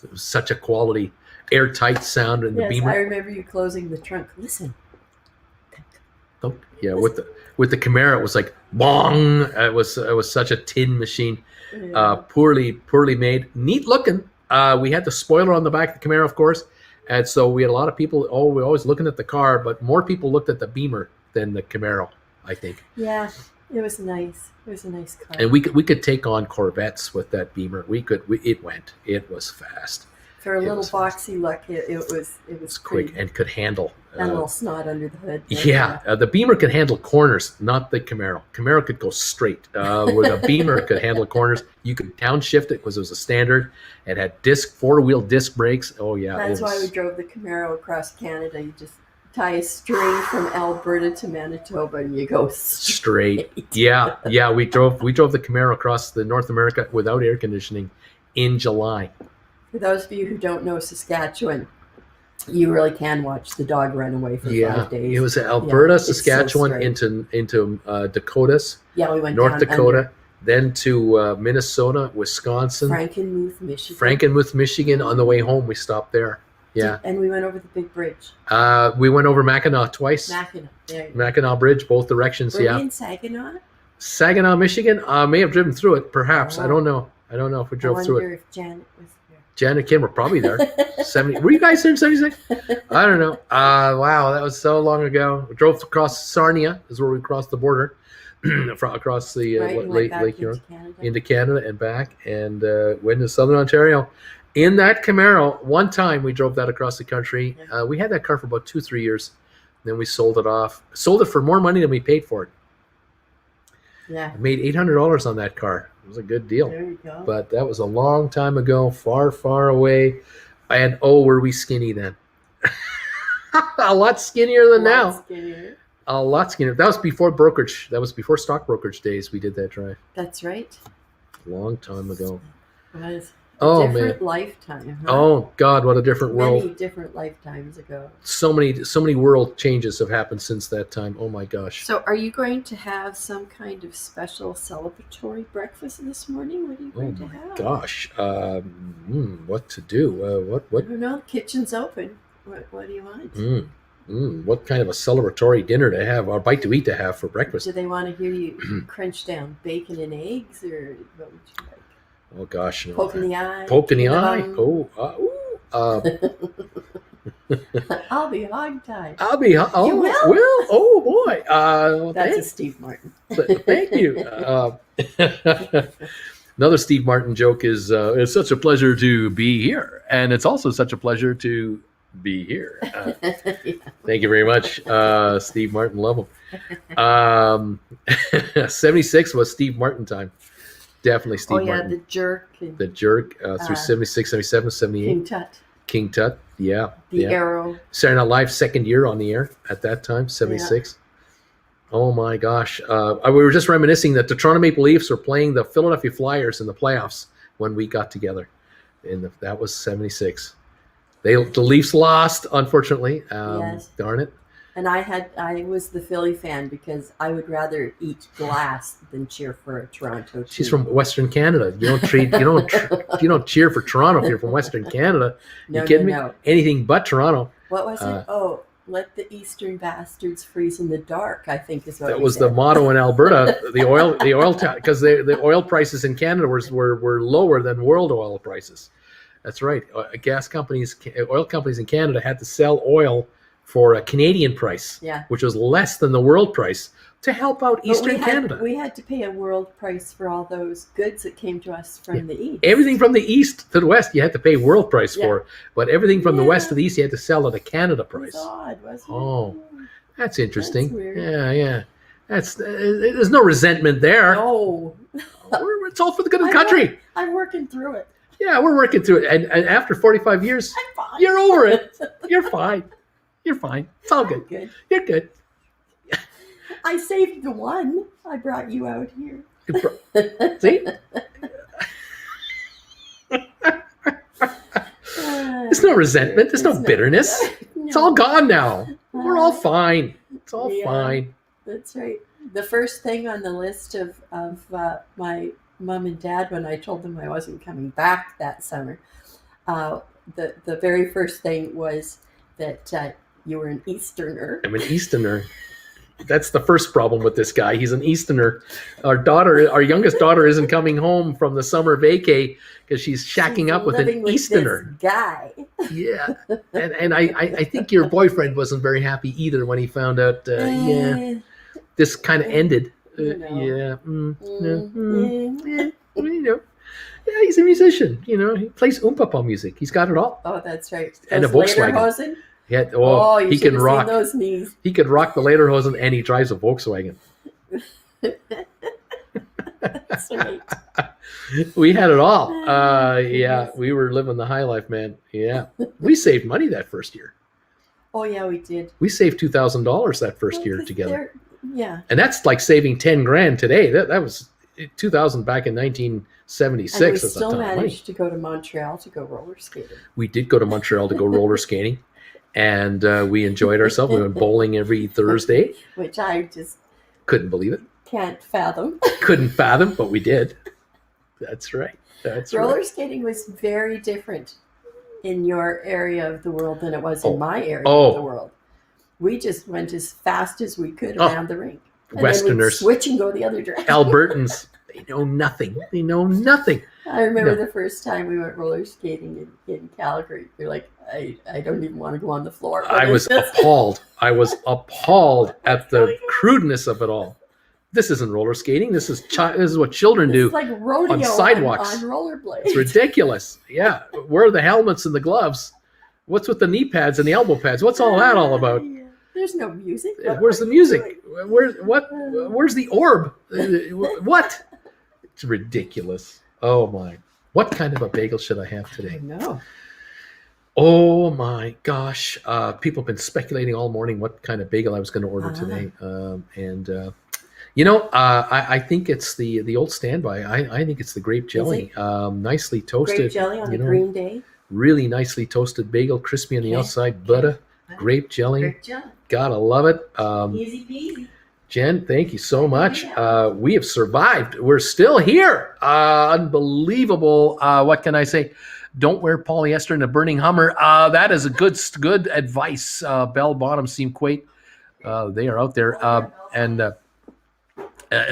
It was such a quality, airtight sound in the Yes, Beamer. I remember you closing the trunk. Listen. Thunk. Yeah, with the Camaro, it was like bong. It was such a tin machine. Poorly made, neat looking. We had the spoiler on the back of the Camaro, of course, and so we had a lot of people. Oh, we're always looking at the car, but more people looked at the Beamer than the Camaro, I think. Yeah, it was nice. It was a nice car. And we could take on Corvettes with that Beamer. It was fast. For a little boxy look, it was Quick pretty, and could handle. and a little snot under the hood. Yeah, the Beamer could handle corners, not the Camaro. Camaro could go straight. Where the Beamer could handle corners, you could downshift it because it was a standard. It had 4-wheel disc brakes. Oh yeah, That's why we drove the Camaro across Canada. You just tie a string from Alberta to Manitoba, and you go straight. Yeah. We drove the Camaro across the North America without air conditioning in July. For those of you who don't know Saskatchewan, you really can watch the dog run away for 5 days. It was Alberta, Yeah, it's Saskatchewan, so into Dakotas, Yeah, we went North down Dakota, under then to Minnesota, Wisconsin, Frankenmuth, Michigan. Frankenmuth, Michigan. On the way home, we stopped there. Yeah. And we went over the big bridge. We went over Mackinac twice. Mackinac. There you go. Mackinac Bridge, both directions. Were Yeah. we in Saginaw? Saginaw, Michigan. May have driven through it, perhaps. Oh. I don't know if we drove I through it. wonder if Janet was Jan and Kim were probably there. 70. Were you guys there in 76? I don't know. Wow, that was so long ago. We drove across Sarnia, is where we crossed the border, across the right, you went Lake back Huron Canada. into Canada and back, and went to Southern Ontario. In that Camaro, one time we drove that across the country. Yeah. We had that car for about 2-3 years. Then we sold it off. Sold it for more money than we paid for it. Yeah. I made $800 on that car. It was a good deal. There you go. But that was a long time ago, far, far away. And were we skinny then? A lot skinnier than now. Skinnier. A lot skinnier. That was before brokerage. That was before stock brokerage days. We did that drive. That's right. Long time ago. It was Oh a different man. lifetime. Huh? Oh God, what a different world. Many different lifetimes ago. So many world changes have happened since that time. Oh my gosh. So, are you going to have some kind of special celebratory breakfast this morning? What are you Oh going to my have? gosh. What to do? I don't know. Kitchen's open. What do you want? What kind of a celebratory dinner to have, or bite to eat to have for breakfast? Do they want to hear you crunch down bacon and eggs, or what would you like? Oh gosh, no. Poke in the eye. Poke in the eye. Yum. Oh, I'll be hog-tied. I'll be. Oh, You will? Well, oh boy. Well, That's a Steve Martin. thank you. Another Steve Martin joke is, it's such a pleasure to be here. And it's also such a pleasure to be here. Yeah. Thank you very much, Steve Martin. Love him. 76 was Steve Martin time. Definitely Steve Oh, yeah, Martin. the jerk. And The Jerk through 76, 77, 78. King Tut. King Tut. Yeah. The yeah. Arrow. Saturday Night Live, second year on the air at that time, 76. Oh my gosh. We were just reminiscing that the Toronto Maple Leafs were playing the Philadelphia Flyers in the playoffs when we got together. And that was 76. The Leafs lost, unfortunately. Yes. Darn it. And I was the Philly fan because I would rather eat glass than cheer for a Toronto team. She's from Western Canada. You don't cheer for Toronto if you're from Western Canada. No, You kidding me? no. Anything but Toronto. What was it? Oh, let the Eastern bastards freeze in the dark, I think is what That we was said. the motto in Alberta. The oil because the oil prices in Canada were lower than world oil prices. That's right. Oil companies in Canada had to sell oil for a Canadian price, Yeah. which was less than the world price, to help out But Eastern Canada. We had to pay a world price for all those goods that came to us from the east. Everything from the east to the west, you had to pay world price Yeah. for, but everything from the Yeah. west to the east, you had to sell at a Canada It was price. odd, wasn't Oh. it? That's interesting. That's weird. Yeah. There's no resentment there. No. It's all for the good of the I know. country. I'm working through it. Yeah, we're working through it. And after 45 years, I'm fine. you're over it. You're fine. You're fine. It's all I'm good. good. You're good. I saved the one. I brought you out here. See? There's no resentment. There's no bitterness. No. It's all gone now. We're all fine. It's all Yeah. fine. That's right. The first thing on the list of my mom and dad when I told them I wasn't coming back that summer, the very first thing was that you were an Easterner. I'm an Easterner. That's the first problem with this guy. He's an Easterner. Our youngest daughter isn't coming home from the summer vacay because she's shacking up with an living with Easterner. this guy. Yeah. And I think your boyfriend wasn't very happy either when he found out, this kind of ended. You know. Yeah, he's a musician. He plays Oompapa music. He's got it all. Oh, that's right. And a Those Volkswagen. Lederhosen? Yeah, You he should can have rock. seen those knees. He could rock the Lederhosen, and he drives a Volkswagen. That's right. We had it all. Oh, Yeah, goodness. we were living the high life, man. Yeah, we saved money that first year. Oh, yeah, we did. We saved $2,000 that first Well, year 'cause together, yeah. and that's like saving 10 grand today. That was 2,000 back in 1976. And we That's a still ton of money. managed to go to Montreal to go roller skating. We did go to Montreal to go roller skating, and we enjoyed ourselves. We went bowling every Thursday. Which I just Couldn't believe it. can't fathom. Couldn't fathom, but we did. That's right. That's Roller right. skating was very different in your area of the world than it was in my area Oh. of the world. We just went as fast as we could Oh. around the rink. And then we'd Westerners. switch and go the other direction. Albertans, they know nothing. They know nothing. I remember No. the first time we went roller skating in Calgary. You're like, I don't even want to go on the floor. But I was it's just- appalled. I was appalled at the crudeness of it all. This isn't roller skating. This is what children do. It's like rodeo on sidewalks. on rollerblades. It's ridiculous. Yeah. Where are the helmets and the gloves? What's with the knee pads and the elbow pads? What's all that all about? Yeah. There's no music. What Where's are the you music? doing? Where's the orb? What? It's ridiculous. Oh my. What kind of a bagel should I have today? No. Oh my gosh. People have been speculating all morning what kind of bagel I was going to order today. I think it's the old standby. I think it's the grape jelly. Nicely toasted. Grape jelly on a green day. Really nicely toasted bagel, crispy on the Okay. outside, butter, grape jelly. Grape jelly. Gotta love it. Easy peasy. Jen, thank you so much. We have survived. We're still here. Unbelievable. What can I say? Don't wear polyester in a burning Hummer. That is a good advice. Bell bottoms seem quite. They are out there.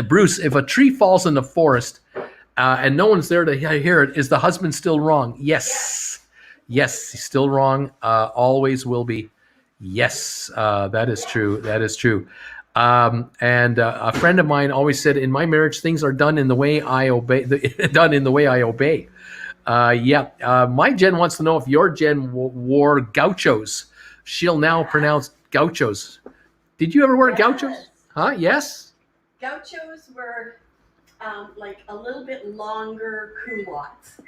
Bruce, if a tree falls in the forest and no one's there to hear it, is the husband still wrong? Yes. Yes, he's still wrong. Always will be. Yes, that is true. That is true. And a friend of mine always said, "In my marriage, things are done in the way I obey. Done in the way I obey." Yeah. My Jen wants to know if your Jen wore gauchos. She'll now pronounce gauchos. Did you ever wear gauchos? Yes. Huh? Yes. Gauchos were like a little bit longer culottes.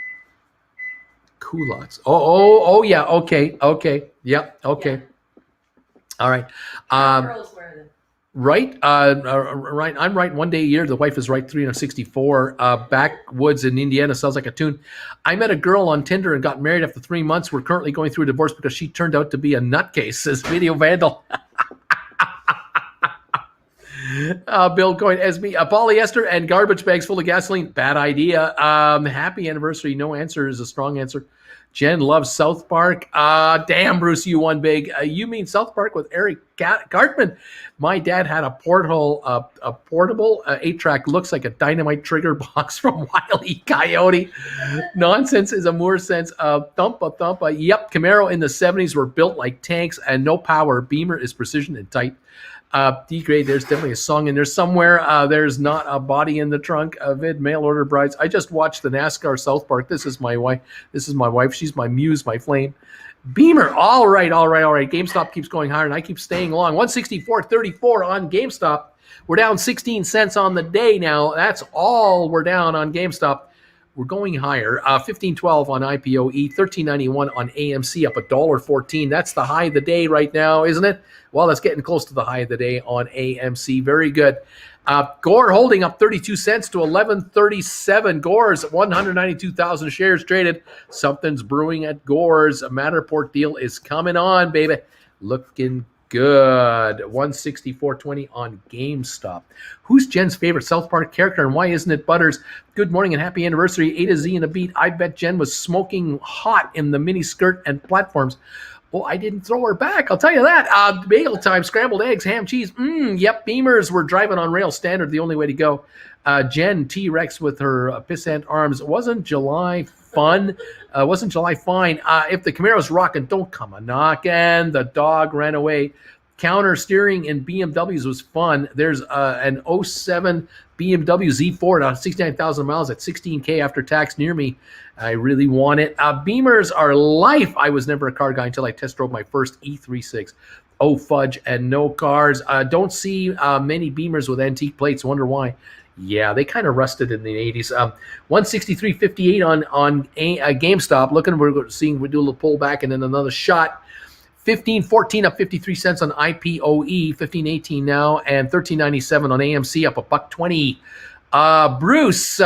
Culottes. Yeah. Okay. Yeah. Okay. Yeah. All right. Girls wear them. Right. Right. I'm right. One day a year. The wife is right. 364. Backwoods in Indiana sounds like a tune. I met a girl on Tinder and got married after 3 months. We're currently going through a divorce because she turned out to be a nutcase. Says Video Vandal. Bill going SB polyester and garbage bags full of gasoline. Bad idea. Happy anniversary. No answer is a strong answer. Jen loves South Park. Damn, Bruce, you won big. You mean South Park with Eric Cartman? My dad had a portable 8-track. Looks like a dynamite trigger box from Wile E. Coyote. Nonsense is a more sense of thumpa. Yep, Camaro in the 70s were built like tanks and no power. Beamer is precision and tight. D-grade, there's definitely a song in there somewhere. There's not a body in the trunk. Vid, mail order brides. I just watched the NASCAR South Park. This is my wife. She's my muse, my flame. Beamer. All right. GameStop keeps going higher, and I keep staying long. 164.34 on GameStop. We're down 16 cents on the day now. That's all we're down on GameStop. We're going higher. 15.12 on IPOE, 13.91 on AMC, up $1.14. That's the high of the day right now, isn't it? Well, that's getting close to the high of the day on AMC. Very good. Gore holding up 32 cents to 11.37. Gore's 192,000 shares traded. Something's brewing at Gore's. A Matterport deal is coming on, baby. Looking good. 164.20 on GameStop. Who's Jen's favorite South Park character and why isn't it Butters? Good morning and happy anniversary. A to Z in a beat. I bet Jen was smoking hot in the mini skirt and platforms. Well, I didn't throw her back. I'll tell you that. Bagel time, scrambled eggs, ham, cheese. Yep, Beamers were driving on rail standard, the only way to go. Jen T-Rex with her pissant arms. Wasn't July fun? Wasn't July fine? If the Camaro's rocking, don't come a knocking. The dog ran away. Counter steering in BMWs was fun. There's an 07 BMW Z4 at 69,000 miles at 16K after tax near me. I really want it. Beamers are life. I was never a car guy until I test drove my first E36. Oh, fudge, and no cars. Don't see many Beamers with antique plates. Wonder why. Yeah, they kind of rusted in the 80s. 163.58 on GameStop. Looking, we're seeing we do a little pullback and then another shot. 15.14 up 53 cents on IPOE, 15.18 now, and 13.97 on AMC, up $1.20. Bruce,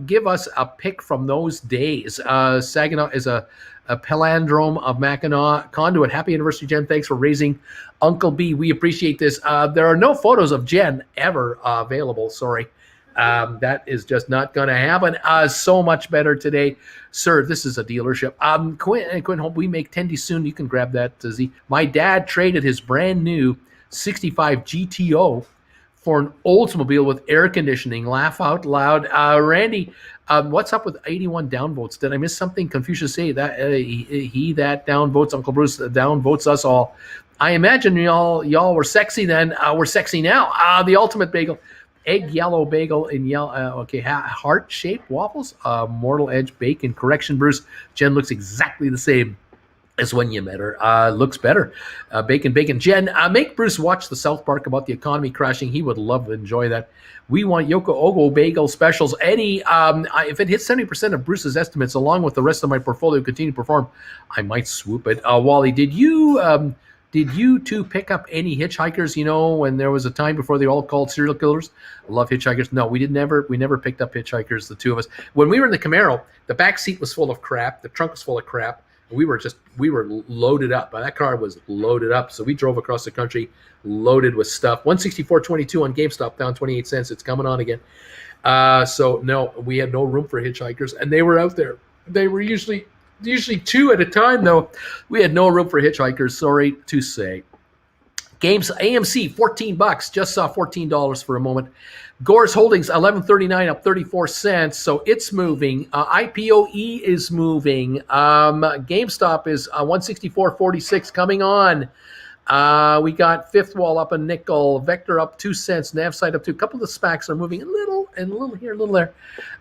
give us a pick from those days. Saginaw is a palindrome of Mackinac Conduit. Happy anniversary, Jen. Thanks for raising Uncle B. We appreciate this. There are no photos of Jen ever available. Sorry. That is just not going to happen. So much better today. Sir, this is a dealership. Quinn, hope we make tendy soon. You can grab that, Z. My dad traded his brand new 65 GTO for an Oldsmobile with air conditioning. Laugh out loud. Randy, what's up with 81 downvotes? Did I miss something? Confucius say that he that downvotes Uncle Bruce downvotes us all. I imagine y'all were sexy then. We're sexy now. The ultimate bagel. Egg yellow bagel in yellow. Heart-shaped waffles. Mortal Edge bacon. Correction, Bruce. Jen looks exactly the same as when you met her. Looks better. Bacon. Jen, make Bruce watch the South Park about the economy crashing. He would love to enjoy that. We want Yoko Ogo bagel specials. Eddie, if it hits 70% of Bruce's estimates, along with the rest of my portfolio continue to perform, I might swoop it. Wally, did you two pick up any hitchhikers, when there was a time before they all called serial killers? I love hitchhikers. No, we never picked up hitchhikers, the two of us. When we were in the Camaro, the back seat was full of crap. The trunk was full of crap. We were loaded up. That car was loaded up. So we drove across the country loaded with stuff. 164.22 on GameStop, down 28 cents. It's coming on again. So no, we had no room for hitchhikers, and they were out there. They were usually two at a time, though. We had no room for hitchhikers, sorry to say. Games AMC $14, just saw $14 for a moment. Gore's Holdings $11.39 up 34 cents, so it's moving. IPOE is moving. GameStop is 164.46 coming on. We got Fifth Wall up a nickel, Vector up 2 cents, Navside up 2. A couple of the SPACs are moving a little here, a little there.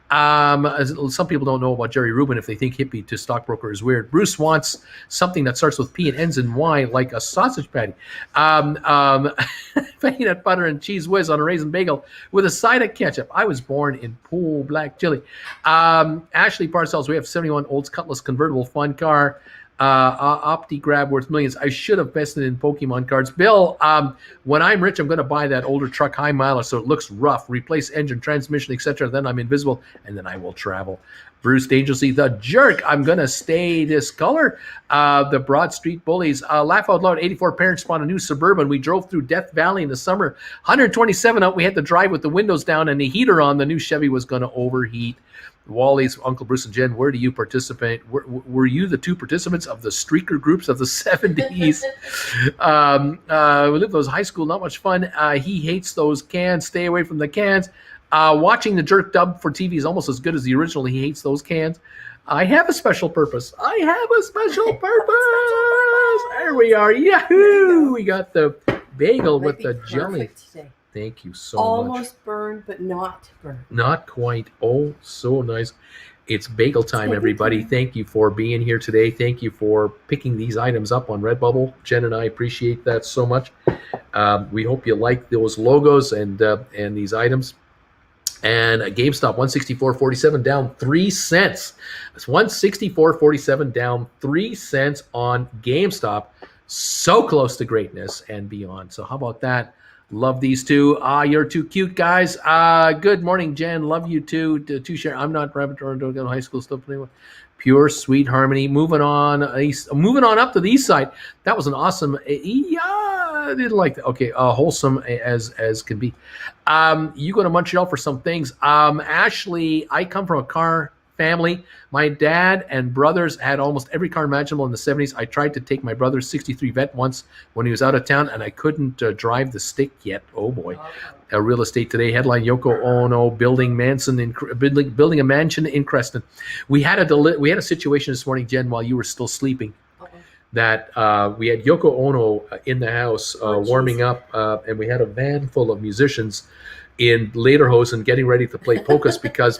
Some people don't know about Jerry Rubin if they think hippie to stockbroker is weird. Bruce wants something that starts with P and ends in Y, like a sausage patty. Peanut butter and cheese whiz on a raisin bagel with a side of ketchup. I was born in pool black chili. Ashley Parcells, we have 71 Olds Cutlass convertible fun car. Opti grab worth millions. I should have invested in Pokemon cards. Bill, when I'm rich, I'm going to buy that older truck, high miler, so it looks rough, replace engine, transmission, etc. Then I'm invisible, and then I will travel. Bruce Dangerously, the jerk. I'm going to stay this color. The Broad Street Bullies. Laugh Out Loud, 84 parents spawned a new Suburban. We drove through Death Valley in the summer. 127 out. We had to drive with the windows down and the heater on. The new Chevy was going to overheat. Wally's, Uncle Bruce and Jen, where do you participate? Were you the two participants of the streaker groups of the 70s? We lived those high school, not much fun. He hates those cans. Stay away from the cans. Watching the jerk dub for TV is almost as good as the original. He hates those cans. I have a special purpose. I have a special purpose. There we are. Yahoo! We got the bagel with the jelly. Today. Thank you so Almost much. Almost burned, but not burned. Not quite. Oh, so nice. It's bagel time, everybody. Thank you for being here today. Thank you for picking these items up on Redbubble. Jen and I appreciate that so much. We hope you like those logos and these items. And GameStop 164.47 down 3 cents. It's 164.47 down 3 cents on GameStop. So close to greatness and beyond. So how about that? Love these two. You're too cute, guys. Good morning, Jen. Love you too. To share. I'm not rabbit or don't go to high school stuff anyway. Pure sweet harmony. Moving on up to the east side. That was an awesome. Yeah, I did like that. Okay, wholesome as can be. You go to Montreal for some things. Ashley, I come from a car family. My dad and brothers had almost every car imaginable in the 70s. I tried to take my brother's 63 Vet once when he was out of town, and I couldn't drive the stick yet. Oh, boy. Real Estate Today headline, Yoko Ono building a mansion in Creston. We had a situation this morning, Jen, while you were still sleeping, that we had Yoko Ono in the house warming up, and we had a van full of musicians in lederhosen getting ready to play polkas because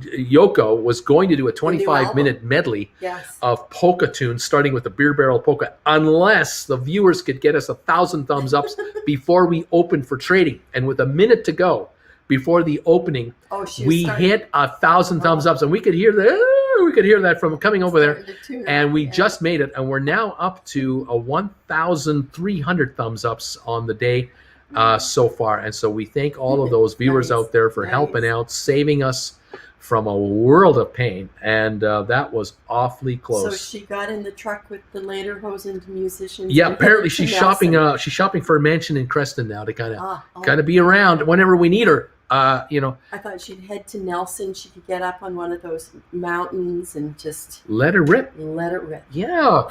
Yoko was going to do a 25-minute medley of polka tunes, starting with the Beer Barrel Polka, unless the viewers could get us 1,000 thumbs ups before we opened for trading. And with a minute to go before the opening, we hit 1,000 thumbs ups, and we could hear that from coming over there. And we just made it, and we're now up to 1,300 thumbs ups on the day so far. And so we thank all of those viewers out there for helping out, saving us from a world of pain, and that was awfully close. So she got in the truck with the lederhosen musicians. Yeah, apparently she's shopping. She's shopping for a mansion in Creston now to kind of be around whenever we need her. I thought she'd head to Nelson. She could get up on one of those mountains and just let her rip. Let it rip. Yeah.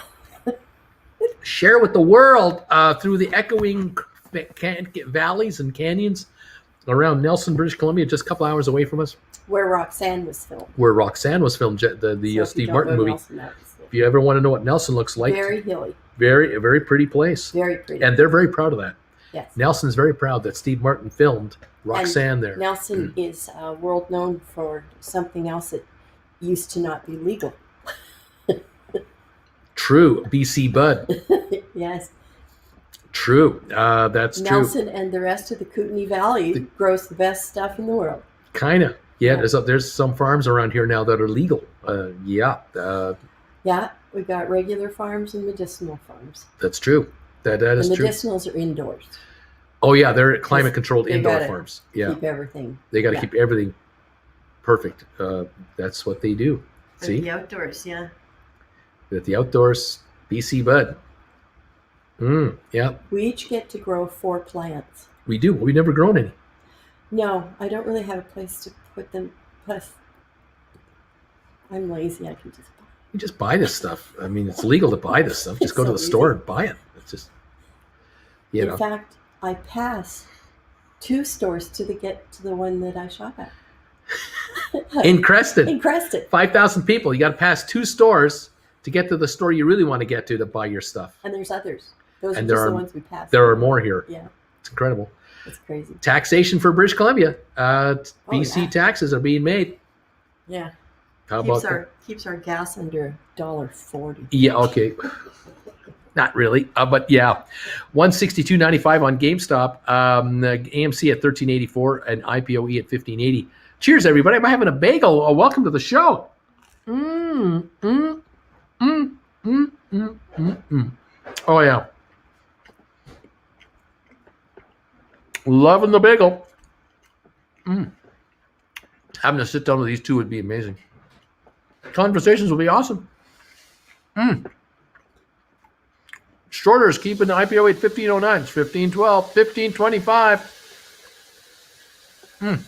Share with the world through the echoing valleys and canyons around Nelson, British Columbia, just a couple hours away from us. Where Roxanne was filmed. The Steve Martin movie. If you ever want to know what Nelson looks like. Very hilly. A very pretty place. Very pretty. And they're very proud of that. Yes. Nelson's very proud that Steve Martin filmed Roxanne and there. Nelson is world known for something else that used to not be legal. True. BC Bud. Yes. True. That's Nelson true. Nelson and the rest of the Kootenai Valley grows the best stuff in the world. Kind of. Yeah, there's some farms around here now that are legal. Yeah, we got regular farms and medicinal farms. That's true. That is true. The medicinals are indoors. Oh yeah, they're climate-controlled indoor farms. Yeah, keep everything. They got to keep everything perfect. That's what they do. See, the outdoors, yeah. At the outdoors, BC Bud. Yeah. We each get to grow 4 plants. We do. We've never grown any. No, I don't really have a place to put them. Plus, I'm lazy. I can just buy. You just buy this stuff. I mean, it's legal to buy this stuff. Just go to the store and buy it. It's just You In know, fact, I pass 2 stores to get to the one that I shop at. in Creston, In Creston. 5,000 people. You got to pass 2 stores to get to the store you really want to get to buy your stuff. And there's others. Those And are there just are- the ones we passed. There are more here. Yeah, It's incredible. it's crazy. Taxation for British Columbia. BC yeah. taxes are being made. Yeah. How about that? Keeps our gas under $1.40. Yeah, okay. Not really, but yeah. 162.95 on GameStop. AMC at 13.84 and IPOE at 15.80. Cheers, everybody. I'm having a bagel. Welcome to the show. Oh, yeah. Loving the bagel. Having to sit down with these two would be amazing. Conversations will be awesome. Shorter is keeping the IPO at 15.09. It's 15.12, 15.25.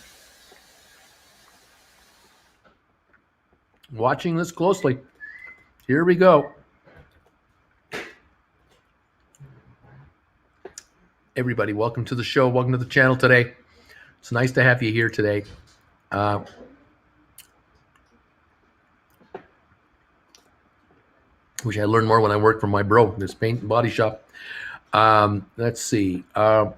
Watching this closely. Here we go. Everybody, welcome to the show. Welcome to the channel today. It's nice to have you here today. Wish I learned more when I worked for my bro, this paint and body shop. Let's see. My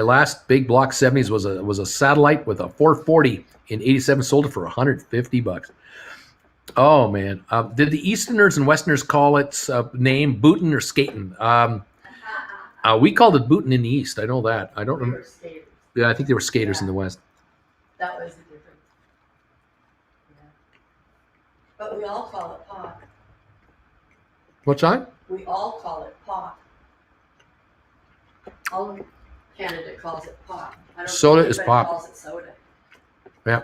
last big block 70s was a satellite with a 440 in 87. Sold it for $150. Oh man! Did the Easterners and Westerners call its name bootin' or skating? We called it bootin' in the East. I know that. I don't remember. Skaters. Yeah, I think they were skaters in the West. That was the difference. Yeah. But we all call it pop. What's that? We all call it pop. All of Canada calls it pop. I don't Soda think is anybody pop. calls it soda. Yeah.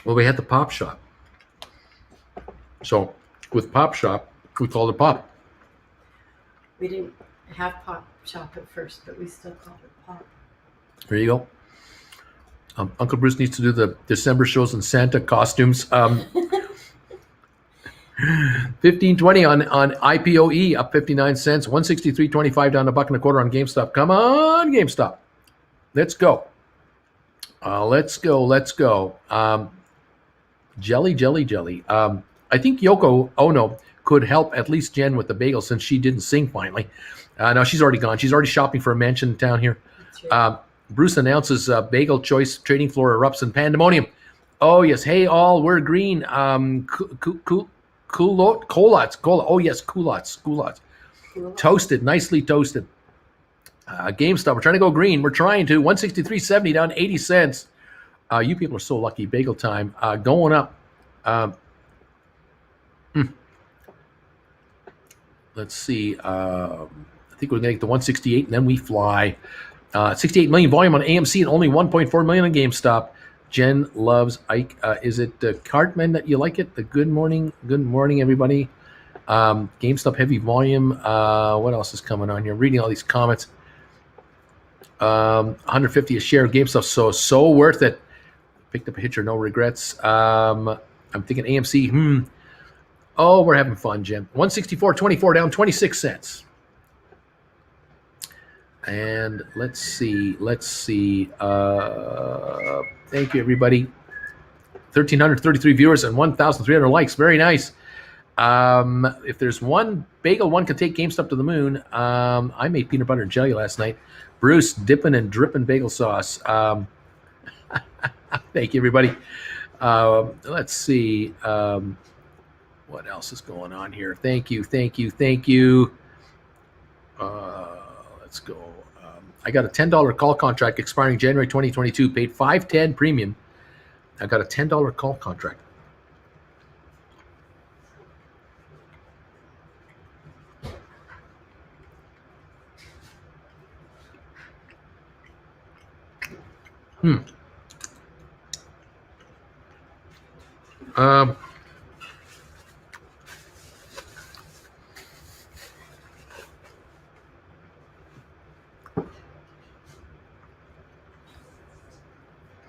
Well, we had the pop shop. So with pop shop, we called it pop. We didn't have pop shop at first, but we still called it pop. There you go. Uncle Bruce needs to do the December shows in Santa costumes. 15.20 on IPOE, up 59 cents. 163.25 down $1.25 on GameStop. Come on, GameStop. Let's go. Let's go. Jelly. I think Yoko Ono could help at least Jen with the bagel since she didn't sing finally. No, she's already gone. She's already shopping for a mansion in town here. Bruce announces bagel choice trading floor erupts in pandemonium. Oh, yes. Hey, all, we're green. Culottes. Oh, yes, culottes. Toasted, nicely toasted. GameStop, we're trying to go green. We're trying to. 163.70 down 80 cents. You people are so lucky. Bagel time. Going up. Let's see. I think we're going to get to 168, and then we fly. 68 million volume on AMC and only 1.4 million on GameStop. Jen loves Ike. Is it Cartman that you like it? The good morning, everybody. GameStop heavy volume. What else is coming on here? Reading all these comments. 150 a share of GameStop, so worth it. Picked up a hitcher, no regrets. I'm thinking AMC. Oh, we're having fun, Jim. 164.24 down 26 cents. And let's see. Thank you, everybody. 1,333 viewers and 1,300 likes. Very nice. If there's one bagel one can take GameStop to the moon, I made peanut butter and jelly last night. Bruce dipping and dripping bagel sauce. Thank you, everybody. Let's see. What else is going on here? Thank you. Let's go. I got a $10 call contract expiring January 2022. Paid $5.10 premium. I got a $10 call contract.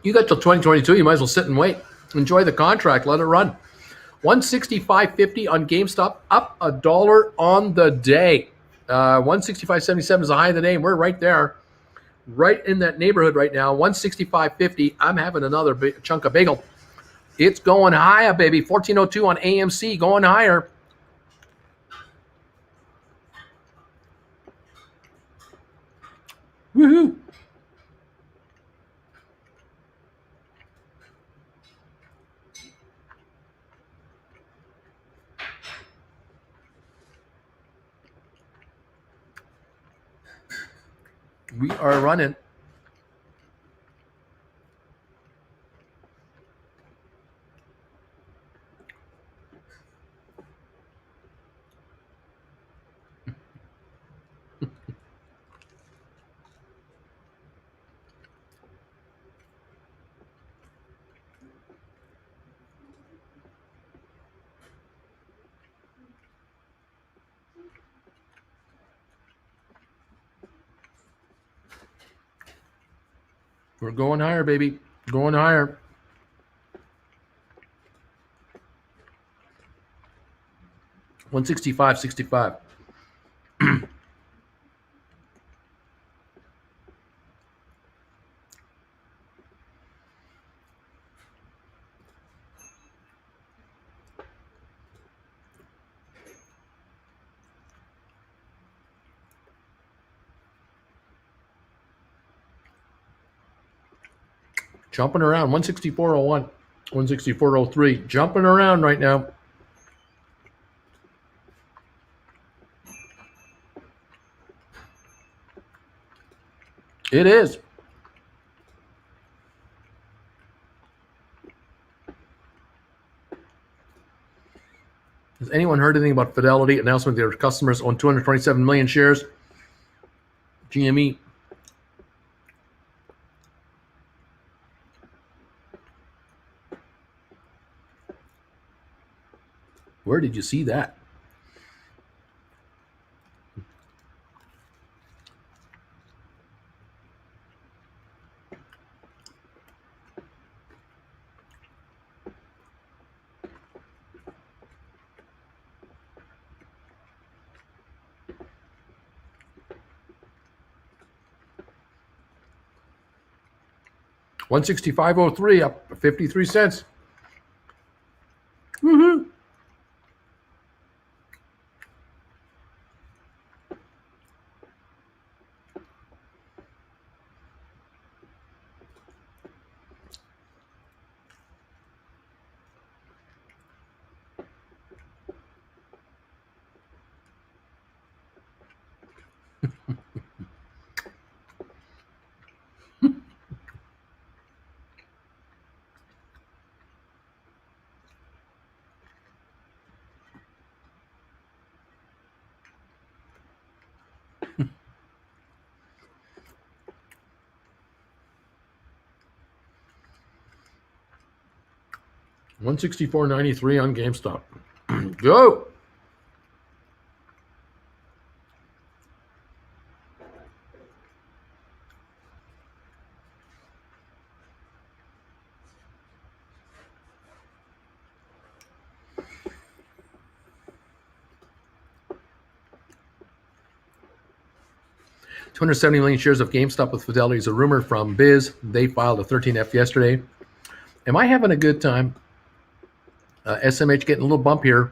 You got till 2022. You might as well sit and wait. Enjoy the contract. Let it run. 165.50 on GameStop, up $1 on the day. 165.77 is the high of the day, and we're right there, right in that neighborhood right now. 165.50. I'm having another big chunk of bagel. It's going higher, baby. 1402 on AMC, going higher. Woohoo! We are running. We're going higher, baby. Going higher. $165.65. Jumping around. 164.01. 164.03. Jumping around right now. It is. Has anyone heard anything about Fidelity announcement their customers own 227 million shares? GME. Where did you see that? $165.03, up 53 cents. Woohoo! $164.93 on GameStop. Go! $270 million shares of GameStop with Fidelity is a rumor from Biz. They filed a 13F yesterday. Am I having a good time? SMH getting a little bump here.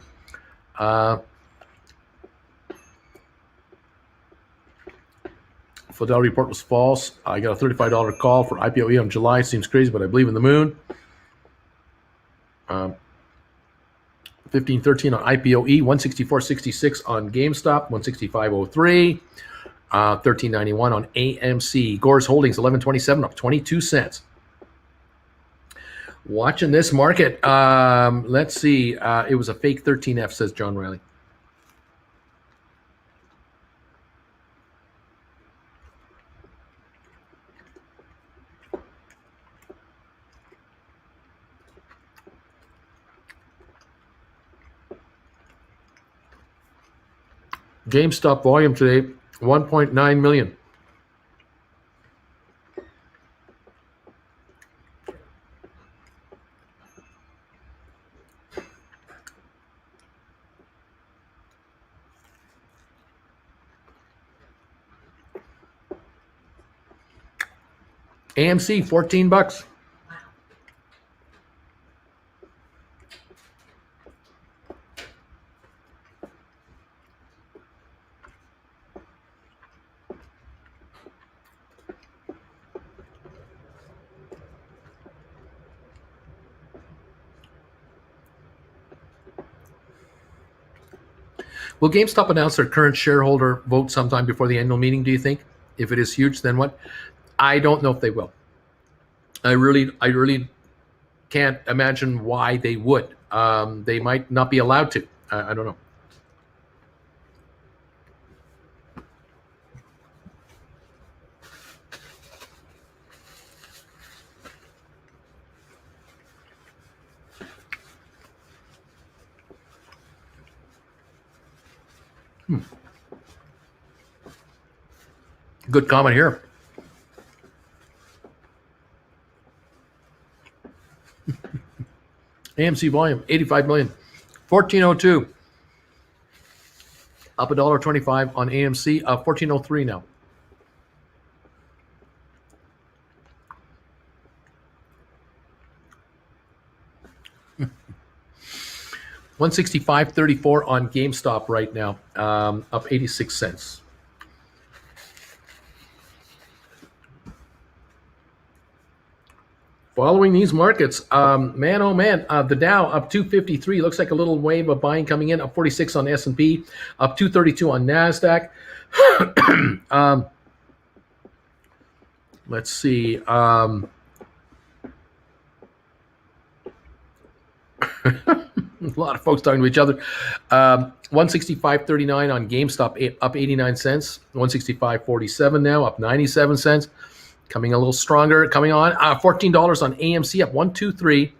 Fidelity report was false. I got a $35 call for IPOE on July. Seems crazy, but I believe in the moon. 1513 on IPOE, 164.66 on GameStop, 165.03, 1391 on AMC. Gores Holdings, 1127, up 22 cents. Watching this market. Let's see. It was a fake 13F, says John Riley. GameStop volume today, 1.9 million. AMC, $14. Will GameStop announce their current shareholder vote sometime before the annual meeting, do you think? If it is huge, then what? I don't know if they will. I really can't imagine why they would. They might not be allowed to. I don't know. Good comment here. AMC volume, 85 million. 1402. Up $1.25 on AMC. 1403 now. $165.34 on GameStop right now. Up 86 cents. Following these markets, man, oh man, the Dow up 253. Looks like a little wave of buying coming in. Up 46 on S&P, up 232 on NASDAQ. Let's see. A lot of folks talking to each other. 165.39 on GameStop, up 89 cents. 165.47 now, up 97 cents. Coming a little stronger, coming on. $14 on AMC, up $123,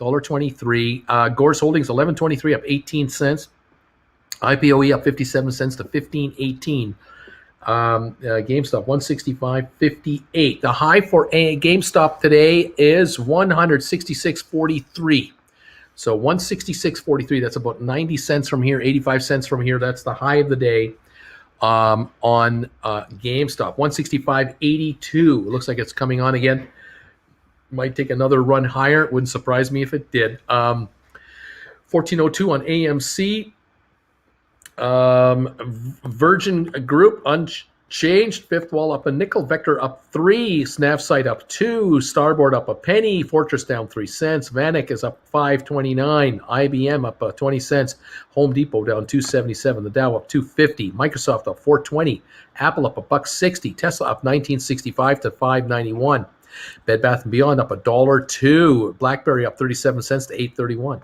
$1.23. Gores Holdings, $11.23, up 18 cents. IPOE up 57 cents to 15.18. GameStop, 165.58. The high for GameStop today is 166.43. So 166.43, that's about 90 cents from here, 85 cents from here. That's the high of the day. On GameStop, 165.82. Looks like it's coming on again. Might take another run higher. Wouldn't surprise me if it did. 1402 on AMC. Virgin Group unchanged. Fifth Wall up a nickel. Vector up 3. Snapsite up 2. Starboard up a penny. Fortress down 3 cents. Vanek is up 5.29. IBM up 20 cents. Home Depot down 2.77. The Dow up 2.50. Microsoft up 4.20. Apple up $1.60. Tesla up 19.65 to 5.91. Bed Bath & Beyond up $1.02. BlackBerry up 37 cents to 8.31.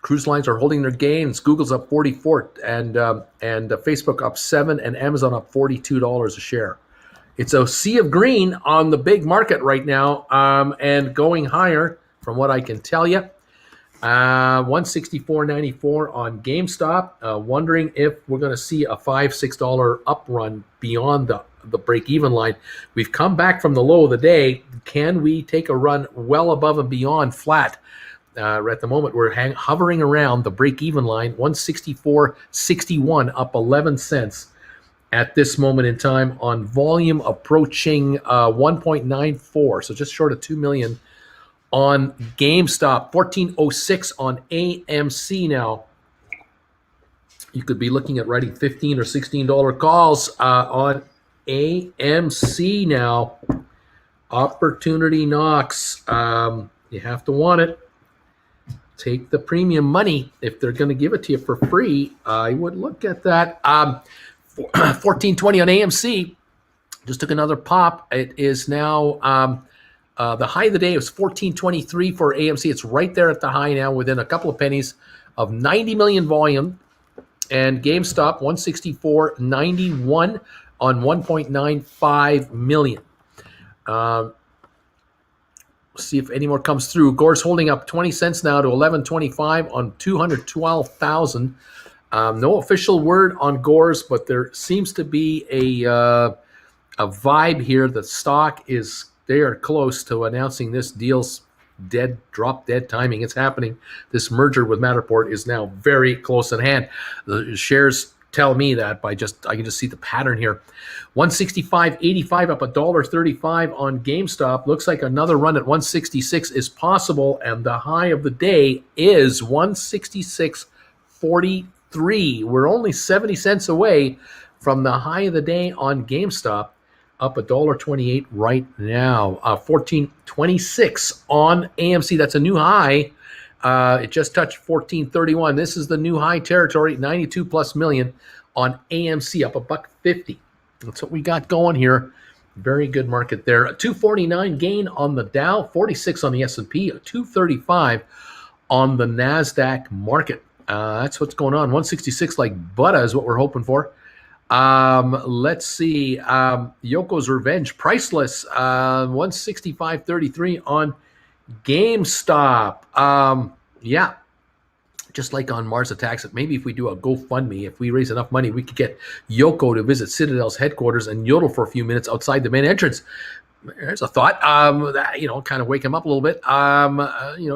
Cruise lines are holding their gains. Google's up 44, and Facebook up 7, and Amazon up $42 a share. It's a sea of green on the big market right now, and going higher from what I can tell you. 164.94 on GameStop. Wondering if we're going to see a $5-6 up run beyond the break-even line. We've come back from the low of the day. Can we take a run well above and beyond flat? At the moment, we're hovering around the break-even line, 164.61, up 11 cents at this moment in time on volume approaching 1.94, so just short of 2 million on GameStop. 1406 on AMC now. You could be looking at writing $15 or $16 calls on AMC now. Opportunity knocks. You have to want it. Take the premium money if they're going to give it to you for free. I would look at that. 1420 on AMC just took another pop. It is now the high of the day was 1423 for AMC. It's right there at the high now, within a couple of pennies of 90 million volume. And GameStop 164.91 on 1.95 million. See if any more comes through. Gore's holding up 20 cents now to 11.25 on 212,000. No official word on Gore's, but there seems to be a vibe here. The stock is, they are close to announcing this deal's drop dead timing. It's happening. This merger with Matterport is now very close at hand. The shares tell me that I can just see the pattern here. 165.85 up $1.35 on GameStop. Looks like another run at 166 is possible, and the high of the day is 166.43. We're only 70 cents away from the high of the day on GameStop, up $1.28 right now. 14.26 on AMC. That's a new high. It just touched 14.31. This is the new high territory, 92 plus million on AMC, up $1.50. That's what we got going here. Very good market there. A 249 gain on the Dow, 46 on the S&P, a 235 on the NASDAQ market. That's what's going on. 166 like butter is what we're hoping for. Let's see. Yoko's Revenge, priceless. 165.33 on GameStop. Yeah, just like on Mars Attacks, maybe if we do a GoFundMe, if we raise enough money, we could get Yoko to visit Citadel's headquarters and yodel for a few minutes outside the main entrance. There's a thought. That, kind of wake him up a little bit.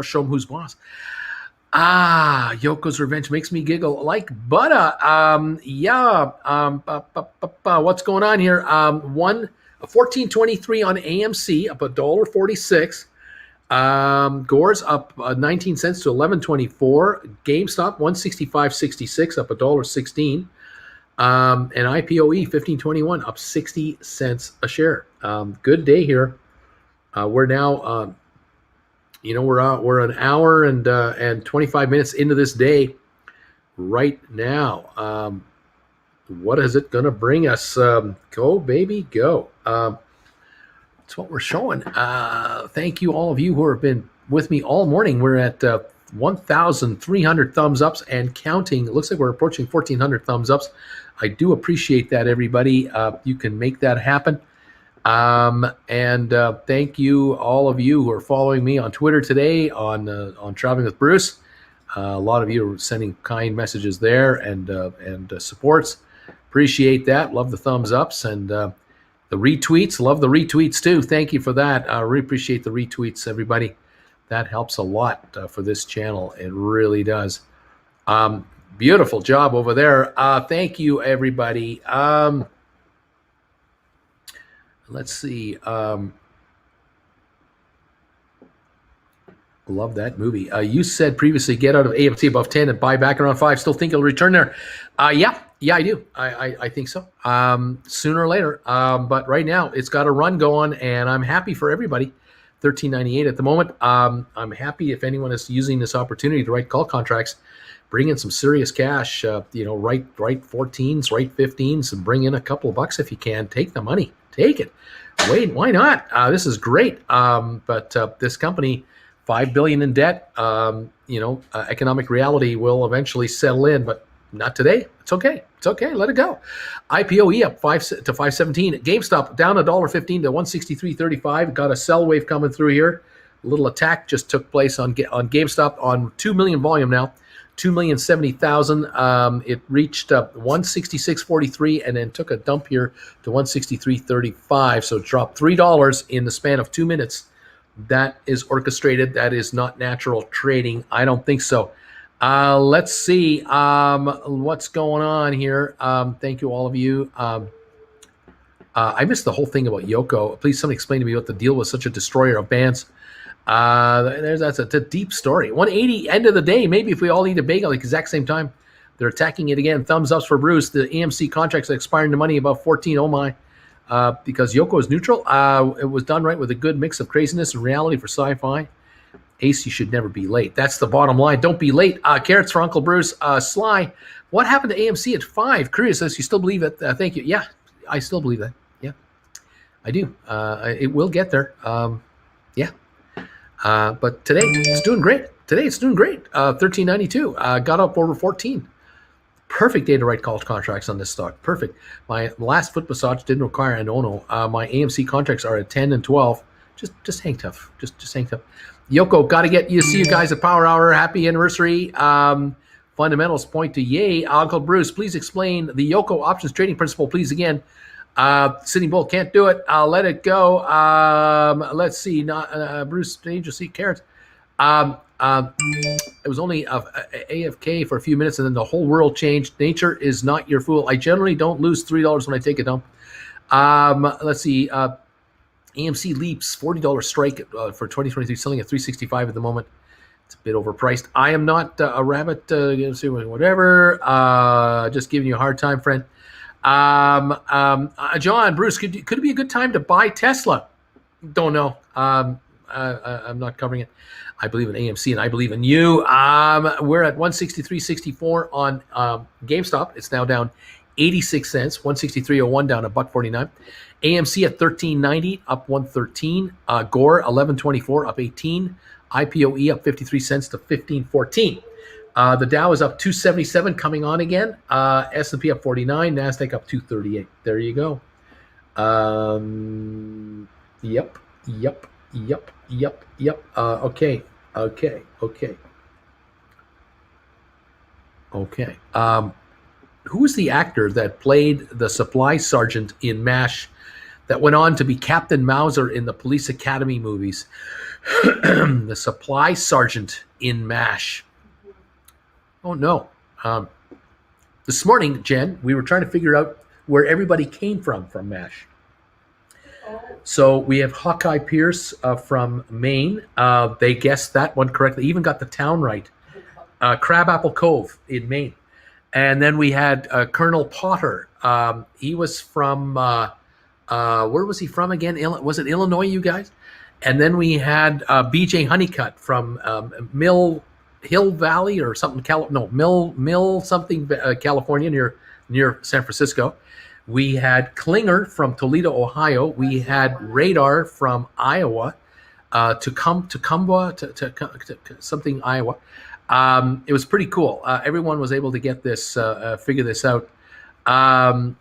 Show him who's boss. Yoko's Revenge makes me giggle like butter. What's going on here? 14.23 on AMC, up $1.46. Gore's up 19 cents to 11.24. GameStop 165.66, up $1.16. And IPOE 15.21, up 60 cents a share. Good day here. We're now we're an hour and 25 minutes into this day right now. What is it going to bring us? Go, baby, go. That's what we're showing. Thank you, all of you who have been with me all morning. We're at 1,300 thumbs ups and counting. It looks like we're approaching 1,400 thumbs ups. I do appreciate that, everybody. You can make that happen. And thank you, all of you who are following me on Twitter today, on Traveling with Bruce. A lot of you are sending kind messages there and supports. Appreciate that. Love the thumbs ups and the retweets. Love the retweets too. Thank you for that. I really appreciate the retweets, everybody. That helps a lot for this channel. It really does. Beautiful job over there. Thank you, everybody. Let's see. Love that movie. You said previously get out of AMC above 10 and buy back around 5. Still think it'll return there? Yeah, I do. I think so. Sooner or later. But right now, it's got a run going, and I'm happy for everybody. $13.98 at the moment. I'm happy if anyone is using this opportunity to write call contracts, bring in some serious cash. Write 14s, write 15s, and bring in a couple of bucks if you can. Take the money. Take it. Wait, why not? This is great. But this company, $5 billion in debt. Economic reality will eventually settle in, but not today. It's okay. It's okay. Let it go. IPOE up 5 to 517. GameStop down $1.15 to 163.35. Got a sell wave coming through here. A little attack just took place on GameStop on 2 million volume now. 2,070,000. It reached 166.43 and then took a dump here to 163.35. So it dropped $3 in the span of 2 minutes. That is orchestrated. That is not natural trading. I don't think so. Let's see what's going on here. Thank you, all of you. I missed the whole thing about Yoko. Please, somebody explain to me what the deal was. Such a destroyer of bands. That's a deep story. 180 end of the day. Maybe if we all eat a bagel at the exact same time. They're attacking it again. Thumbs ups for Bruce. The AMC contracts are expiring the money about 14. Oh my. Because Yoko is neutral. It was done right with a good mix of craziness and reality for sci-fi. Ace, you should never be late. That's the bottom line. Don't be late. Carrots for Uncle Bruce. Sly, what happened to AMC at 5? Curious as you still believe it. Thank you. Yeah, I still believe that. Yeah, I do. It will get there. Yeah. But today it's doing great. 13.92. Got up over 14. Perfect day to write call contracts on this stock. Perfect. My last foot massage didn't require an ono. My AMC contracts are at 10 and 12. Just hang tough. Just hang tough. Yoko, got to get you. See you guys at Power Hour. Happy anniversary. Fundamentals point to yay. Uncle Bruce, please explain the Yoko options trading principle, please, again. Sitting Bull can't do it. I'll let it go. Let's see. Bruce, Angel, see carrots. It was only AFK for a few minutes, and then the whole world changed. Nature is not your fool. I generally don't lose $3 when I take a dump. Let's see. AMC Leaps $40 strike for 2023, selling at $365 at the moment. It's a bit overpriced. I am not a rabbit. Whatever. Just giving you a hard time, friend. John, Bruce, could it be a good time to buy Tesla? Don't know. I'm not covering it. I believe in AMC and I believe in you. We're at 163.64 on GameStop. It's now down 86 cents. 163.01 down $1.49. AMC at 13.90 up 113. Gore 11.24 up 18. IPOE up 53 cents to 15.14. The Dow is up 277 coming on again. S&P up 49. NASDAQ up 238. There you go. Yep. Okay. Who was the actor that played the supply sergeant in MASH that went on to be Captain Mauser in the Police Academy movies? The supply sergeant in MASH. Oh, no. This morning, Jen, we were trying to figure out where everybody came from MASH. So we have Hawkeye Pierce from Maine. They guessed that one correctly. Even got the town right. Crabapple Cove in Maine. And then we had Colonel Potter. He was from, where was he from again? Was it Illinois, you guys? And then we had BJ Honeycutt from Hill Valley or something. Mill something, California, near San Francisco. We had Klinger from Toledo, Ohio. We had Radar from Iowa, Tacoma, something Iowa. It was pretty cool. Everyone was able to get this, figure this out, and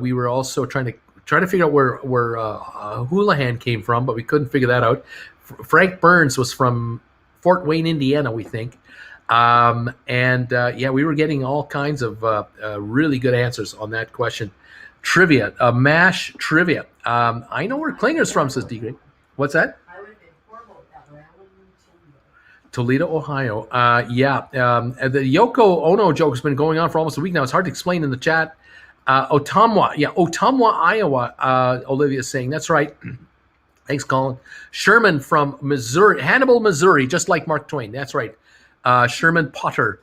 we were also trying to figure out where Houlihan came from, but we couldn't figure that out. Frank Burns was from Fort Wayne, Indiana, we think. We were getting all kinds of really good answers on that question. Trivia, MASH trivia. I know where Klinger's from, says D. What's that? I would have been horrible at that, but I Toledo, Ohio. The Yoko Ono joke has been going on for almost a week now. It's hard to explain in the chat. Ottumwa, Iowa. Olivia is saying that's right. Thanks, Colin. Sherman from Missouri, Hannibal, Missouri, just like Mark Twain. That's right. Sherman Potter.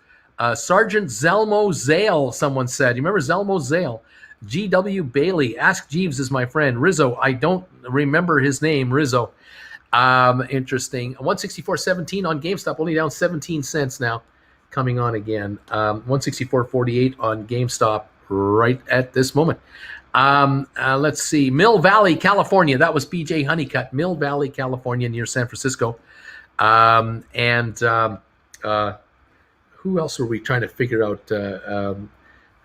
Sergeant Zelmo Zale, someone said. You remember Zelmo Zale? G.W. Bailey. Ask Jeeves is my friend. Rizzo. I don't remember his name. Rizzo. Interesting. 164.17 on GameStop. Only down 17 cents now. Coming on again. 164.48 on GameStop right at this moment. Let's see. Mill Valley, California. That was BJ Honeycutt. Mill Valley, California, near San Francisco. Who else were we trying to figure out?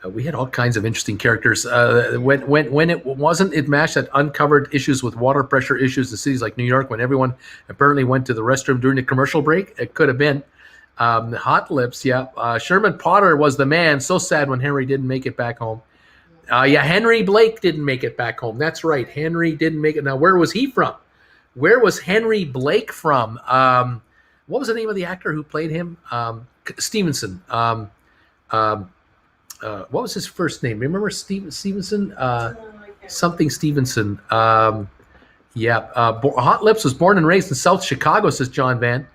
We had all kinds of interesting characters. When it wasn't it MASH that uncovered issues with water pressure issues in cities like New York, when everyone apparently went to the restroom during the commercial break. It could have been. Hot Lips, yeah. Sherman Potter was the man. So sad when Henry didn't make it back home. Henry Blake didn't make it back home. That's right. Henry didn't make it. Now, where was he from? Where was Henry Blake from? What was the name of the actor who played him? Stevenson. What was his first name? Remember Stevenson? Something Stevenson. Hot Lips was born and raised in South Chicago, says John Van.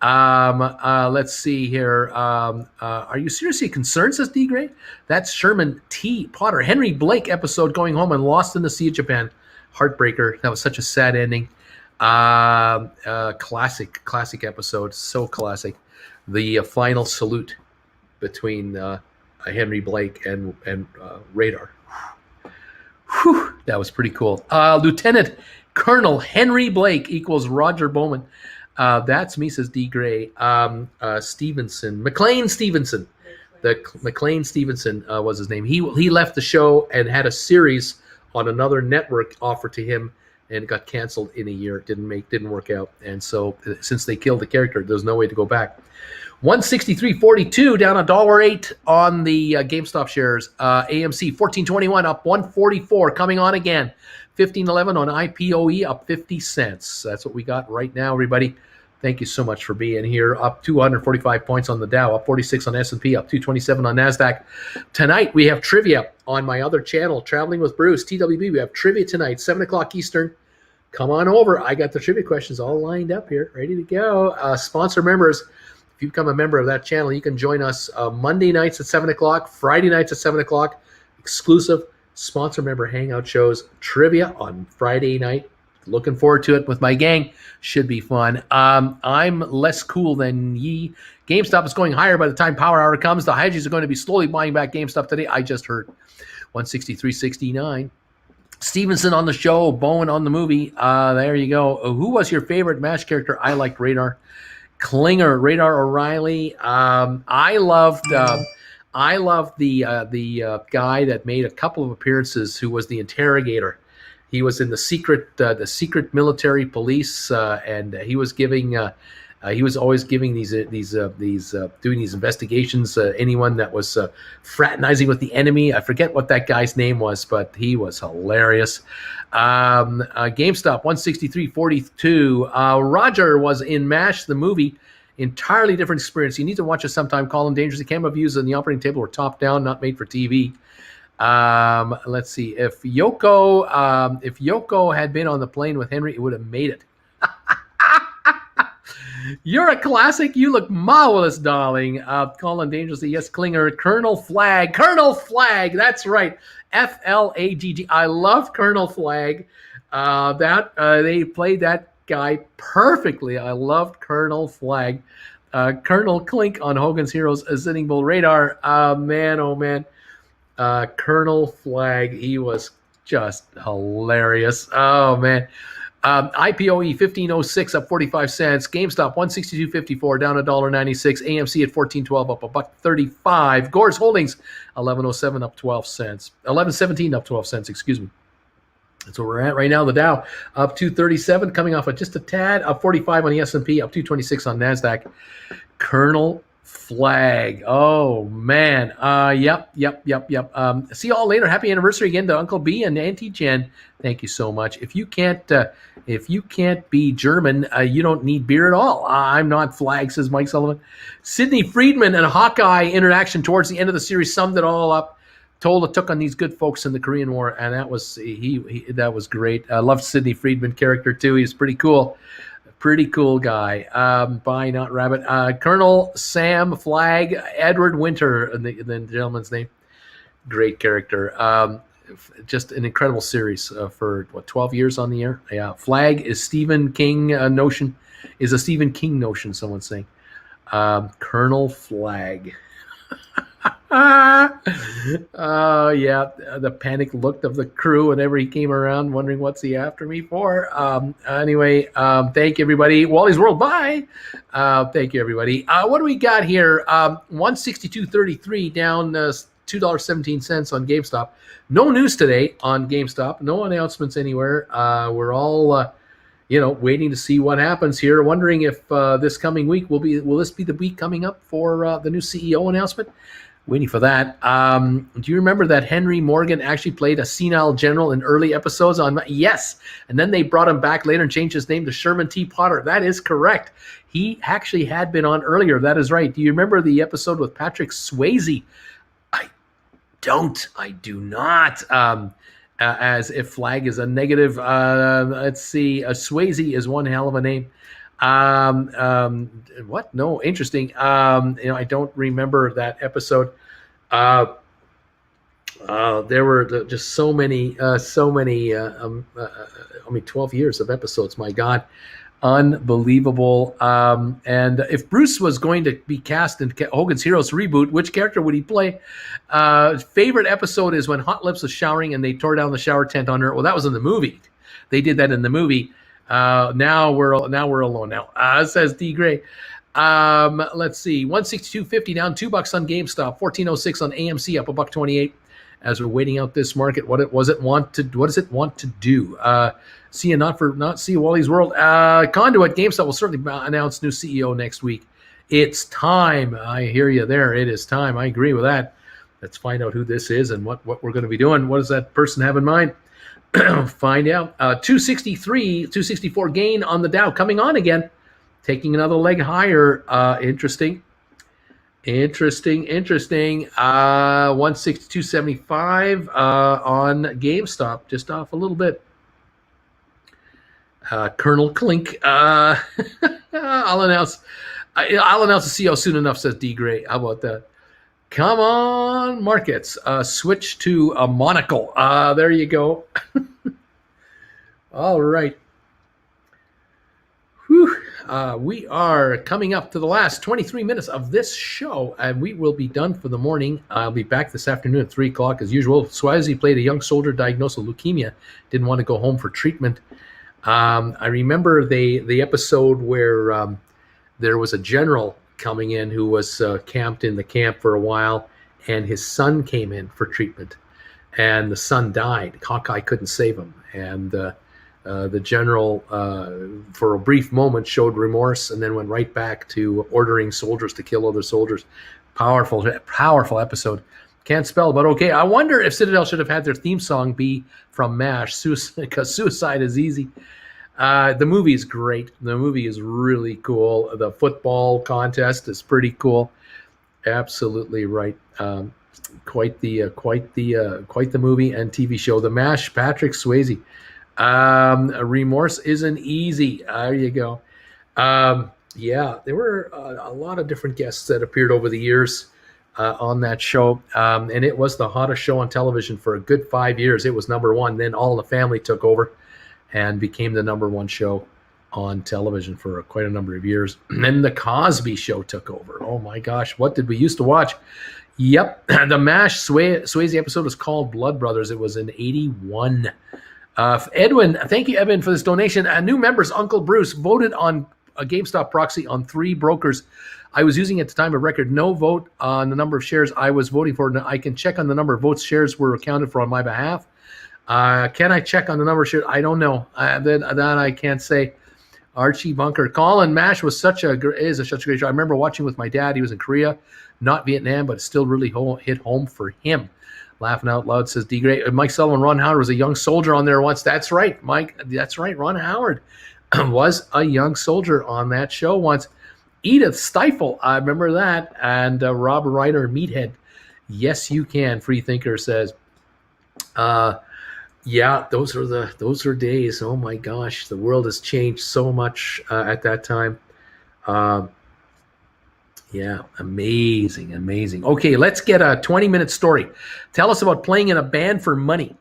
Let's see here. Are you seriously concerned, says D. Gray? That's Sherman T. Potter. Henry Blake episode, going home and lost in the Sea of Japan. Heartbreaker. That was such a sad ending. Classic episode. So classic. The final salute between Henry Blake and Radar. Whew, that was pretty cool. Lieutenant Colonel Henry Blake equals Roger Bowman. That's me, says D. Gray. Stevenson. McLean Stevenson. McLean Stevenson was his name. He left the show and had a series on another network offered to him, and it got canceled in a year. It didn't work out. And so since they killed the character, there's no way to go back. 163.42 down $1.08 on the GameStop shares. AMC 14.21 up 144 coming on again. 15.11 on IPOE up 50 cents. That's what we got right now, everybody. Thank you so much for being here. Up 245 points on the Dow, up 46 on S&P, up 227 on NASDAQ. Tonight, we have trivia on my other channel, Traveling with Bruce, TWB. We have trivia tonight, 7 o'clock Eastern. Come on over. I got the trivia questions all lined up here, ready to go. Sponsor members, if you become a member of that channel, you can join us Monday nights at 7 o'clock, Friday nights at 7 o'clock, exclusive sponsor member hangout shows, trivia on Friday night. Looking forward to it with my gang. Should be fun. I'm less cool than ye. GameStop is going higher by the time power hour comes. The hedges are going to be slowly buying back GameStop today. I just heard 163.69. Stevenson on the show, Bowen on the movie. There you go. Who was your favorite MASH character? I liked Radar. Klinger, Radar O'Reilly. I loved the guy that made a couple of appearances, who was the interrogator. He was in the secret military police, and he was giving. He was always giving these doing these investigations. Anyone that was fraternizing with the enemy. I forget what that guy's name was, but he was hilarious. GameStop 163.42. Roger was in MASH the movie. Entirely different experience. You need to watch it sometime. Colin Dangerous. The camera views on the operating table were top down, not made for TV. Let's see. If Yoko had been on the plane with Henry, it would have made it. You're a classic. You look marvelous, darling. Colin Dangerously. Yes, Klinger. Colonel Flagg. Colonel Flagg. That's right. Flagg. I love Colonel Flagg. They played that guy perfectly. I loved Colonel Flagg. Colonel Klink on Hogan's Heroes, Sitting Bull Radar. Man, oh man. Colonel Flagg. He was just hilarious. Oh man. IPOE 1506 up 45 cents. GameStop 162.54 down $1.96. AMC at 14.12 up $1.35. Gores Holdings 1107 up 12 cents. 1117 up 12 cents. Excuse me. That's where we're at right now. The Dow up 237, coming off of just a tad, up 45 on the S&P, up 226 on NASDAQ. Colonel Flagg. Oh man. Yep. See you all later. Happy anniversary again to Uncle B and Auntie Jen. Thank you so much. If you can't be German, you don't need beer at all. I'm not Flagg, says Mike Sullivan. Sidney Friedman and Hawkeye interaction towards the end of the series summed it all up. Took on these good folks in the Korean War, and that was that was great. I loved Sidney Friedman character too. He's pretty cool. Pretty cool guy. Bye, not rabbit. Colonel Sam Flagg, Edward Winter, the gentleman's name. Great character. Just an incredible series for 12 years on the air. Yeah, Flagg is Stephen King notion. Is a Stephen King notion. Someone's saying. Colonel Flagg. Yeah, the panic look of the crew whenever he came around, wondering what's he after me for. Anyway, thank you, everybody. Wally's World, bye. Thank you, everybody. What do we got here? 162.33 down $2.17 on GameStop. No news today on GameStop. No announcements anywhere. We're all waiting to see what happens here. Wondering if this coming week will this be the week coming up for the new CEO announcement? Waiting for that. Do you remember that Henry Morgan actually played a senile general in early episodes on? Yes. And then they brought him back later and changed his name to Sherman T. Potter. That is correct. He actually had been on earlier. That is right. Do you remember the episode with Patrick Swayze? I do not. As if Flagg is a negative. Let's see. Swayze is one hell of a name. What? No, interesting. I don't remember that episode. There were just so many, 12 years of episodes. My God. Unbelievable. And if Bruce was going to be cast in Hogan's Heroes reboot, which character would he play? Favorite episode is when Hot Lips was showering and they tore down the shower tent on her. Well, that was in the movie. They did that in the movie. Now we're alone now. Says D Gray. Let's see. 162.50 down $2 on GameStop. 14.06 on AMC, up $1.28. As we're waiting out this market, what does it want to do? See you Wally's World. Conduit GameStop will certainly announce new CEO next week. It's time. I hear you there. It is time. I agree with that. Let's find out who this is and what we're going to be doing. What does that person have in mind? Find out. 264 gain on the Dow, coming on again. taking another leg higher. Interesting. 162.75 on GameStop, just off a little bit. Colonel Clink. I'll announce the CO soon enough, says D Gray. How about that? Come on, markets. Switch to a monocle. There you go. All right. Whew. We are coming up to the last 23 minutes of this show, and we will be done for the morning. I'll be back this afternoon at 3 o'clock as usual. Swazi played a young soldier diagnosed with leukemia, didn't want to go home for treatment. I remember the episode where there was a general coming in who was camped in the camp for a while, and his son came in for treatment, and the son died. Hawkeye couldn't save him, and the general, for a brief moment, showed remorse and then went right back to ordering soldiers to kill other soldiers. Powerful episode. Can't spell, but okay. I wonder if Citadel should have had their theme song be from MASH, because Suicide is Easy. The movie is great. The movie is really cool. The football contest is pretty cool. Absolutely right. Quite the movie and TV show. The MASH, Patrick Swayze. Remorse isn't easy. There you go. Yeah, there were a lot of different guests that appeared over the years on that show, and it was the hottest show on television for a good 5 years. It was number one. Then All in the Family took over and became the number one show on television for quite a number of years. And then the Cosby Show took over. Oh my gosh, what did we used to watch? Yep, the MASH Swayze episode was called Blood Brothers. It was in 81. Edwin, thank you, Evan, for this donation. New members, Uncle Bruce, voted on a GameStop proxy on 3 brokers I was using at the time of record. No vote on the number of shares I was voting for. I can check on the number of votes shares were accounted for on my behalf. Can I check on the number of shares? I don't know. That I can't say. Archie Bunker. Colin, MASH was such a great show. I remember watching with my dad. He was in Korea, not Vietnam, but it still really hit home for him. Laughing out loud, says D. Gray. Mike Sullivan, Ron Howard was a young soldier on there once. That's right, Mike. That's right. Ron Howard was a young soldier on that show once. Edith Stifle, I remember that. And Rob Ryder, Meathead. Yes, you can. Free Thinker says, yeah, those are days. Oh my gosh, the world has changed so much at that time. Yeah, amazing. Okay, let's get a 20-minute story. Tell us about playing in a band for money.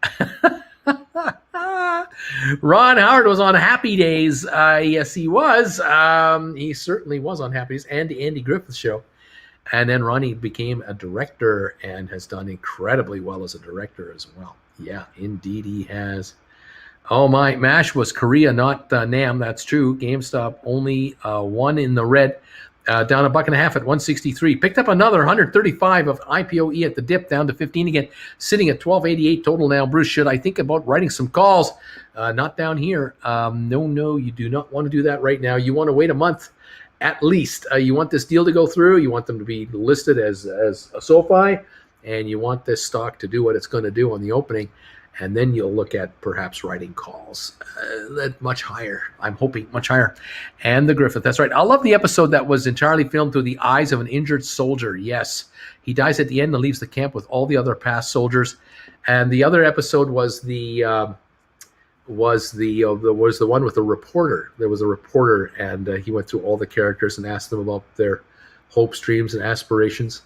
Ron Howard was on Happy Days. Yes, he was. He certainly was on Happy Days and the Andy Griffith Show. And then Ronnie became a director and has done incredibly well as a director as well. Yeah, indeed he has. Oh my, MASH was Korea, not NAM. That's true. GameStop only one in the red. Down $1.50 at 163. Picked up another 135 of IPOE at the dip, down to 15 again, sitting at 1288 total now. Bruce, should I think about writing some calls? Not down here. No, you do not want to do that right now. You want to wait a month at least. You want this deal to go through. You want them to be listed as a SoFi, and you want this stock to do what it's going to do on the opening. And then you'll look at perhaps writing calls much higher. I'm hoping much higher. And the Griffith, that's right. I love the episode that was entirely filmed through the eyes of an injured soldier. Yes, he dies at the end and leaves the camp with all the other past soldiers. And the other episode was the one with the reporter. There was a reporter, and he went through all the characters and asked them about their hopes, dreams, and aspirations.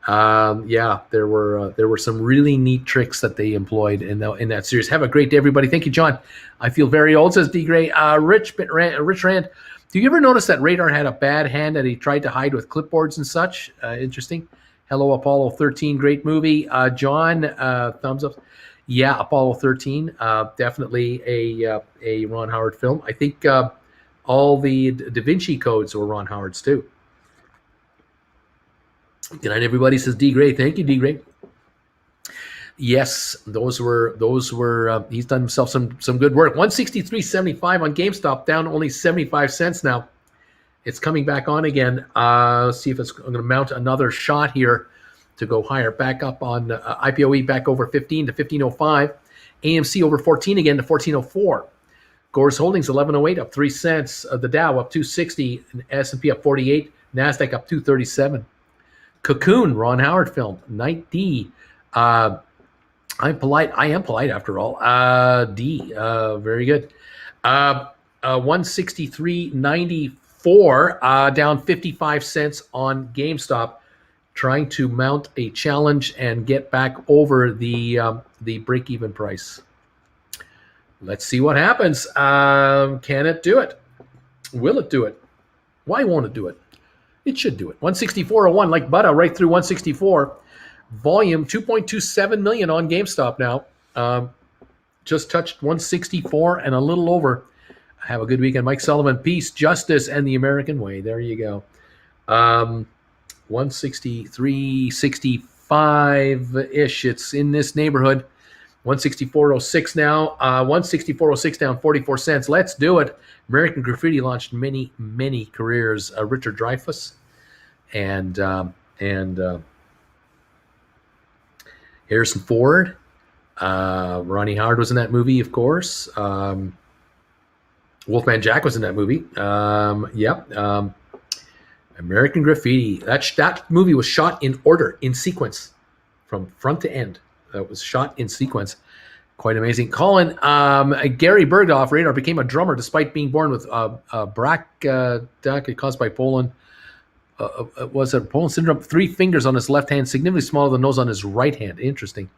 Yeah, there were some really neat tricks that they employed in that series. Have a great day, everybody. Thank you, John. I feel very old, says D. Gray. Rich Rand, do you ever notice that Radar had a bad hand that he tried to hide with clipboards and such? Interesting. Hello, Apollo 13, great movie. John, thumbs up. Yeah, Apollo 13, definitely a Ron Howard film. I think all the Da Vinci codes were Ron Howard's too. Good night, everybody, says D. Gray. Thank you, D. Gray. Yes, those were. He's done himself some good work. 163.75 on GameStop, down only 75 cents now. It's coming back on again. Let's see if it's going to mount another shot here to go higher. Back up on IPOE, back over 15 to 15.05. AMC over 14 again to 14.04. Gores Holdings 1108 up 3 cents. The Dow up 260. S&P up 48. Nasdaq up 237. Cocoon, Ron Howard film. Night D. I'm polite. I am polite after all. D. Very good. 163.94, down 55 cents on GameStop, trying to mount a challenge and get back over the break-even price. Let's see what happens. Can it do it? Will it do it? Why won't it do it? It should do it. 164.01, like butter, right through 164. Volume 2.27 million on GameStop now. Just touched 164 and a little over. Have a good weekend. Mike Sullivan, peace, justice, and the American way. There you go. 163.65-ish. It's in this neighborhood. 164.06 now. 164.06 down 44 cents. Let's do it. American Graffiti launched many, many careers. Richard Dreyfuss and Harrison Ford. Ronnie Howard was in that movie, of course. Wolfman Jack was in that movie. American Graffiti. That movie was shot in order, in sequence, from front to end. That was shot in sequence. Quite amazing. Colin, Gary Bergdorf, radar, became a drummer despite being born with BRCA caused by Poland. Was it Poland syndrome? 3 fingers on his left hand, significantly smaller than those on his right hand. Interesting.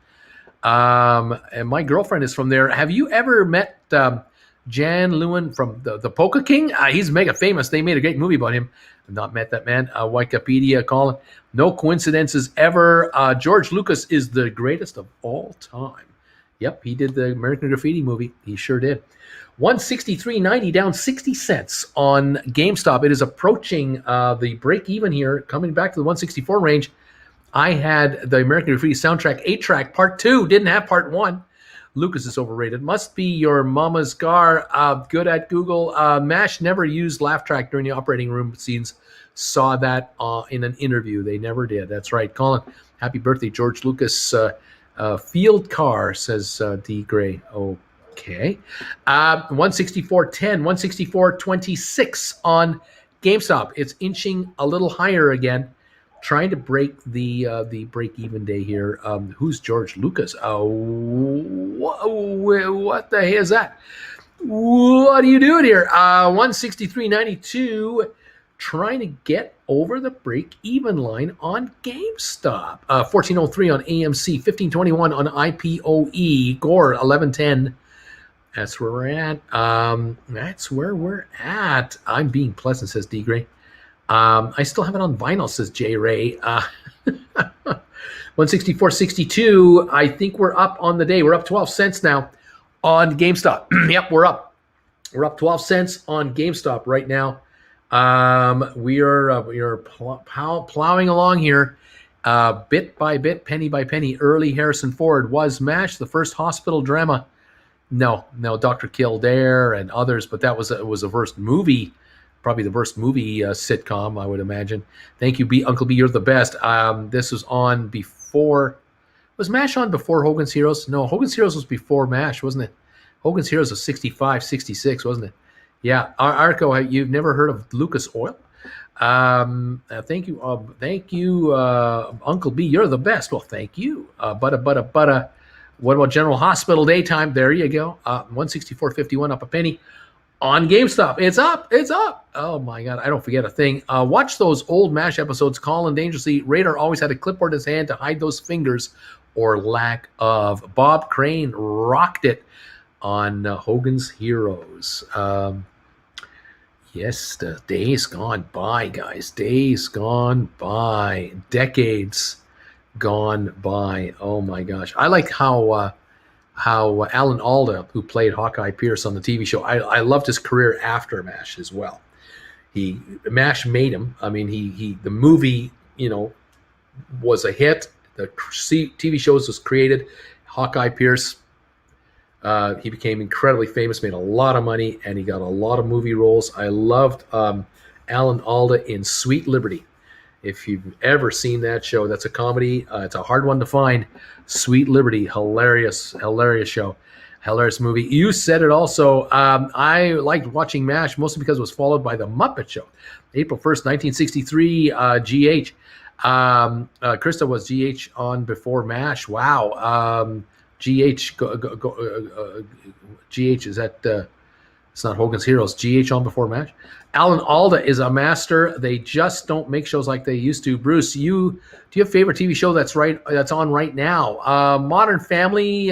And my girlfriend is from there. Have you ever met Jan Lewin from the Polka King? He's mega famous. They made a great movie about him. I've not met that man. Wikipedia, Colin. No coincidences ever. George Lucas is the greatest of all time. Yep, he did the American Graffiti movie. He sure did. 163.90, down 60 cents on GameStop. It is approaching the break even here, coming back to the 164 range. I had the American Graffiti soundtrack 8-track part 2, didn't have part 1. Lucas is overrated. Must be your mama's car. Good at Google. MASH never used laugh track during the operating room scenes. Saw that in an interview. They never did. That's right. Colin, happy birthday, George Lucas. Field car, says D. Gray. Okay. 164.10, 164.26 on GameStop. It's inching a little higher again, trying to break the break-even day here. Who's George Lucas? What the hell is that? What are you doing here? 163.92, trying to get over the break-even line on GameStop. 1403 on AMC, 1521 on IPOE, Gore 1110. That's where we're at. I'm being pleasant, says D. Gray. I still have it on vinyl, says J. Ray. 164.62. I think we're up on the day. We're up 12 cents now on GameStop. Yep, we're up. We're up 12 cents on GameStop right now. We are plowing along here, bit by bit, penny by penny. Early Harrison Ford. Was MASH the first hospital drama? No, Dr. Kildare and others, but that was the first movie. Probably the first movie sitcom, I would imagine. Thank you, Uncle B. You're the best. This was on before. Was MASH on before Hogan's Heroes? No, Hogan's Heroes was before MASH, wasn't it? Hogan's Heroes was 65, 66, wasn't it? Yeah. Arco, you've never heard of Lucas Oil? Thank you, Uncle B. You're the best. Well, thank you. What about General Hospital daytime? There you go. 164.51, up a penny. On GameStop, it's up. Oh my God, I don't forget a thing. Watch those old MASH episodes. Colin Dangerously. Radar always had a clipboard in his hand to hide those fingers or lack of. Bob Crane rocked it on Hogan's Heroes. Yes, the days gone by, guys. Days gone by. Decades gone by. Oh my gosh. I like how Alan Alda, who played Hawkeye Pierce on the TV show, I loved his career after MASH as well. MASH made him. I mean, the movie, was a hit. The TV shows was created. Hawkeye Pierce, he became incredibly famous, made a lot of money, and he got a lot of movie roles. I loved Alan Alda in Sweet Liberty. If you've ever seen that show, that's a comedy. It's a hard one to find. Sweet Liberty, hilarious show. Hilarious movie. You said it also. I liked watching MASH mostly because it was followed by The Muppet Show. April 1st, 1963, GH. Krista was GH on before MASH. Wow. GH, GH, is that, it's not Hogan's Heroes. GH on before MASH. Alan Alda is a master. They just don't make shows like they used to. Bruce, do you have a favorite TV show that's on right now? Modern Family,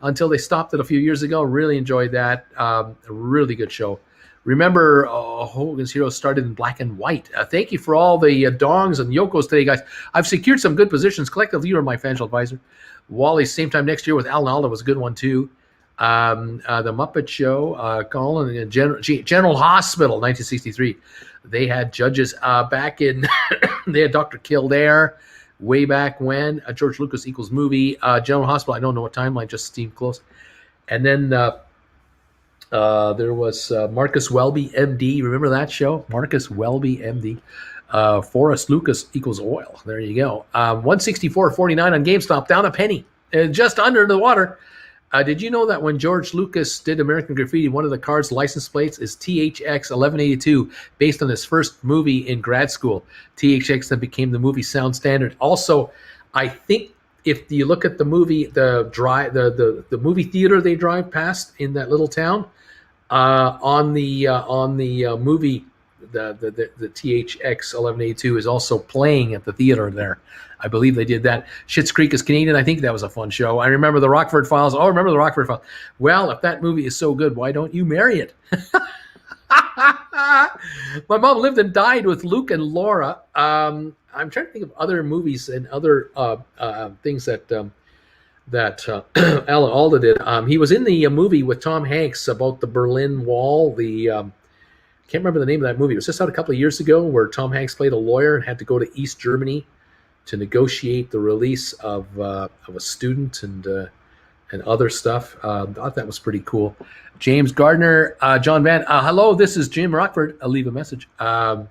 until they stopped it a few years ago. Really enjoyed that. A really good show. Remember, Hogan's Heroes started in black and white. Thank you for all the dongs and yokos today, guys. I've secured some good positions. Collectively, you are my financial advisor. Wally, same time next year with Alan Alda was a good one, too. The Muppet Show, Colin, and General Hospital, 1963. They had judges back in, they had Dr. Kildare way back when. George Lucas equals movie. General Hospital, I don't know what timeline, just seemed close. And then there was Marcus Welby, MD. Remember that show? Marcus Welby, MD. Forrest Lucas equals oil. There you go. 164.49 on GameStop, down a penny, just under the water. Did you know that when George Lucas did American Graffiti, one of the car's license plates is THX 1182, based on his first movie in grad school? THX then became the movie sound standard. Also, I think if you look at the movie, the movie theater they drive past in that little town, on the movie, the THX 1182 is also playing at the theater there. I believe they did that. Schitt's Creek is Canadian. I think that was a fun show. I remember the Rockford Files. Oh, remember the Rockford Files. Well, if that movie is so good, why don't you marry it? My mom lived and died with Luke and Laura. I'm trying to think of other movies and other things that Alan Alda did. He was in the movie with Tom Hanks about the Berlin Wall. Can't remember the name of that movie. It was just out a couple of years ago, where Tom Hanks played a lawyer and had to go to East Germany to negotiate the release of a student and other stuff. I thought that was pretty cool. James Gardner, John Van, hello, this is Jim Rockford. I'll leave a message. And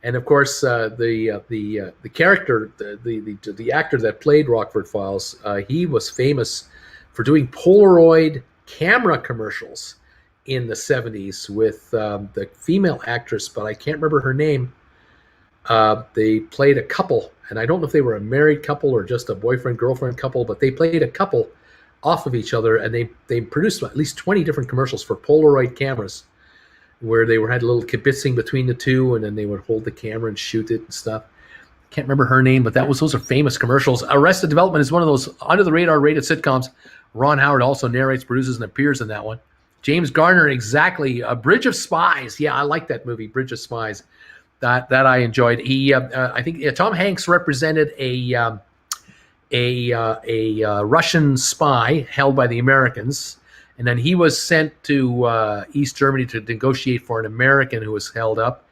of course, the character, the actor that played Rockford Files, he was famous for doing Polaroid camera commercials in the 70s with the female actress, but I can't remember her name. They played a couple, and I don't know if they were a married couple or just a boyfriend-girlfriend couple, but they played a couple off of each other, and they produced at least 20 different commercials for Polaroid cameras, where they had a little kibitzing between the two, and then they would hold the camera and shoot it and stuff. Can't remember her name, but those are famous commercials. Arrested Development is one of those under-the-radar rated sitcoms. Ron Howard also narrates, produces, and appears in that one. James Garner, exactly. Bridge of Spies. Yeah, I like that movie, Bridge of Spies. That I enjoyed. I think Tom Hanks represented a Russian spy held by the Americans, and then he was sent to East Germany to negotiate for an American who was held up,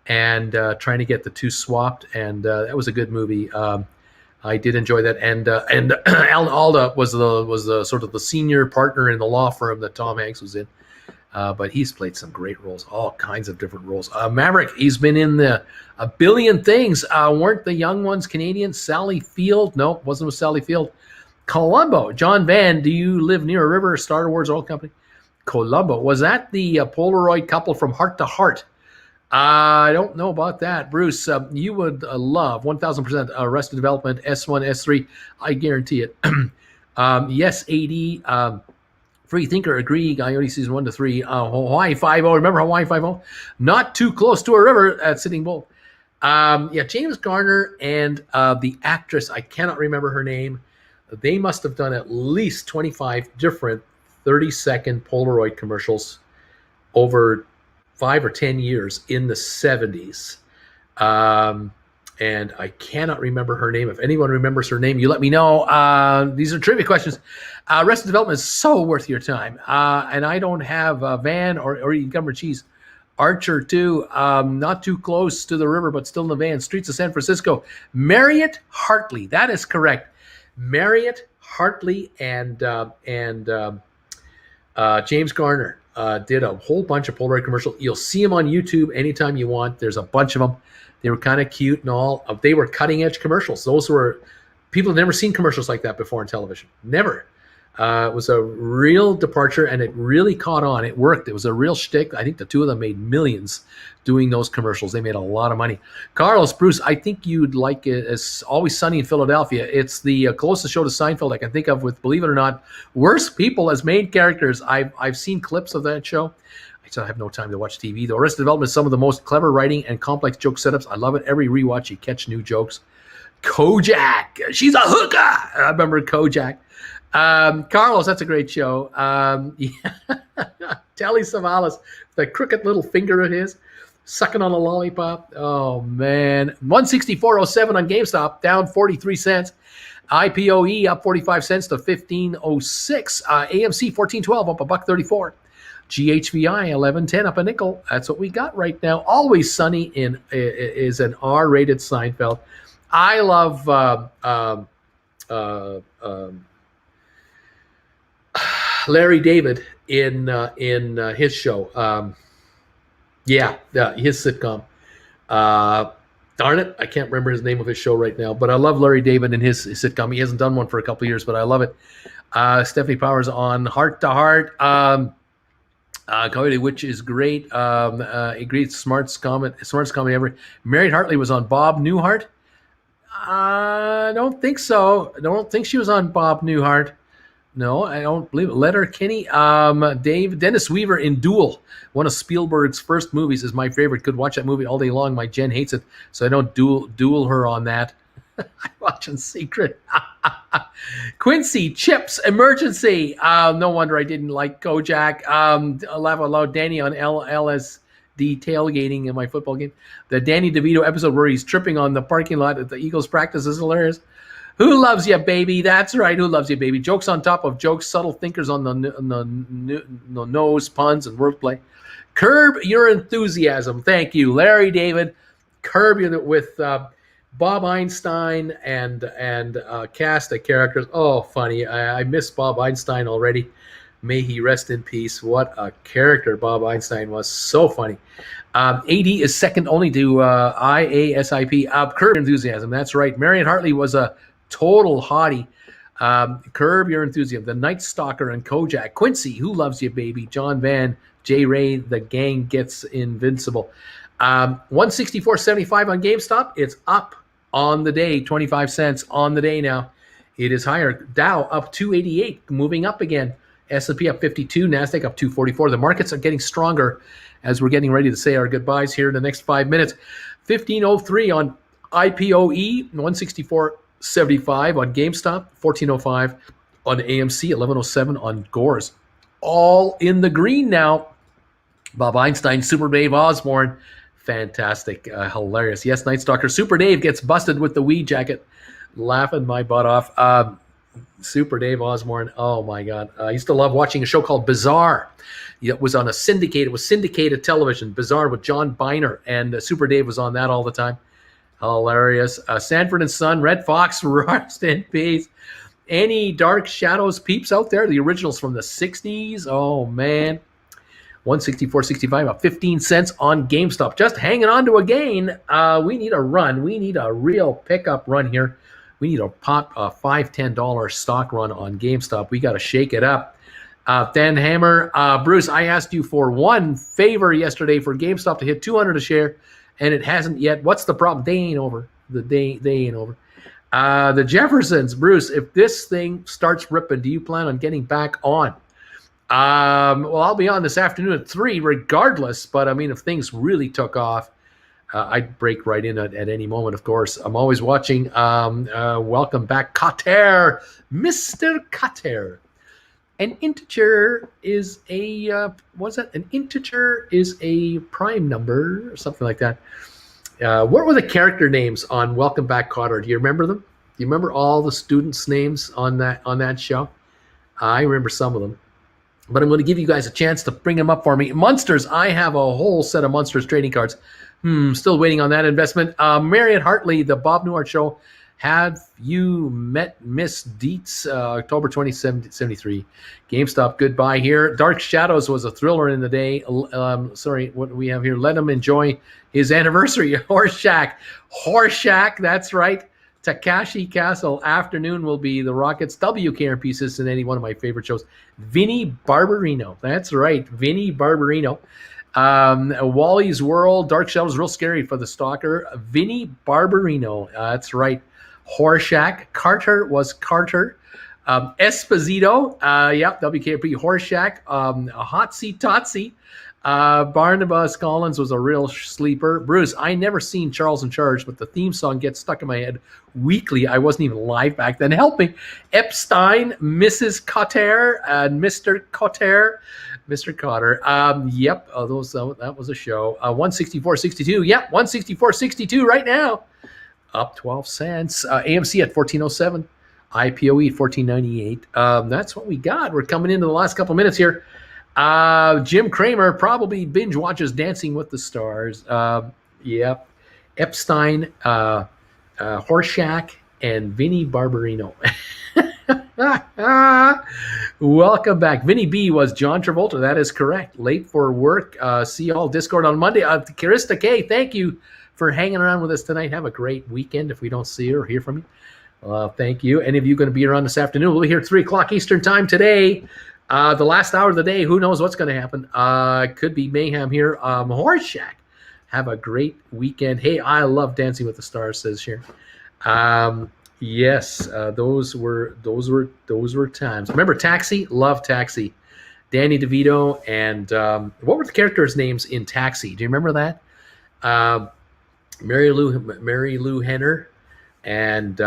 and trying to get the two swapped. And that was a good movie. I did enjoy that. And Alan Alda was the sort of the senior partner in the law firm that Tom Hanks was in. But he's played some great roles, all kinds of different roles. Maverick, he's been in a billion things. Weren't the young ones Canadian? Sally Field? No, wasn't with Sally Field. Columbo, John Van, do you live near a river? Star Wars Oil Company. Columbo, was that the Polaroid couple from Heart to Heart? I don't know about that. Bruce, you would love 1,000% Arrested Development, S1, S3. I guarantee it. Yes, AD. Free Thinker, agree. Coyote season 1 to 3. Hawaii 5-0. Remember Hawaii 5-0? Not too close to a river at Sitting Bull. James Garner and the actress, I cannot remember her name. They must have done at least 25 different 30-second Polaroid commercials over 5 or 10 years in the 70s. And I cannot remember her name. If anyone remembers her name, you let me know. These are trivia questions. Arrested Development is so worth your time. And I don't have Van or eating gum or cheese. Archer, too. Not too close to the river, but still in the van. Streets of San Francisco. Marriott Hartley. That is correct. Marriott Hartley and James Garner did a whole bunch of Polaroid commercials. You'll see them on YouTube anytime you want. There's a bunch of them. They were kind of cute and all. They were cutting edge commercials. Those were, people had never seen commercials like that before on television. Never. It was a real departure, and it really caught on. It worked. It was a real shtick. I think the two of them made millions doing those commercials. They made a lot of money. Carlos, Bruce, I think you'd like it as Always Sunny in Philadelphia. It's the closest show to Seinfeld I can think of with, believe it or not, worse people as main characters. I've seen clips of that show. I still have no time to watch TV, though. Arrested Development is some of the most clever writing and complex joke setups. I love it. Every rewatch, you catch new jokes. Kojak, she's a hooker. I remember Kojak. Carlos, that's a great show. Telly Savalas, the crooked little finger of his, sucking on a lollipop. Oh, man. 164.07 on GameStop, down 43 cents. IPOE up 45 cents to 15.06. AMC 14.12 up $1.34. GHVI 11.10 up a nickel. That's what we got right now. Always Sunny is an R-rated Seinfeld. I love Larry David in his show. His sitcom. Darn it, I can't remember his name of his show right now, but I love Larry David in his sitcom. He hasn't done one for a couple of years, but I love it. Stephanie Powers on Heart to Heart. Comedy, which is great. A great smartest comedy ever. Marion Hartley was on Bob Newhart. I don't think so. I don't think she was on Bob Newhart. No, I don't believe it. Letterkenny. Dennis Weaver in Duel, one of Spielberg's first movies, is my favorite. Could watch that movie all day long. My Jen hates it, so I don't duel her on that. I watch in secret. Quincy Chips Emergency. No wonder I didn't like Kojak. Laugh out loud. Danny on LSD tailgating in my football game. The Danny DeVito episode where he's tripping on the parking lot at the Eagles practice is hilarious. Who loves you, baby? That's right. Who loves you, baby? Jokes on top of jokes. Subtle thinkers on the nose, puns, and wordplay. Curb your enthusiasm. Thank you, Larry David. Curb your with Bob Einstein and cast of characters. Oh, funny. I miss Bob Einstein already. May he rest in peace. What a character Bob Einstein was. So funny. AD is second only to IASIP. Curb Your Enthusiasm. That's right. Marion Hartley was a total hottie. Curb Your Enthusiasm. The Night Stalker and Kojak. Quincy, Who Loves You, Baby? John Van. J. Ray, The Gang Gets Invincible. 164.75 on GameStop. It's up on the day. 25 cents on the day now. It is higher. Dow up 288, moving up again. S&P up 52, NASDAQ up 244. The markets are getting stronger as we're getting ready to say our goodbyes here in the next 5 minutes. 1503 on IPOE, 164.75 on GameStop, 1405 on AMC, 1107 on Gores. All in the green now. Bob Einstein, Super Dave Osborne. Fantastic. Hilarious. Yes, Night Stalker. Super Dave gets busted with the weed jacket. Laughing my butt off. Super Dave Osborne. Oh, my God. I used to love watching a show called Bizarre. It was on a syndicate. It was syndicated television. Bizarre with John Biner. And Super Dave was on that all the time. Hilarious. Sanford and Son. Red Fox. Rest in peace. Any Dark Shadows peeps out there? The originals from the 60s. Oh, man. 164.65, about 15 cents on GameStop. Just hanging on to a gain. We need a run. We need a real pickup run here. We need a pop $5, $10 stock run on GameStop. We got to shake it up. Dan Hammer, Bruce, I asked you for one favor yesterday for GameStop to hit 200 a share, and it hasn't yet. What's the problem? They ain't over. They ain't over. The Jeffersons, Bruce, if this thing starts ripping, do you plan on getting back on? Well, I'll be on this afternoon at 3 regardless, but I mean, if things really took off, I'd break right in at any moment, of course. I'm always watching. Welcome back, Qatar, Mr. Qatar. An integer is a, what's that? An integer is a prime number or something like that. What were the character names on Welcome Back, Qatar? Do you remember them? Do you remember all the students' names on that show? I remember some of them. But I'm going to give you guys a chance to bring them up for me. Munsters, I have a whole set of Munsters trading cards. Still waiting on that investment. Marion Hartley, the Bob Newhart Show. Have you met Miss Dietz? October 2073. GameStop, goodbye here. Dark Shadows was a thriller in the day. Sorry, what do we have here? Let him enjoy his anniversary. Horseshack, that's right. Takashi Castle. Afternoon will be the Rockets. WKRP Cincinnati, one of my favorite shows. Vinny Barbarino. That's right, Vinny Barbarino. Wally's World. Dark Shadows, real scary for the stalker. Vinny Barbarino. That's right. Horseshack. Carter was Carter. Esposito. WKRP. Horseshack. Hotsy Totsy. Barnabas Collins was a real sleeper. Bruce, I never seen Charles in Charge, but the theme song gets stuck in my head weekly. I wasn't even live back then. Helping Epstein, Mrs. Cotter, and Mr. Cotter. Mr. Cotter. That was a show. 164.62. Yep, 164.62 right now. Up 12 cents. AMC at 1407. IPOE at 1498. That's what we got. We're coming into the last couple minutes here. Jim Cramer probably binge watches Dancing with the Stars. Yep. Epstein, Horseshack, and Vinny Barbarino. Welcome back. Vinny B was John Travolta. That is correct. Late for work. See y'all Discord on Monday. Karista K, thank you for hanging around with us tonight. Have a great weekend if we don't see you or hear from you. Thank you. Any of you going to be around this afternoon? We'll be here at 3 o'clock Eastern time today. The last hour of the day, who knows what's going to happen? Could be mayhem here. Horseshack. Have a great weekend. Hey, I love Dancing with the Stars, says Sharon. Yes, those were times. Remember Taxi? Love Taxi. Danny DeVito and what were the characters' names in Taxi? Do you remember that? Mary Lou Henner and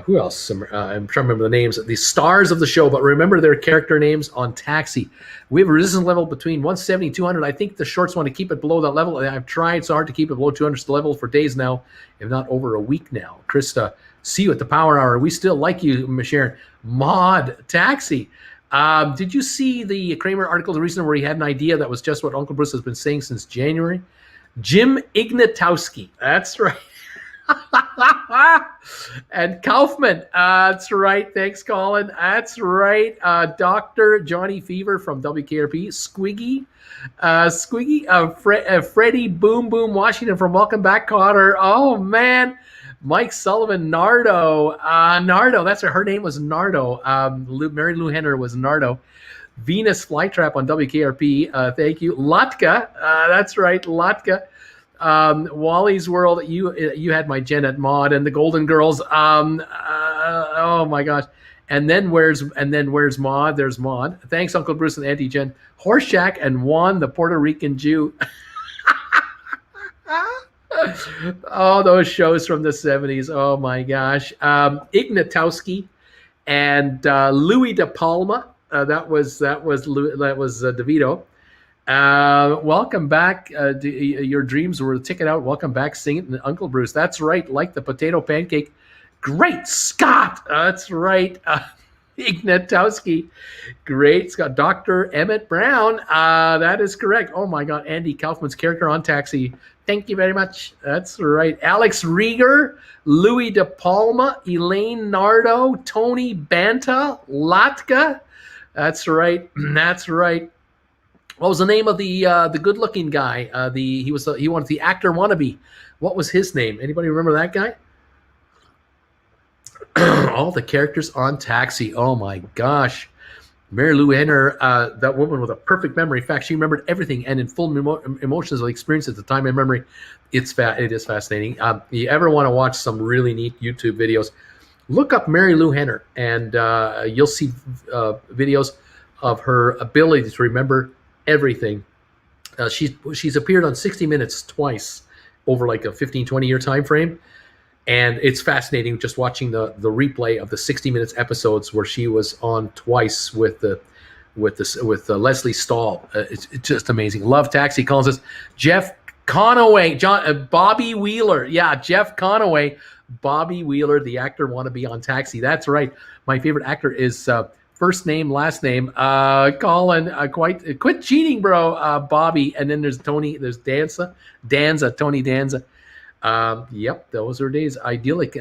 who else? I'm trying to remember the names. The stars of the show, but remember their character names on Taxi. We have a resistance level between 170 and 200. I think the shorts want to keep it below that level. I've tried so hard to keep it below 200 level for days now, if not over a week now. Krista, see you at the Power Hour. We still like you, Sharon. Mod Taxi. Did you see the Kramer article, the reason where he had an idea that was just what Uncle Bruce has been saying since January? Jim Ignatowski. That's right. And Kaufman, that's right. Thanks, Colin. That's right. Dr. Johnny Fever from WKRP. Squiggy, Freddie Boom Boom Washington from Welcome Back, Cotter. Oh man, Mike Sullivan, Nardo. That's her name was Nardo. Mary Lou Henner was Nardo. Venus Flytrap on WKRP. Thank you, Latka. That's right, Latka. Wally's World, you had my Jen at Maud and the Golden Girls. Oh my gosh. And then where's Maud? There's Maud. Thanks, Uncle Bruce and Auntie Jen. Horseshack and Juan, the Puerto Rican Jew. Oh, those shows from the 70s. Oh my gosh. Ignatowski and Louis De Palma. That was DeVito. Welcome back. Your dreams were a ticket out. Welcome back, singing Uncle Bruce. That's right. Like the potato pancake. Great Scott. That's right. Ignatowski. Great Scott. Dr. Emmett Brown. That is correct. Oh my God. Andy Kaufman's character on Taxi. Thank you very much. That's right. Alex Rieger, Louis De Palma, Elaine Nardo, Tony Banta, Latka. That's right. That's right. What was the name of the good-looking guy? He wanted the actor wannabe. What was his name? Anybody remember that guy? All the characters on Taxi. Oh my gosh, Mary Lou Henner, that woman with a perfect memory. In fact, she remembered everything and in full emotions of experience at the time in memory. It is fascinating. You ever want to watch some really neat YouTube videos? Look up Mary Lou Henner, and you'll see videos of her ability to remember everything. She's appeared on 60 Minutes twice over like a 15-20 year time frame, and it's fascinating just watching the replay of the 60 Minutes episodes where she was on twice with Leslie Stahl. It's just amazing. Love Taxi. Calls us Jeff Conaway, Bobby Wheeler. Yeah, Jeff Conaway, Bobby Wheeler, the actor wannabe on Taxi. That's right. My favorite actor is first name, last name. Colin, quit cheating, bro. Bobby, and then there's Tony. There's Tony Danza. Yep, those are days. Idyllic.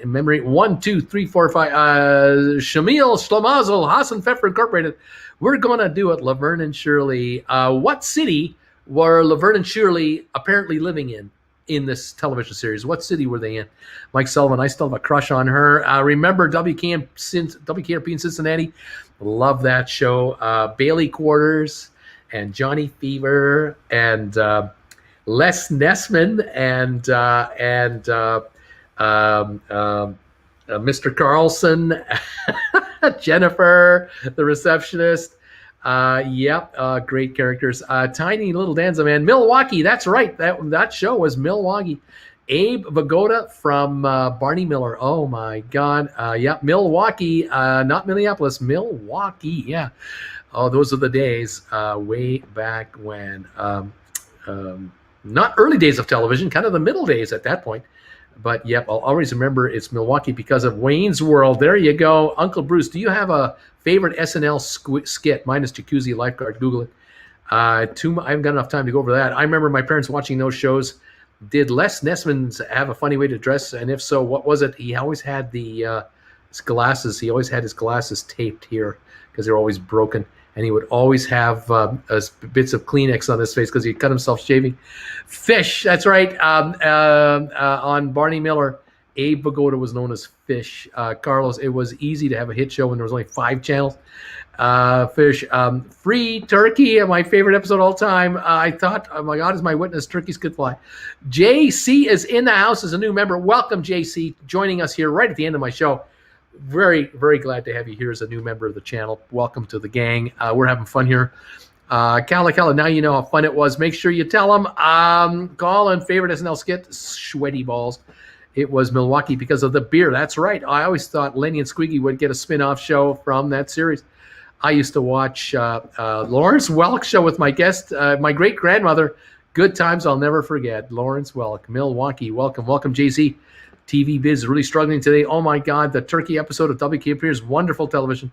Memory 1, 2, 3, 4, 5. Shamil Shlamazel, Hassan Pfeffer Incorporated. We're gonna do it. Laverne and Shirley. What city were Laverne and Shirley apparently living in? in this television series. What city were they in? Mike Sullivan, I still have a crush on her. Remember WKRP in Cincinnati? Love that show. Bailey Quarters and Johnny Fever and Les Nessman and Mr. Carlson, Jennifer, the receptionist. Great characters. Tiny Little Danza Man. Milwaukee, that's right. That show was Milwaukee. Abe Vigoda from Barney Miller. Oh my God. Milwaukee, not Minneapolis, Milwaukee. Yeah. Oh, those are the days way back when. Not early days of television, kind of the middle days at that point. But yep, I'll always remember it's Milwaukee because of Wayne's World. There you go. Uncle Bruce, do you have a favorite SNL skit? Mine is Jacuzzi Lifeguard. Google it. I haven't got enough time to go over that. I remember my parents watching those shows. Did Les Nessman have a funny way to dress? And if so, what was it? He always had his glasses. He always had his glasses taped here because they're always broken. And he would always have bits of Kleenex on his face because he'd cut himself shaving. Fish, that's right. On Barney Miller, Abe Vigoda was known as Fish. Carlos, it was easy to have a hit show when there was only 5 channels. Fish, Free Turkey, my favorite episode of all time. I thought, oh my God, is my witness, turkeys could fly. JC is in the house as a new member. Welcome, JC, joining us here right at the end of my show. Very, very glad to have you here as a new member of the channel. Welcome to the gang. We're having fun here. Kala, now you know how fun it was. Make sure you tell them. Colin, favorite SNL skit, Sweaty Balls. It was Milwaukee because of the beer. That's right. I always thought Lenny and Squeaky would get a spin-off show from that series. I used to watch Lawrence Welk show with my guest, my great-grandmother. Good times I'll never forget. Lawrence Welk, Milwaukee. Welcome, JZ. TV Biz is really struggling today. Oh my God, the turkey episode of WKP is wonderful television.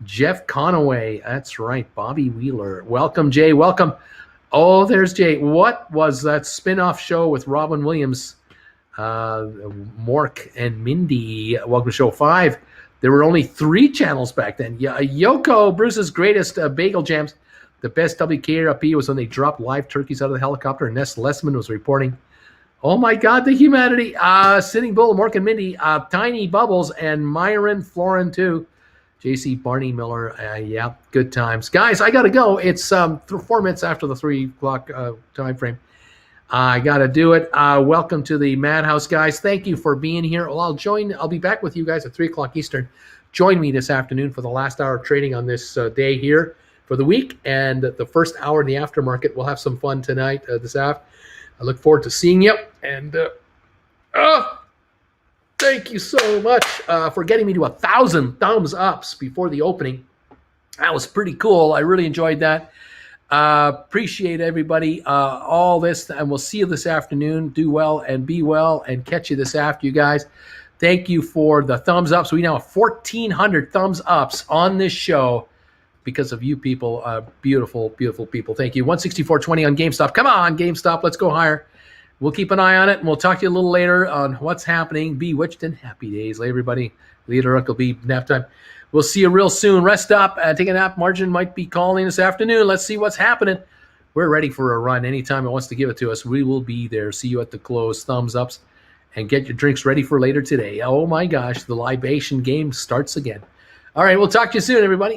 Jeff Conaway, that's right. Bobby Wheeler. Welcome, Jay. Welcome. Oh, there's Jay. What was that spin-off show with Robin Williams, Mork and Mindy? Welcome to show 5. There were only 3 channels back then. Yeah, Yoko, Bruce's greatest bagel jams. The best WKRP was when they dropped live turkeys out of the helicopter and Ness Lessman was reporting. Oh my God, the humanity. Sitting Bull, Mork and Mindy, Tiny Bubbles, and Myron Florin too. JC Barney Miller. Good times. Guys, I got to go. It's 4 minutes after the 3 o'clock time frame. I got to do it. Welcome to the Madhouse, guys. Thank you for being here. Well, I'll be back with you guys at 3 o'clock Eastern. Join me this afternoon for the last hour of trading on this day here for the week. And the first hour in the aftermarket. We'll have some fun tonight, this afternoon. I look forward to seeing you. And thank you so much for getting me to 1,000 thumbs ups before the opening. That was pretty cool. I really enjoyed that. Appreciate everybody. All this, and we'll see you this afternoon. Do well and be well, and catch you this after, you guys. Thank you for the thumbs ups. We now have 1,400 thumbs ups on this show. Because of you people, beautiful, beautiful people. Thank you. 164.20 on GameStop. Come on, GameStop. Let's go higher. We'll keep an eye on it, and we'll talk to you a little later on what's happening. Bewitched and happy days. Let everybody, Leader Uncle B, nap time. We'll see you real soon. Rest up. Take a nap. Margin might be calling this afternoon. Let's see what's happening. We're ready for a run. Anytime it wants to give it to us, we will be there. See you at the close. Thumbs ups. And get your drinks ready for later today. Oh, my gosh. The libation game starts again. All right. We'll talk to you soon, everybody.